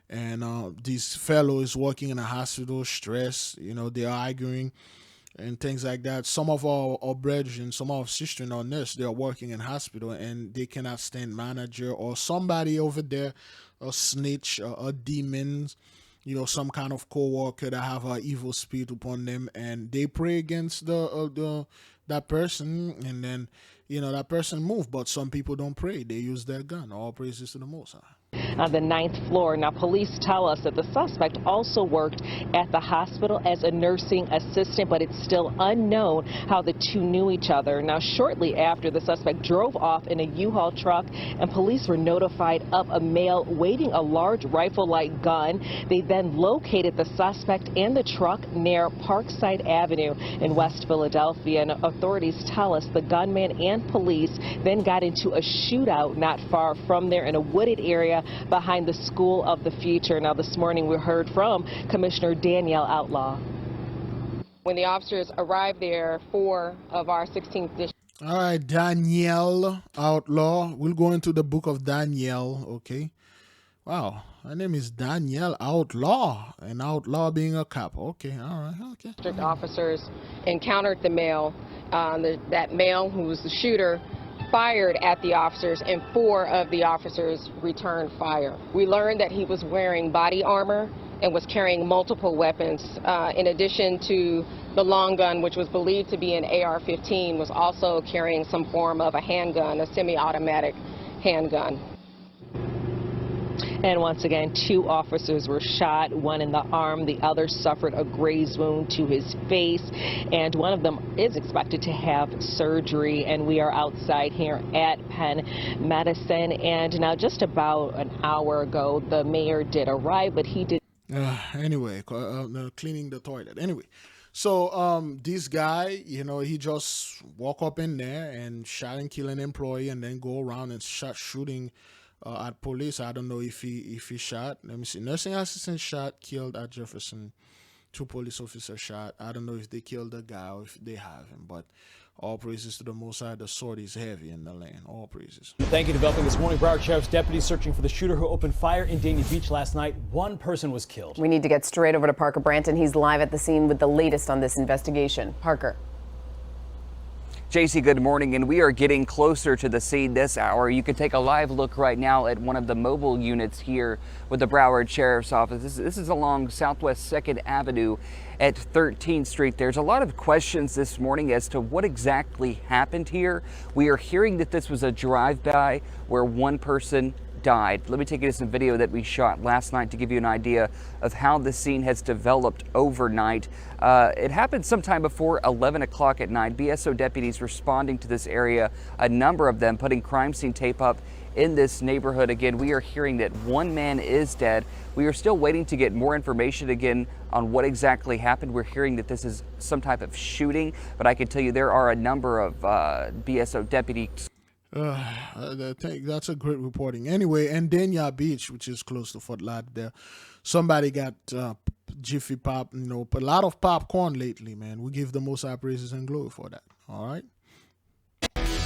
And this fellow is working in a hospital, stressed, they're arguing and things like that. Some of our brethren, some of our sisters or nurses, they are working in hospital and they cannot stand manager or somebody over there, a snitch, a demon, some kind of co-worker that have an evil spirit upon them, and they pray against that person, and then that person move. But some people don't pray; they use their gun. All praises to the Most High. On the 9th floor. Now, police tell us that the suspect also worked at the hospital as a nursing assistant, but it's still unknown how the two knew each other. Now, shortly after, the suspect drove off in a U-Haul truck, and police were notified of a male waving a large rifle-like gun. They then located the suspect and the truck near Parkside Avenue in West Philadelphia, and authorities tell us the gunman and police then got into a shootout not far from there in a wooded area behind the School of the Future. Now, this morning we heard from Commissioner Danielle Outlaw. When the officers arrived there, 4 of our 16th district. All right, Danielle Outlaw. We'll go into the book of Danielle, okay? Wow, her name is Danielle Outlaw, an outlaw being a cop. Okay, all right, okay. District officers encountered the male. That male, who was the shooter, fired at the officers, and 4 of the officers returned fire. We learned that he was wearing body armor and was carrying multiple weapons. In addition to the long gun, which was believed to be an AR-15, was also carrying some form of a handgun, a semi-automatic handgun. And once again, 2 officers were shot, one in the arm, the other suffered a graze wound to his face, and one of them is expected to have surgery. And we are outside here at Penn Medicine, and now just about an hour ago, the mayor did arrive, but he did. Anyway, cleaning the toilet. Anyway, so this guy, he just walk up in there and shot and kill an employee, and then go around and shooting at police. I don't know if he shot. Let me see. Nursing assistant shot, killed at Jefferson. 2 police officers shot. I don't know if they killed the guy or if they have him, but all praises to the Most High. The sword is heavy in the land. All praises. Thank you. Developing this morning, Broward Sheriff's deputies searching for the shooter who opened fire in Dania Beach last night. 1 person was killed. We need to get straight over to Parker Branton. He's live at the scene with the latest on this investigation. Parker. JC, good morning, and we are getting closer to the scene this hour. You can take a live look right now at one of the mobile units here with the Broward Sheriff's Office. This is along Southwest 2nd Avenue at 13th Street. There's a lot of questions this morning as to what exactly happened here. We are hearing that this was a drive-by where 1 person died. Let me take you to some video that we shot last night to give you an idea of how the scene has developed overnight. It happened sometime before 11 o'clock at night. BSO deputies responding to this area, a number of them putting crime scene tape up in this neighborhood. Again, we are hearing that 1 man is dead. We are still waiting to get more information again on what exactly happened. We're hearing that this is some type of shooting, but I can tell you there are a number of BSO deputies. I think that's a great reporting. Anyway, and Dania Beach, which is close to Fort Lauderdale, somebody got Jiffy Pop, a lot of popcorn lately, man. We give the Most High praises and glory for that. All right.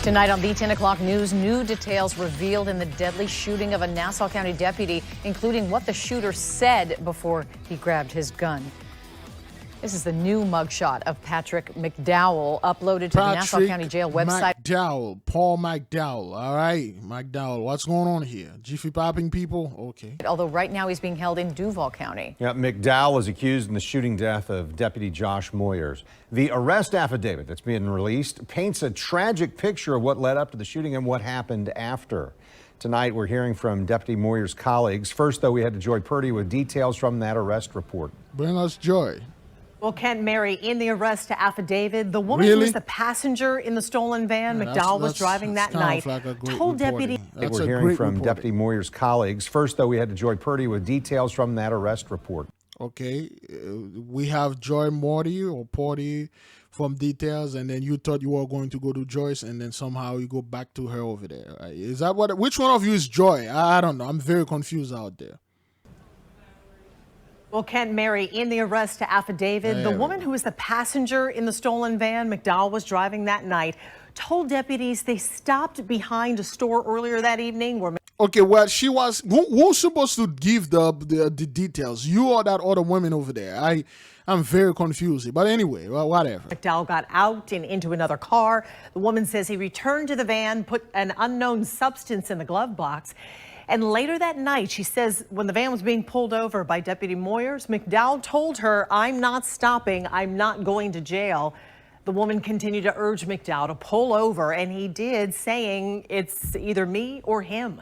Tonight on the 10 o'clock news, new details revealed in the deadly shooting of a Nassau County deputy, including what the shooter said before he grabbed his gun. This is the new mugshot of Patrick McDowell, uploaded to the Nassau County Jail website. McDowell, Paul McDowell. All right, McDowell. What's going on here? Jiffy popping people? Okay. Although right now he's being held in Duval County. Yeah, McDowell was accused in the shooting death of Deputy Josh Moyers. The arrest affidavit that's being released paints a tragic picture of what led up to the shooting and what happened after. Tonight, we're hearing from Deputy Moyers' colleagues. First, though, we head to Joy Purdy with details from that arrest report. Bring us Joy. Well, Kent, Mary, in the arrest affidavit, the woman who was the passenger in the stolen van McDowell was driving that night told deputy. We're hearing from Deputy Moyers' colleagues. First, though, we head to Joy Purdy with details from that arrest report. Okay, we have Joy Morty or Porty from details, and then you thought you were going to go to Joyce, and then somehow you go back to her over there. Is that what? Which one of you is Joy? I don't know. I'm very confused out there. Well, Kent, Mary, in the arrest affidavit, the woman who was the passenger in the stolen van McDowell was driving that night told deputies they stopped behind a store earlier that evening where... Okay, well, she was. Who's supposed to give the details? You or that other woman over there? I'm very confused. But anyway, well, whatever. McDowell got out and into another car. The woman says he returned to the van, put an unknown substance in the glove box. And later that night, she says when the van was being pulled over by Deputy Moyers, McDowell told her, "I'm not stopping. I'm not going to jail." The woman continued to urge McDowell to pull over, and he did, saying it's either me or him.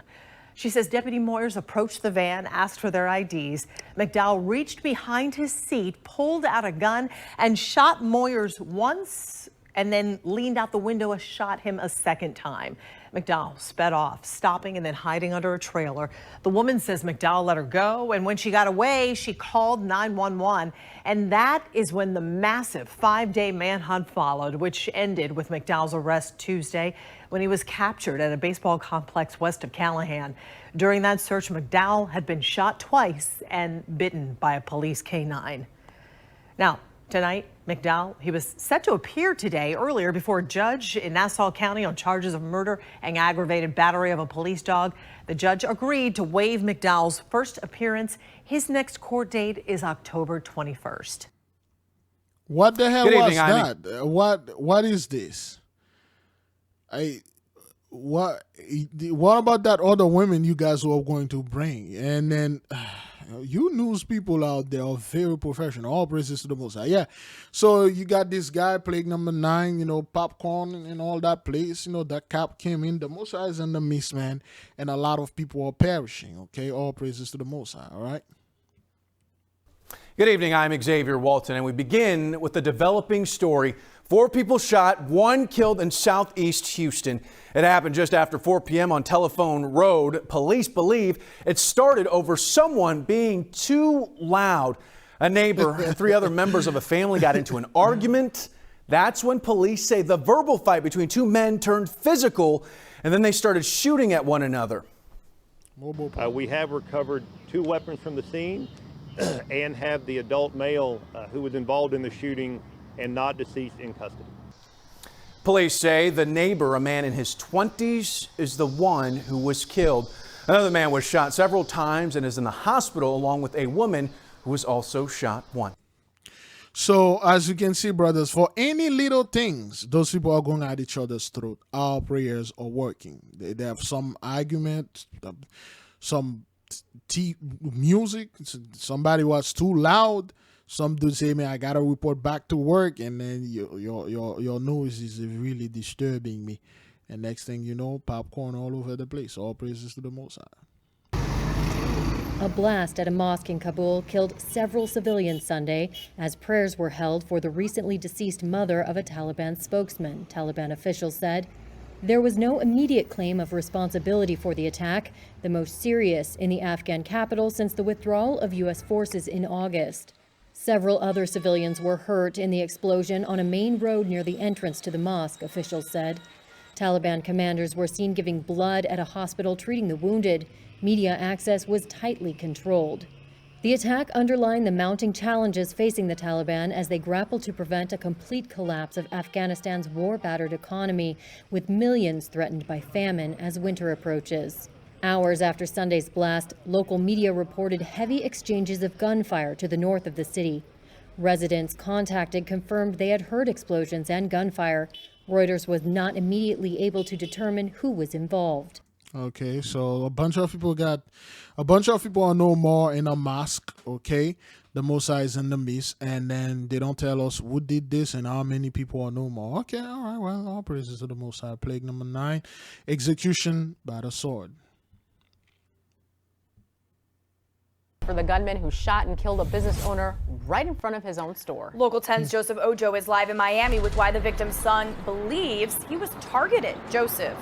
She says Deputy Moyers approached the van, asked for their IDs. McDowell reached behind his seat, pulled out a gun, and shot Moyers once, and then leaned out the window and shot him a second time. McDowell sped off, stopping and then hiding under a trailer. The woman says McDowell let her go, and when she got away, she called 911. And that is when the massive 5-day manhunt followed, which ended with McDowell's arrest Tuesday when he was captured at a baseball complex west of Callahan. During that search, McDowell had been shot twice and bitten by a police canine. Now, tonight, McDowell, he was set to appear today earlier before a judge in Nassau County on charges of murder and aggravated battery of a police dog. The judge agreed to waive McDowell's first appearance. His next court date is October 21st. What the hell was that? What is this? What about that other women you guys were going to bring? And then you news people out there are very professional. All praises to the Most High. Yeah. So you got this guy, plague number 9, popcorn and all that place. That cap came in. The Most High is in the midst, man. And a lot of people are perishing. Okay. All praises to the Most High. All right. Good evening. I'm Xavier Walton, and we begin with the developing story. 4 people shot, 1 killed in southeast Houston. It happened just after 4 p.m. on Telephone Road. Police believe it started over someone being too loud. A neighbor and 3 other members of a family got into an argument. That's when police say the verbal fight between 2 men turned physical, and then they started shooting at one another. We have recovered 2 weapons from the scene and have the adult male who was involved in the shooting and not deceased in custody. Police say the neighbor, a man in his 20s, is the one who was killed. Another man was shot several times and is in the hospital, along with a woman who was also shot once. So, as you can see, brothers, for any little things, those people are going at each other's throat. Our prayers are working. They have some argument, some music, somebody was too loud. Some dude say, "Man, I gotta report back to work," and then your noise is really disturbing me. And next thing you know, popcorn all over the place. All praises to the Most High. A blast at a mosque in Kabul killed several civilians Sunday as prayers were held for the recently deceased mother of a Taliban spokesman. Taliban officials said there was no immediate claim of responsibility for the attack, the most serious in the Afghan capital since the withdrawal of U.S. forces in August. Several other civilians were hurt in the explosion on a main road near the entrance to the mosque, officials said. Taliban commanders were seen giving blood at a hospital treating the wounded. Media access was tightly controlled. The attack underlined the mounting challenges facing the Taliban as they grapple to prevent a complete collapse of Afghanistan's war-battered economy, with millions threatened by famine as winter approaches. Hours after Sunday's blast, local media reported heavy exchanges of gunfire to the north of the city. Residents contacted confirmed they had heard explosions and gunfire. Reuters was not immediately able to determine who was involved. Okay, so a bunch of people are no more in a mosque, okay? The Most High is in the midst, and then they don't tell us who did this and how many people are no more. Okay, all right, well, all praises to the Most High. Plague number 9, execution by the sword. For the gunman who shot and killed a business owner right in front of his own store. Local 10's Joseph Ojo is live in Miami with why the victim's son believes he was targeted. Joseph.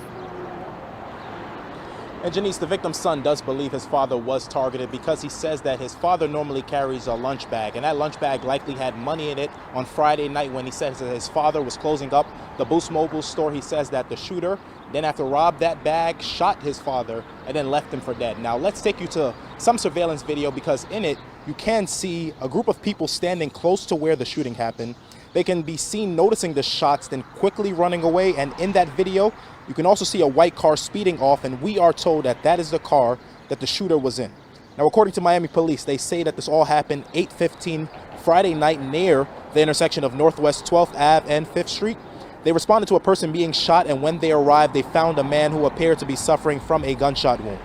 And Janice, the victim's son does believe his father was targeted because he says that his father normally carries a lunch bag, and that lunch bag likely had money in it on Friday night when he says that his father was closing up the Boost Mobile store. He says that the shooter then, after robbed that bag, shot his father and then left him for dead. Now, let's take you to some surveillance video because in it, you can see a group of people standing close to where the shooting happened. They can be seen noticing the shots, then quickly running away. And in that video, you can also see a white car speeding off, and we are told that that is the car that the shooter was in. Now, according to Miami police, they say that this all happened 8:15 Friday night near the intersection of Northwest 12th Ave and 5th Street. They responded to a person being shot, and when they arrived, they found a man who appeared to be suffering from a gunshot wound.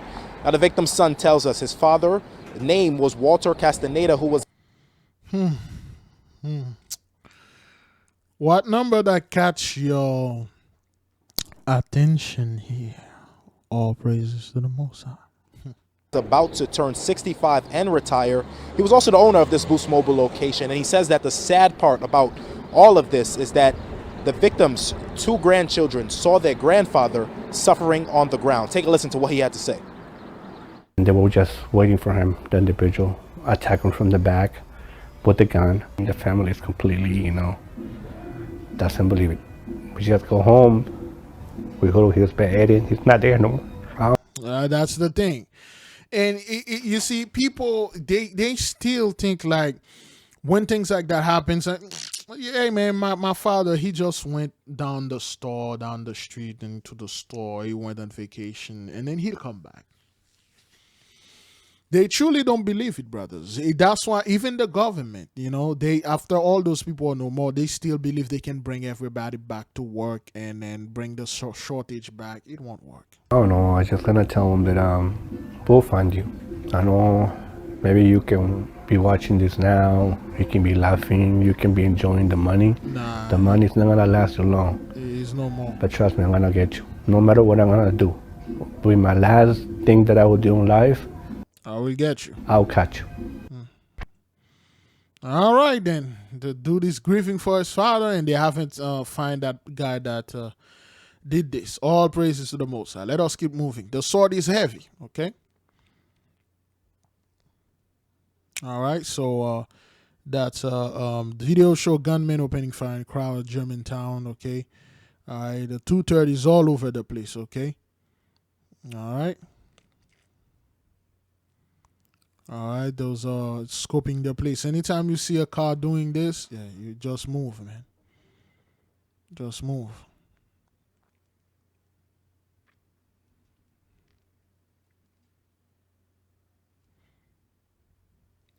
Now, the victim's son tells us his father's name was Walter Castaneda, who was... What number that catch your attention here? All praises to the Most High. about to turn 65 and retire. He was also the owner of this Boost Mobile location, and he says that the sad part about all of this is that the victim's 2 grandchildren saw their grandfather suffering on the ground. Take a listen to what he had to say. They were just waiting for him, the individual, attack him from the back with the gun. The family is completely, doesn't believe it. We just go home, we go to his bed, and he's not there no more. That's the thing. And you see, people, they still think like when things like that happens, hey man, my father, he just went down the street and to the store. He went on vacation and then he'll come back. They truly don't believe it, brothers. That's why even the government, they, after all those people are no more, they still believe they can bring everybody back to work and then bring the shortage back. It won't work. Oh no, I'm just gonna tell them that we'll find you. I know maybe you can be watching this now, you can be laughing, you can be enjoying the money. Nah. The money's not gonna last you long. It's no more. But trust me, I'm gonna get you. No matter what I'm gonna do. With my last thing that I will do in life, I will get you. I'll catch you. All right, then. The dude is grieving for his father, and they haven't find that guy that did this. All praises to the Most High. Let us keep moving. The sword is heavy, okay? All right, so that's video show gunmen opening fire in crowd at Germantown, okay? All right, the 230 is all over the place, okay? All right. All right, those are scoping the place. Anytime you see a car doing this, yeah, you just move, man. Just move.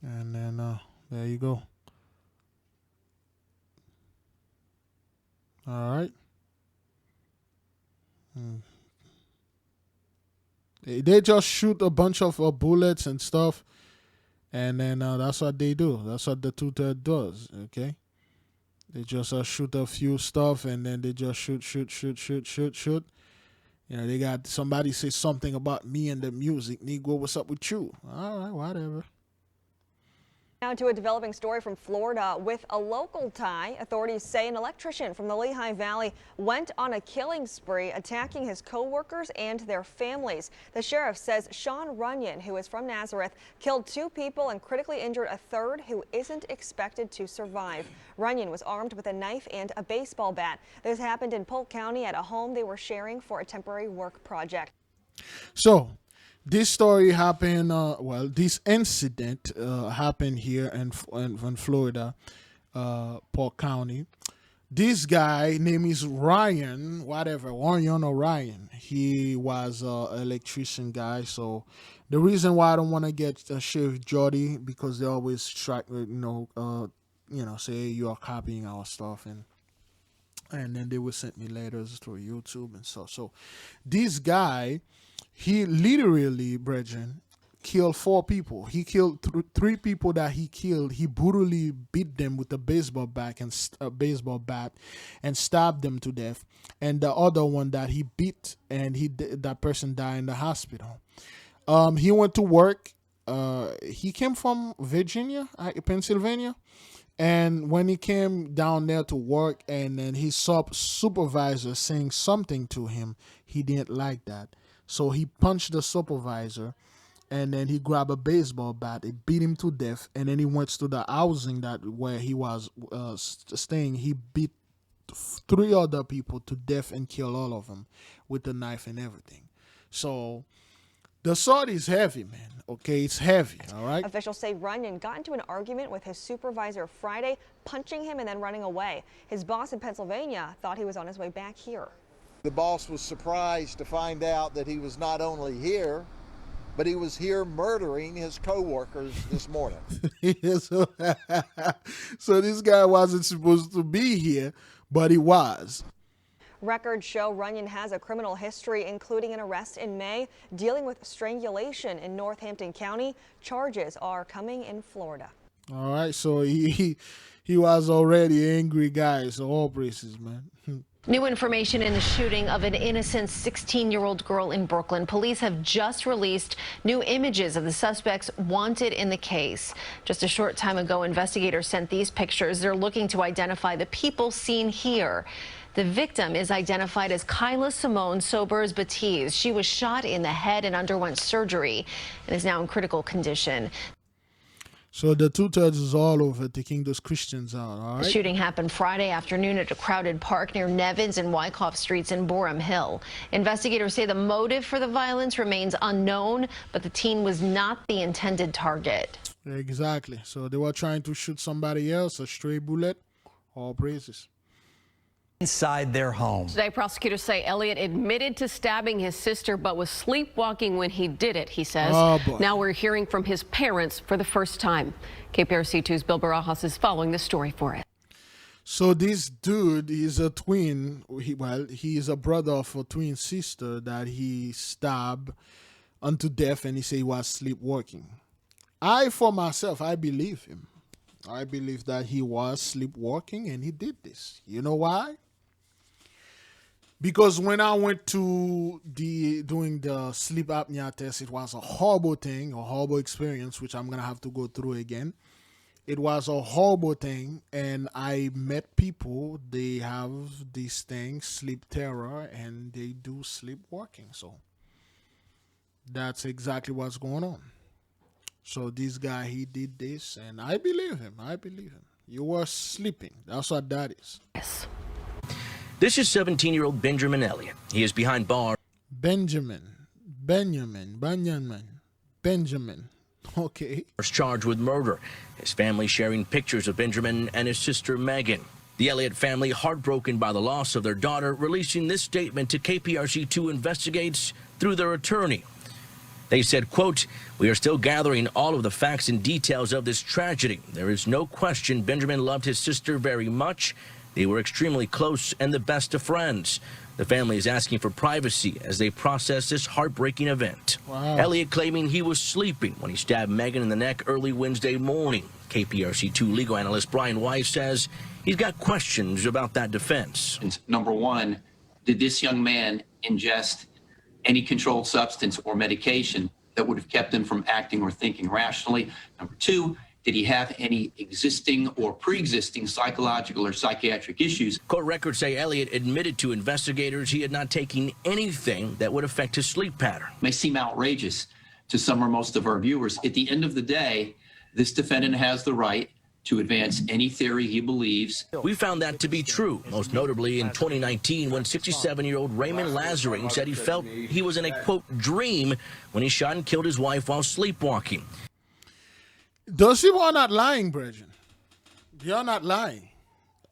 And then there you go. All right. They just shoot a bunch of bullets and stuff. And then that's what they do. That's what the 230 does, okay? They just shoot a few stuff, and then they just shoot. They got somebody say something about me and the music. Negro, what's up with you? All right, whatever. Now to a developing story from Florida with a local tie. Authorities say an electrician from the Lehigh Valley went on a killing spree, attacking his co-workers and their families. The sheriff says Sean Runyon, who is from Nazareth, killed 2 people and critically injured a third who isn't expected to survive. Runyon was armed with a knife and a baseball bat. This happened in Polk County at a home they were sharing for a temporary work project. So, this story happened, this incident happened here in Florida, Polk County. This guy, name is Ryan, Ryan or Ryan. He was an electrician guy. So the reason why I don't want to get Sheriff Jody, because they always try, say you are copying our stuff, and then they will send me letters through YouTube and stuff. So this guy, he literally, brethren, killed 4 people. He killed 3 people that he killed. He brutally beat them with a baseball bat and stabbed them to death. And the other one that he beat, and that person died in the hospital. He went to work. He came from Pennsylvania. And when he came down there to work, and then his supervisor saying something to him, he didn't like that. So he punched the supervisor, and then he grabbed a baseball bat. It beat him to death, and then he went to the housing where he was staying. He beat 3 other people to death and killed all of them with a knife and everything. So The sword is heavy, man. Okay, it's heavy, all right? Officials say Runyon got into an argument with his supervisor Friday, punching him and then running away. His boss in Pennsylvania thought he was on his way back here. The boss was surprised to find out that he was not only here, but he was here murdering his co-workers this morning. So this guy wasn't supposed to be here, but he was. Records show Runyon has a criminal history, including an arrest in May, dealing with strangulation in Northampton County. Charges are coming in Florida. All right, so he was already an angry guy, so all praises, man. New information in the shooting of an innocent 16-year-old girl in Brooklyn. Police have just released new images of the suspects wanted in the case. Just a short time ago, investigators sent these pictures. They're looking to identify the people seen here. The victim is identified as Kyla Simone Sobers Batiz. She was shot in the head and underwent surgery and is now in critical condition. So the 2/3 is all over, taking those Christians out, all right? The shooting happened Friday afternoon at a crowded park near Nevins and Wyckoff Streets in Borum Hill. Investigators say the motive for the violence remains unknown, but the teen was not the intended target. Exactly. So they were trying to shoot somebody else, a stray bullet, all praises. Inside their home. Today, prosecutors say Elliott admitted to stabbing his sister, but was sleepwalking when he did it, he says. Oh, boy. Now we're hearing from his parents for the first time. KPRC2's Bill Barajas is following the story for it. So this dude is a twin. He is a brother of a twin sister that he stabbed unto death, and he said he was sleepwalking. For myself, I believe him. I believe that he was sleepwalking and he did this. You know why? Because when I went to doing the sleep apnea test, it was a horrible thing, a horrible experience, which I'm going to have to go through again. It was a horrible thing, and I met people, they have these things, sleep terror, and they do sleepwalking. So that's exactly what's going on. So this guy, he did this, and I believe him. I believe him. You were sleeping. That's what that is. Yes. This is 17-year-old Benjamin Elliott. He is behind bars. Benjamin. Okay. Charged with murder. His family sharing pictures of Benjamin and his sister Megan. The Elliott family, heartbroken by the loss of their daughter, releasing this statement to KPRC2 investigates through their attorney. They said, quote, "We are still gathering all of the facts and details of this tragedy. There is no question Benjamin loved his sister very much. They were extremely close and the best of friends. The family is asking for privacy as they process this heartbreaking event." Wow. Elliott claiming he was sleeping when he stabbed Megan in the neck early Wednesday morning. KPRC2 legal analyst Brian Weiss says he's got questions about that defense. Number one, did this young man ingest any controlled substance or medication that would have kept him from acting or thinking rationally? Number two, did he have any existing or pre-existing psychological or psychiatric issues? Court records say Elliott admitted to investigators he had not taken anything that would affect his sleep pattern. May seem outrageous to some or most of our viewers. At the end of the day, this defendant has the right to advance any theory he believes. We found that to be true, most notably in 2019 when 67-year-old Raymond Lazarine said he felt he was in a, quote, dream when he shot and killed his wife while sleepwalking. Those people are not lying, brethren. They are not lying.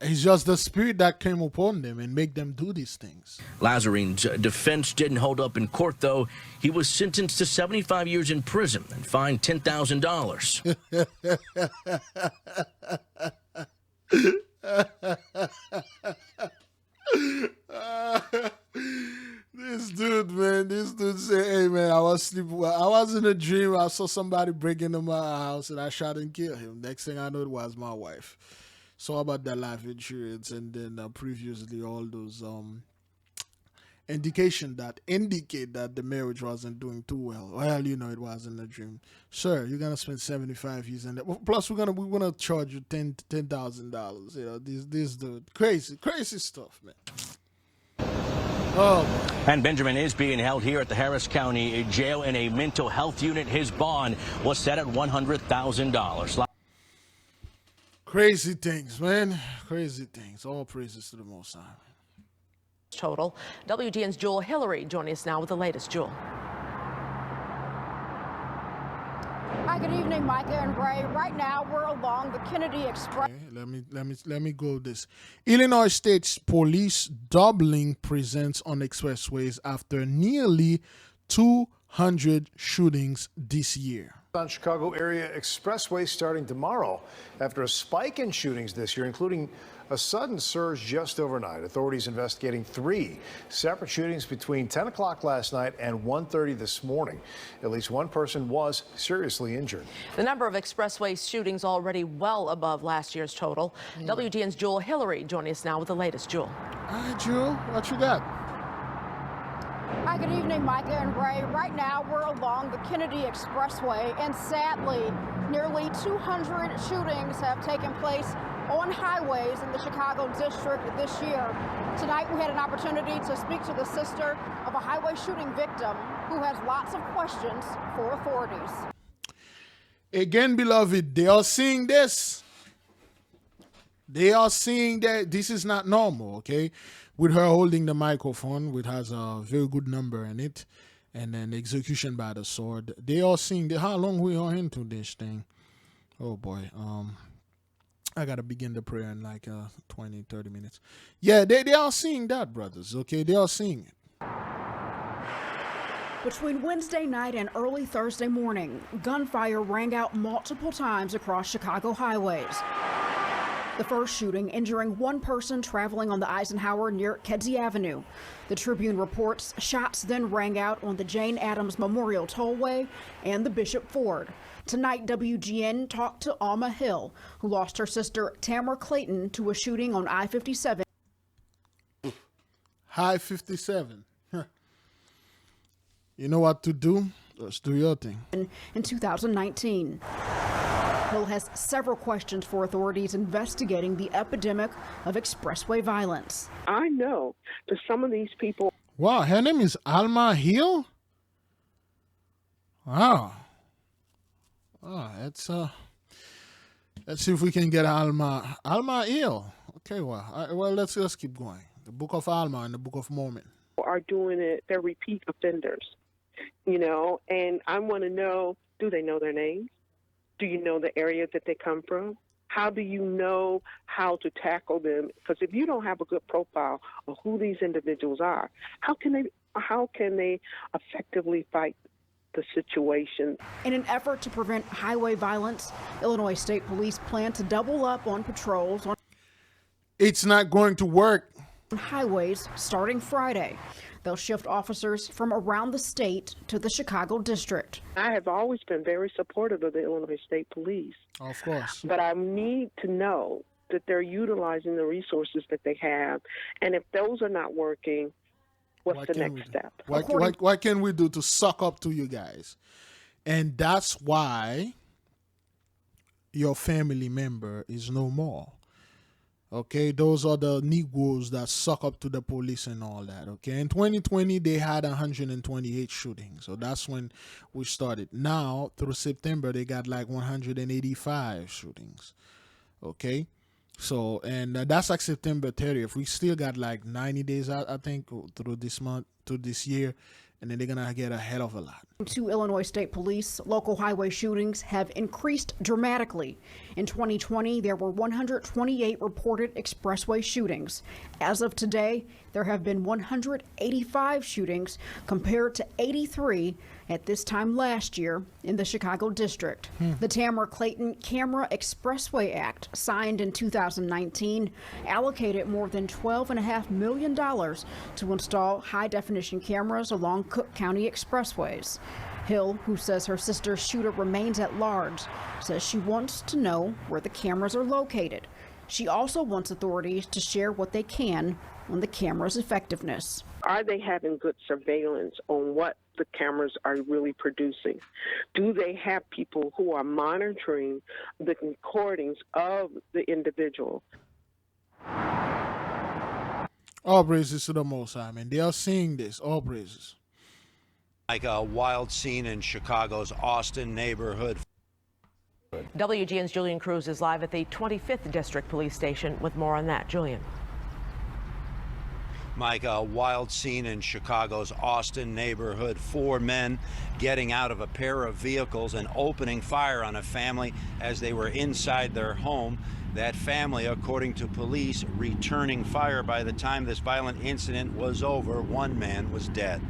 It's just the spirit that came upon them and make them do these things. Lazarine's defense didn't hold up in court, though. He was sentenced to 75 years in prison and fined $10,000. This dude said, "Hey man, I was sleeping. I was in a dream. I saw somebody break into my house and I shot and killed him. Next thing I know, it was my wife." So about that life insurance, and then previously all those indication that indicate that the marriage wasn't doing too well. Well, you know, it wasn't a dream. Sir, you're gonna spend 75 years in that. Plus, we're gonna charge you $10,000. You know, this dude, crazy stuff, man. Oh. And Benjamin is being held here at the Harris County Jail in a mental health unit. His bond was set at $100,000. Crazy things, man. Crazy things. All praises to the Most High. Total. WGN's Jewel Hillary joining us now with the latest. Jewel. Hi, good evening, Micah and Ray. Right now, we're along the Kennedy Express. Okay, let me go this. Illinois State Police doubling presence on expressways after nearly 200 shootings this year. On Chicago area expressway starting tomorrow after a spike in shootings this year, including a sudden surge just overnight. Authorities investigating 3 separate shootings between 10 o'clock last night and 1:30 this morning. At least one person was seriously injured. The number of expressway shootings already well above last year's total. WGN's Jewel Hillary joining us now with the latest. Jewel. Hi, Jewel. What you got? Hi, good evening, Micah and Ray. Right now, we're along the Kennedy Expressway, and sadly, nearly 200 shootings have taken place on highways in the Chicago district this year. Tonight, we had an opportunity to speak to the sister of a highway shooting victim who has lots of questions for authorities. Again, beloved, they are seeing this. They are seeing that this is not normal, okay? With her holding the microphone, which has a very good number in it, and then execution by the sword. They are seeing how long we are into this thing. Oh boy. I gotta begin the prayer in like 20-30 minutes. Yeah, they are seeing that, brothers, okay? They are seeing it. Between Wednesday night and early Thursday morning, gunfire rang out multiple times across Chicago highways. The first shooting injuring one person traveling on the Eisenhower near Kedzie Avenue. The Tribune reports shots then rang out on the Jane Addams Memorial Tollway and the Bishop Ford. Tonight, WGN talked to Alma Hill, who lost her sister Tamara Clayton to a shooting on I-57. I-57. You know what to do? Let's do your thing. In 2019. Hill has several questions for authorities investigating the epidemic of expressway violence. I know that some of these people. Wow, her name is Alma Hill? Wow. Oh, let's see if we can get Alma Hill. Okay, well, let's keep going. The Book of Alma and the Book of Mormon are doing it. They're repeat offenders, you know, and I want to know, do they know their names? Do you know the area that they come from? How do you know how to tackle them? Because if you don't have a good profile of who these individuals are, how can they effectively fight the situation? In an effort to prevent highway violence, Illinois State Police plan to double up on patrols on It's not going to work. Highways starting Friday. They'll shift officers from around the state to the Chicago district. I have always been very supportive of the Illinois State Police. Of course. But I need to know that they're utilizing the resources that they have. And if those are not working, what's the next step? What can we do to suck up to you guys? And that's why your family member is no more. Okay, those are the Negroes that suck up to the police and all that. Okay, in 2020, they had 128 shootings. So that's when we started. Now, through September, they got like 185 shootings. Okay, so, and that's like September 30th. We still got like 90 days out, I think, through this month, to this year. And then they're going to get a hell of a lot. To Illinois State Police, local highway shootings have increased dramatically. In 2020, there were 128 reported expressway shootings. As of today, there have been 185 shootings compared to 83 at this time last year in the Chicago district. The Tamara Clayton Camera Expressway Act, signed in 2019, allocated more than $12.5 million to install high-definition cameras along Cook County expressways. Hill, who says her sister's shooter remains at large, says she wants to know where the cameras are located. She also wants authorities to share what they can on the camera's effectiveness. Are they having good surveillance on what the cameras are really producing? Do they have people who are monitoring the recordings of the individual? All praises to the Most High, man. They are seeing this. All praises. Like a wild scene in Chicago's Austin neighborhood. WGN's Julian Cruz is live at the 25th District Police Station with more on that. Julian. Mike, a wild scene in Chicago's Austin neighborhood. 4 men getting out of a pair of vehicles and opening fire on a family as they were inside their home. That family, according to police, returning fire. By the time this violent incident was over, 1 man was dead.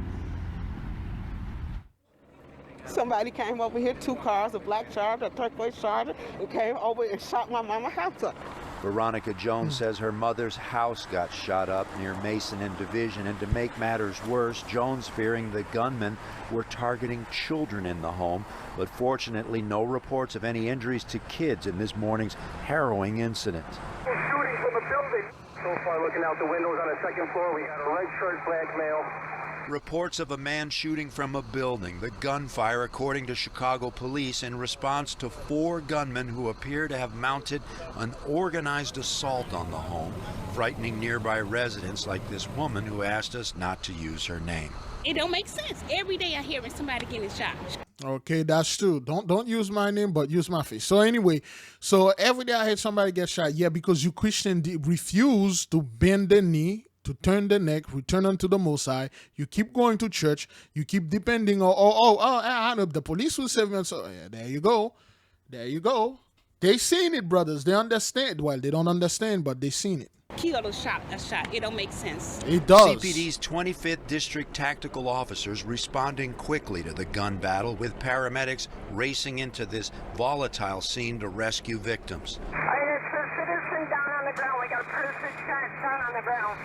Somebody came over here, 2 cars, a black Charger, a turquoise Charger, and came over and shot my mama's house up. Veronica Jones says her mother's house got shot up near Mason and Division, and to make matters worse, Jones fearing the gunmen were targeting children in the home, but fortunately no reports of any injuries to kids in this morning's harrowing incident. Shooting from a building. So far, looking out the windows on the 2nd floor, we got a red shirt, black male. Reports of a man shooting from a building. The gunfire, according to Chicago police, in response to 4 gunmen who appear to have mounted an organized assault on the home, frightening nearby residents like this woman who asked us not to use her name. It don't make sense. Every day I hear somebody getting shot. Okay, that's true. Don't use my name, but use my face. So anyway, so every day I hear somebody get shot. Yeah, because you Christians refuse to bend the knee, to turn the neck, return unto the Most High. You keep going to church. You keep depending on, the police will save me. So yeah, there you go. There you go. They seen it, brothers. They understand. Well, they don't understand, but they seen it. Killed a shot. It don't make sense. It does. CPD's 25th District Tactical Officers responding quickly to the gun battle, with paramedics racing into this volatile scene to rescue victims. It's a citizen down on the ground. We got a person shot on the ground.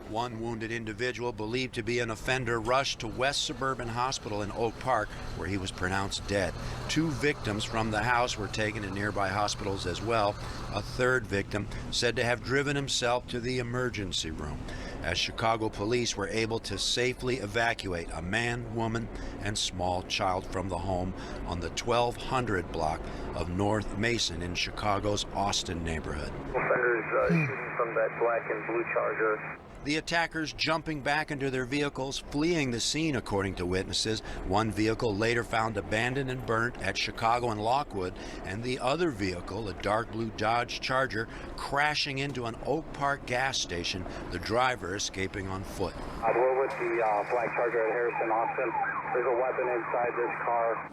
1 wounded individual believed to be an offender rushed to West Suburban Hospital in Oak Park, where he was pronounced dead. 2 victims from the house were taken to nearby hospitals as well. A 3rd victim said to have driven himself to the emergency room, as Chicago police were able to safely evacuate a man, woman, and small child from the home on the 1200 block of North Mason in Chicago's Austin neighborhood. Offenders shooting from that black and blue Charger. The attackers jumping back into their vehicles, fleeing the scene, according to witnesses. 1 vehicle later found abandoned and burnt at Chicago and Lockwood, and the other vehicle, a dark blue Dodge Charger, crashing into an Oak Park gas station, the driver escaping on foot. We're with the black Charger at Harrison, Austin. There's a weapon inside this car.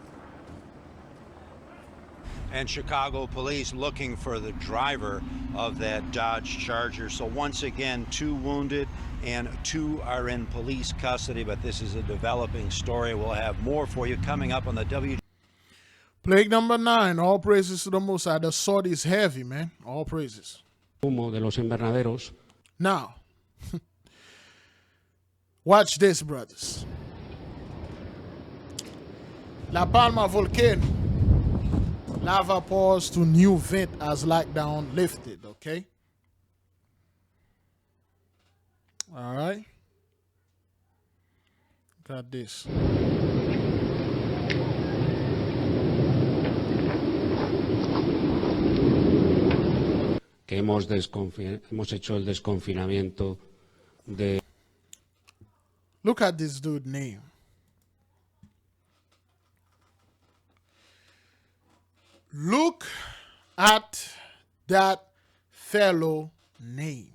And Chicago police looking for the driver of that Dodge Charger. So once again, 2 wounded and 2 are in police custody, but this is a developing story. We'll have more for you coming up on the W. Plague number 9, all praises to the Most High. The sword is heavy, man. All praises. Humo de los invernaderos. Now, watch this, brothers. La Palma Volcano. Lava pours to new vent as lockdown lifted, okay? All right. Got this. Que hemos hecho el desconfinamiento de... Look at this dude's name. Look at that fellow name.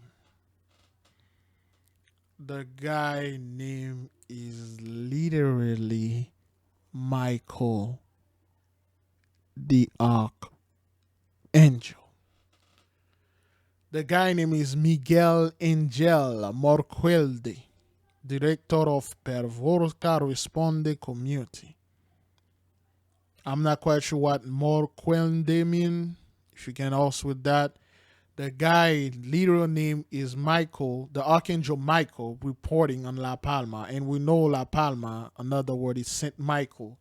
The guy name is literally Michael the Archangel. The guy name is Miguel Angel Morquelde, director of Pervorca Responde Community. I'm not quite sure what Morquelde mean. If you can also with that. The guy literal name is Michael, the Archangel Michael, reporting on La Palma. And we know La Palma, another word is Saint Michael.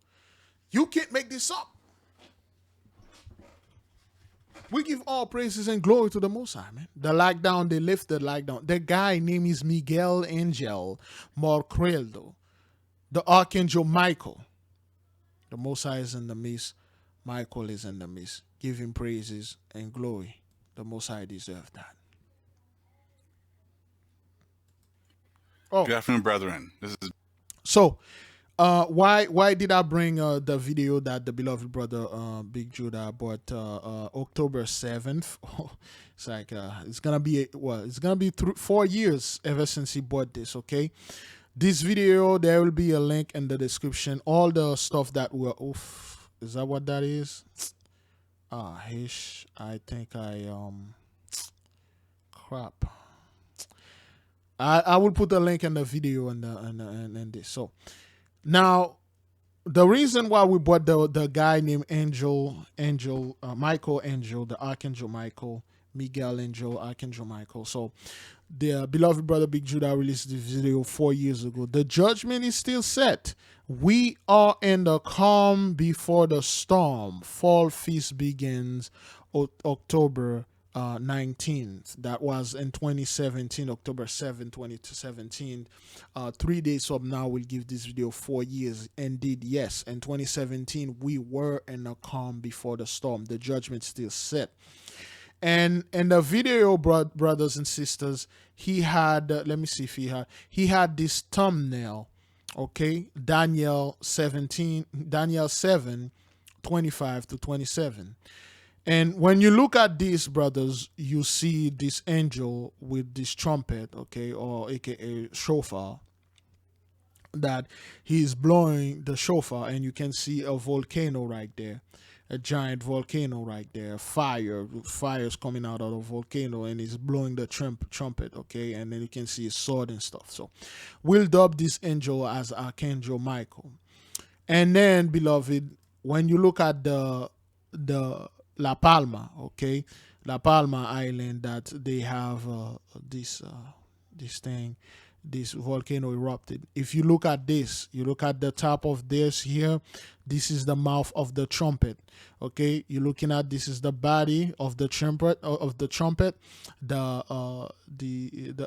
You can't make this up. We give all praises and glory to the Most High, man. The lockdown, they lifted lockdown. The guy name is Miguel Angel Morquelde, the Archangel Michael. The Most High is in the midst. Michael is in the midst. Give him praises and glory. The Most High deserves that. Good afternoon, brethren. This is Why did I bring the video that the beloved brother Big Judah bought October 7th? It's like it's gonna be 4 years ever since he bought this. Okay, this video, there will be a link in the description. All the stuff that we're is that what that is? I think crap. I will put the link in the video and this. So now, the reason why we bought the guy named Michael Angel, the Archangel Michael, Miguel Angel, Archangel Michael. So the beloved brother Big Judah released this video 4 years ago. The judgment is still set. We are in the calm before the storm. Fall feast begins October 19th. That was in 2017, October 7, 2017. 3 days from now, we'll give this video 4 years. Indeed, yes. In 2017, we were in a calm before the storm. The judgment still set. And in the video, brothers and sisters, he had, let me see if he had this thumbnail, okay? Daniel 7, 25 to 27. And when you look at these, brothers, you see this angel with this trumpet, okay, or aka shofar, that he's blowing the shofar, and you can see a volcano right there, a giant volcano right there. Fire's coming out of the volcano, and he's blowing the trumpet, okay, and then you can see his sword and stuff. So we'll dub this angel as Archangel Michael. And then, beloved, when you look at the La Palma, okay, La Palma Island, that they have this volcano erupted. If you look at this, you look at the top of this here, this is the mouth of the trumpet, okay? You're looking at, this is the body of the trumpet,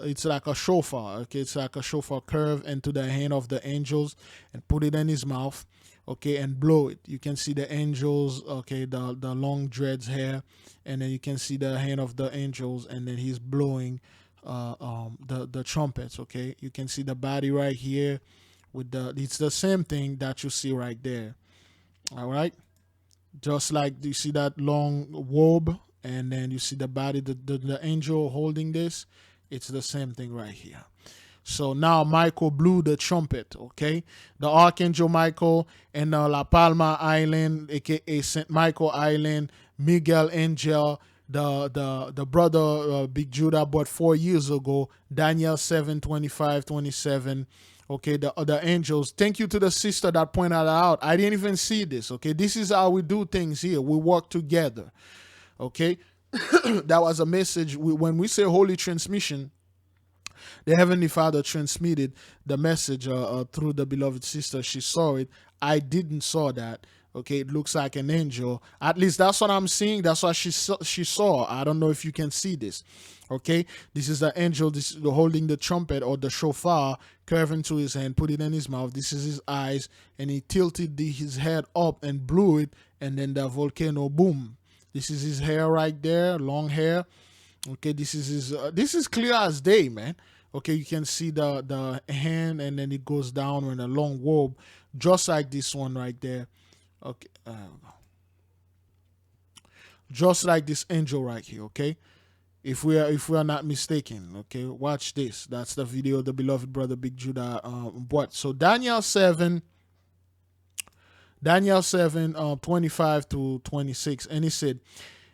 it's like a shofar, okay? It's like a shofar curve into the hand of the angels and put it in his mouth, okay, and blow it. You can see the angels, okay, the long dreads hair, and then you can see the hand of the angels, and then he's blowing the trumpets, okay? You can see the body right here with it's the same thing that you see right there. All right, just like you see that long robe, and then you see the body, the angel holding this. It's the same thing right here. So now Michael blew the trumpet, okay? The Archangel Michael and La Palma Island, aka St. Michael Island, Miguel Angel, the brother Big Judah bought 4 years ago, Daniel 7, 25, 27. Okay, the other angels. Thank you to the sister that pointed that out. I didn't even see this, okay? This is how we do things here. We work together, okay? That was a message. When we say holy transmission, the Heavenly Father transmitted the message through the beloved sister. She saw it. I didn't saw that. Okay, it looks like an angel. At least that's what I'm seeing. That's what she saw. I don't know if you can see this. Okay, this is the angel. This is holding the trumpet or the shofar, curving to his hand, put it in his mouth. This is his eyes, and he tilted his head up and blew it, and then the volcano, boom. This is his hair right there, long hair. Okay, this is his. This is clear as day, man. Okay, you can see the hand, and then it goes down in a long robe, just like this one right there. Okay, just like this angel right here. Okay, if we are not mistaken. Okay, watch this. That's the video the beloved brother Big Judah bought. So Daniel 7, 25 to 26, and he said,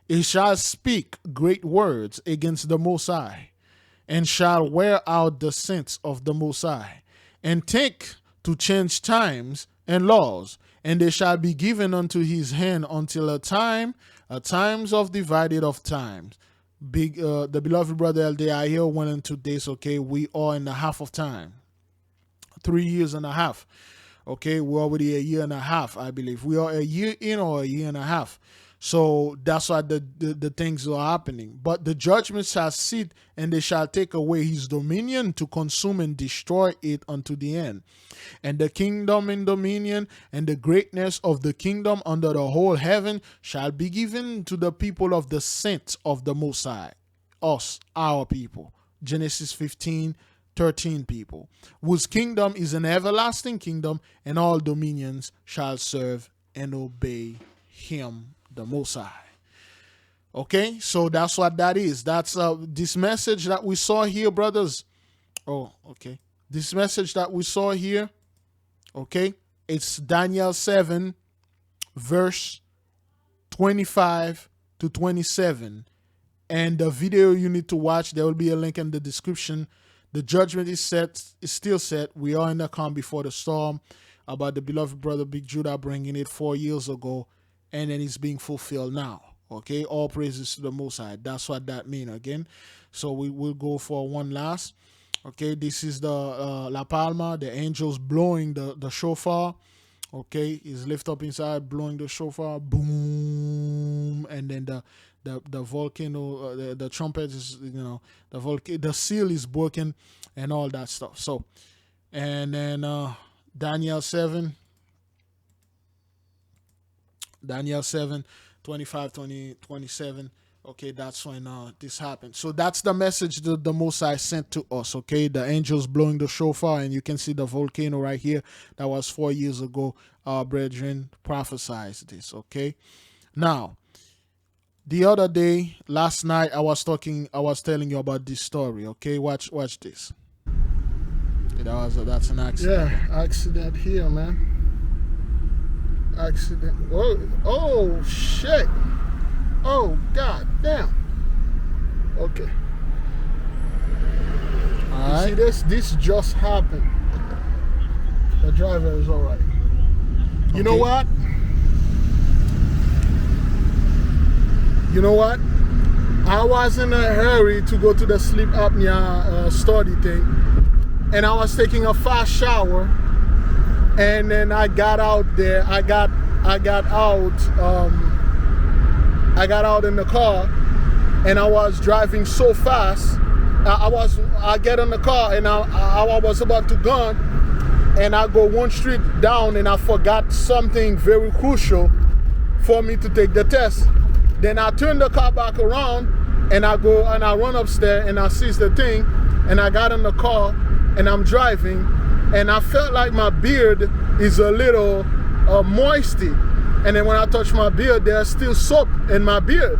"He shall speak great words against the Most High, and shall wear out the saints of the Most High, and think to change times and laws, and they shall be given unto his hand until a times of divided of times." The beloved brother LDI here went into this, okay? We are in the half of time. 3 years and a half. Okay, we're already a year and a half, I believe. We are a year in or a year and a half. So that's why the things are happening. But the judgment shall sit, and they shall take away his dominion to consume and destroy it unto the end. And the kingdom and dominion and the greatness of the kingdom under the whole heaven shall be given to the people of the saints of the Most High. Us, our people. Genesis 15, 13 people, whose kingdom is an everlasting kingdom, and all dominions shall serve and obey him, the Most High. Okay, so that's what that is. That's this message that we saw here, brothers. Oh, okay. This message that we saw here, okay, it's Daniel 7, verse 25 to 27. And the video you need to watch, there will be a link in the description. The judgment is still set. We are in the calm before the storm, about the beloved brother Big Judah bringing it 4 years ago, and then it's being fulfilled now. Okay, all praises to the Most High. That's what that means again. So we will go for one last. Okay, this is the La Palma, the angels blowing the shofar. Okay, he's lift up inside, blowing the shofar, boom, and then the volcano, the trumpet is, the seal is broken, and all that stuff. So, and then Daniel 7, 25, 20, 27. Okay, that's when this happened. So that's the message that the Most High sent to us. Okay, the angels blowing the shofar, and you can see the volcano right here. That was 4 years ago. Our brethren prophesied this. Okay, now the other day, last night, I was telling you about this story. Okay, watch this. That's an accident. Yeah, accident here, man. Accident. Whoa! Oh shit! Oh, god damn. Okay. All right. See this? This just happened. The driver is all right. You know what? You know what? I was in a hurry to go to the sleep apnea study thing, and I was taking a fast shower, and then I got out there. I got out in the car, and I was driving so fast. I get in the car, and I was about to go, and I go one street down, and I forgot something very crucial for me to take the test. Then I turn the car back around, and I go and I run upstairs, and I seize the thing, and I got in the car, and I'm driving, and I felt like my beard is a little moisty. And then when I touch my beard, there's still soap in my beard.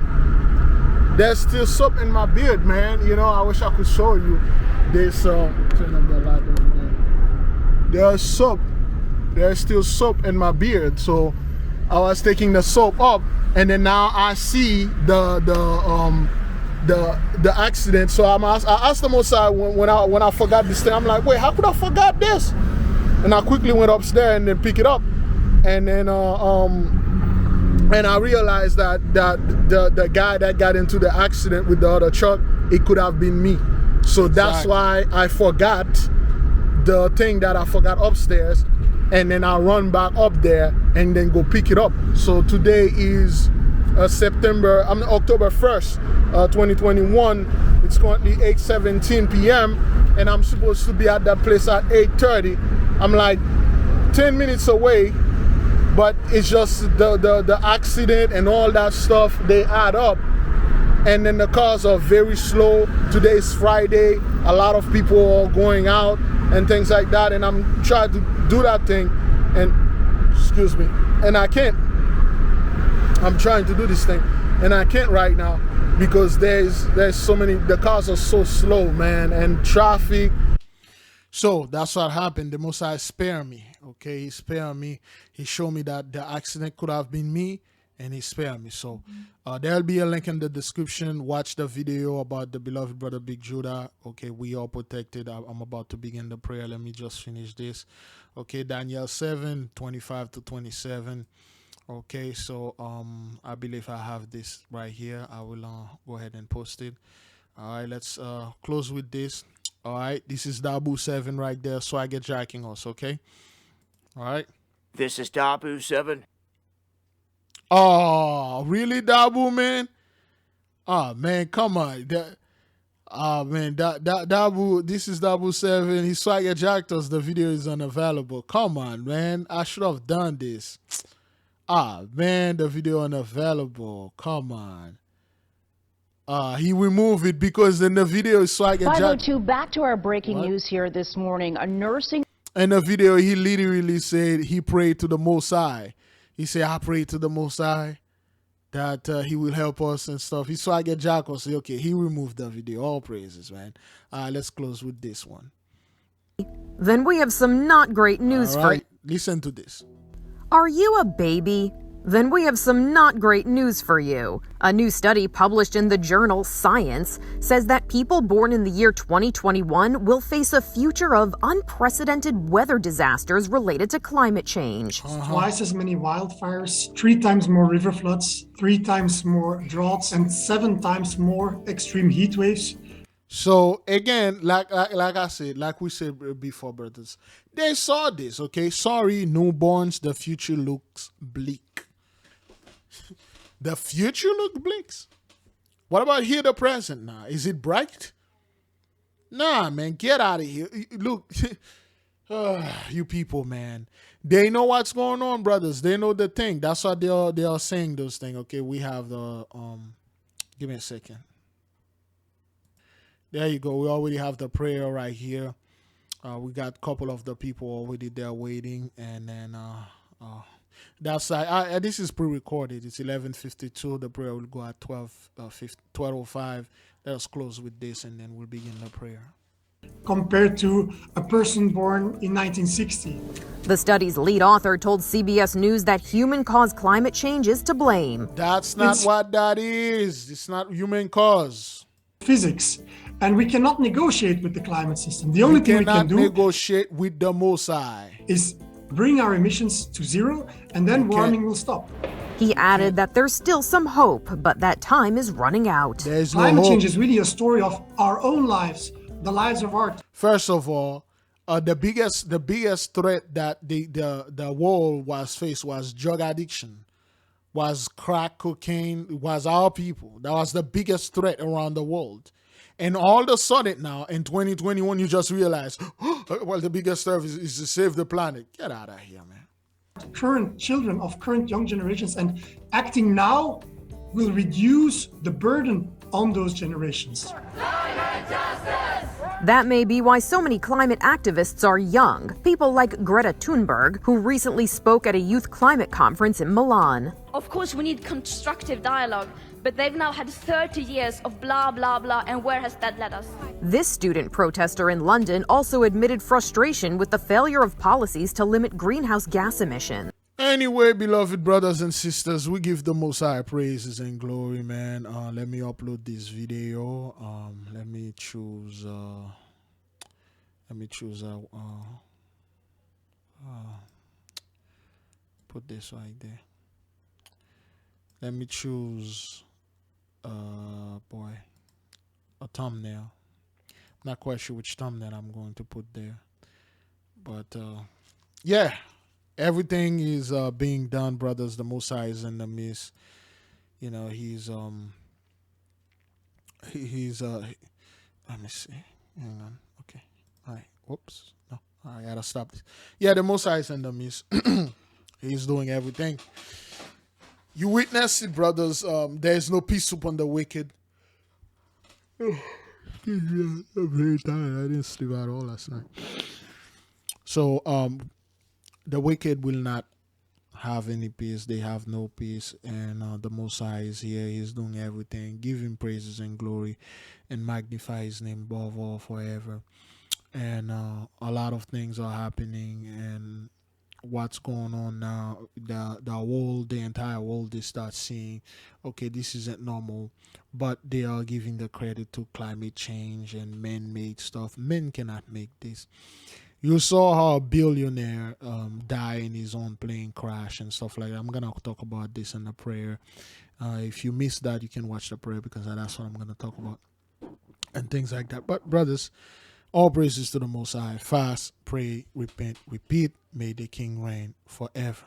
There's still soap in my beard, man. You know, I wish I could show you this. Turn on the light over there. There's soap. There's still soap in my beard. So I was taking the soap up, and then now I see the accident. So I asked the Most High when I forgot this thing. I'm like, wait, how could I forgot this? And I quickly went upstairs and then pick it up. And then and I realized that the guy that got into the accident with the other truck, it could have been me. So that's why I forgot the thing that I forgot upstairs, and then I run back up there and then go pick it up. So today is October 1st, 2021. It's currently 8:17 p.m. and I'm supposed to be at that place at 8:30. I'm like 10 minutes away. But it's just the accident and all that stuff, they add up. And then the cars are very slow. Today is Friday. A lot of people are going out and things like that. And I'm trying to do that thing. And, excuse me, and I can't. I'm trying to do this thing. And I can't right now because there's so many, the cars are so slow, man. And traffic. So that's what happened. The Most High spared me. Okay, he spared me. He showed me that the accident could have been me, and he spared me. So there'll be a link in the description. Watch the video about the beloved brother Big Judah. Okay, we are protected. I'm about to begin the prayer. Let me just finish this. Okay, Daniel 7, 25 to 27. Okay, so I believe I have this right here. I will go ahead and post it. All right, let's close with this. All right, this is Dabu 7 right there. Swagger jacking us, okay? All right. This is Dabu 7. Oh, really, Dabu, man? Oh, man, come on. Man, Dabu, this is Dabu 7. He swagger jacked us. The video is unavailable. Come on, man. I should have done this. Man, the video unavailable. Come on. He removed it because in the video is Swagger Jack. 502, back to our breaking news here this morning. A nursing... In the video, he literally said he prayed to the Most High. He said, I prayed to the Most High that he will help us and stuff. He Swagger Jack will say, okay, he removed the video. All praises, man. Let's close with this one. Then we have some not great news for you. Listen to this. Are you a baby? Then we have some not great news for you. A new study published in the journal Science says that people born in the year 2021 will face a future of unprecedented weather disasters related to climate change. Twice as many wildfires, 3 times more river floods, 3 times more droughts, and 7 times more extreme heat waves. So again, like I said, like we said before, brothers, they saw this, okay? Sorry, newborns, the future looks bleak. The future looks bleak. What about here, the present now? Is it bright? Nah, man, get out of here. Look, you people, man. They know what's going on, brothers. They know the thing. That's why they are saying those things. Okay, we have the give me a second. There you go. We already have the prayer right here. We got a couple of the people already there waiting, and then that's this is pre-recorded. It's 11:52. The prayer will go at 12:05. Let us close with this, and then we'll begin the prayer. Compared to a person born in 1960. The study's lead author told CBS News that human-caused climate change is to blame. That's not what that is. It's not human cause. Physics. And we cannot negotiate with the climate system. The only thing we can do negotiate with the Most High is bring our emissions to zero, and then warming will stop. He added that there's still some hope, but that time is running out. There's no climate hope. change is really a story of our own lives, the lives of art. First of all, the biggest threat that the world was faced was drug addiction, was crack cocaine, was our people. That was the biggest threat around the world. And all of a sudden now, in 2021, you just realize, well, the biggest service is to save the planet. Get out of here, man. Current children of current young generations, and acting now will reduce the burden on those generations. That may be why so many climate activists are young. People like Greta Thunberg, who recently spoke at a youth climate conference in Milan. Of course, we need constructive dialogue, but they've now had 30 years of blah, blah, blah, and where has that led us? This student protester in London also admitted frustration with the failure of policies to limit greenhouse gas emissions. Anyway, beloved brothers and sisters, we give the Most High praises and glory, man. Let me upload this video. Let me choose put this right there. Let me choose a thumbnail. I'm not quite sure which thumbnail I'm going to put there, but yeah, everything is being done, brothers. The Most High is in the midst. You know, he's let me see. Hang on. Okay. All right. Whoops. No. I gotta stop this. Yeah, the Most High is in the midst. He's doing everything. You witness it, brothers. There is no peace upon the wicked. I'm very tired. I didn't sleep at all last night. So, the wicked will not have any peace. They have no peace. And the Most High is here. He's doing everything. Give him praises and glory and magnify his name above all forever. And a lot of things are happening. And what's going on now, the entire world, they start seeing, okay, this isn't normal, but they are giving the credit to climate change and man-made stuff. Men cannot make this. You saw how a billionaire died in his own plane crash and stuff like that. I'm gonna talk about this in the prayer. If you missed that, you can watch the prayer, because that's what I'm gonna talk about and things like that. But brothers, all praises to the Most High. Fast, pray, repent, repeat. May the King reign forever.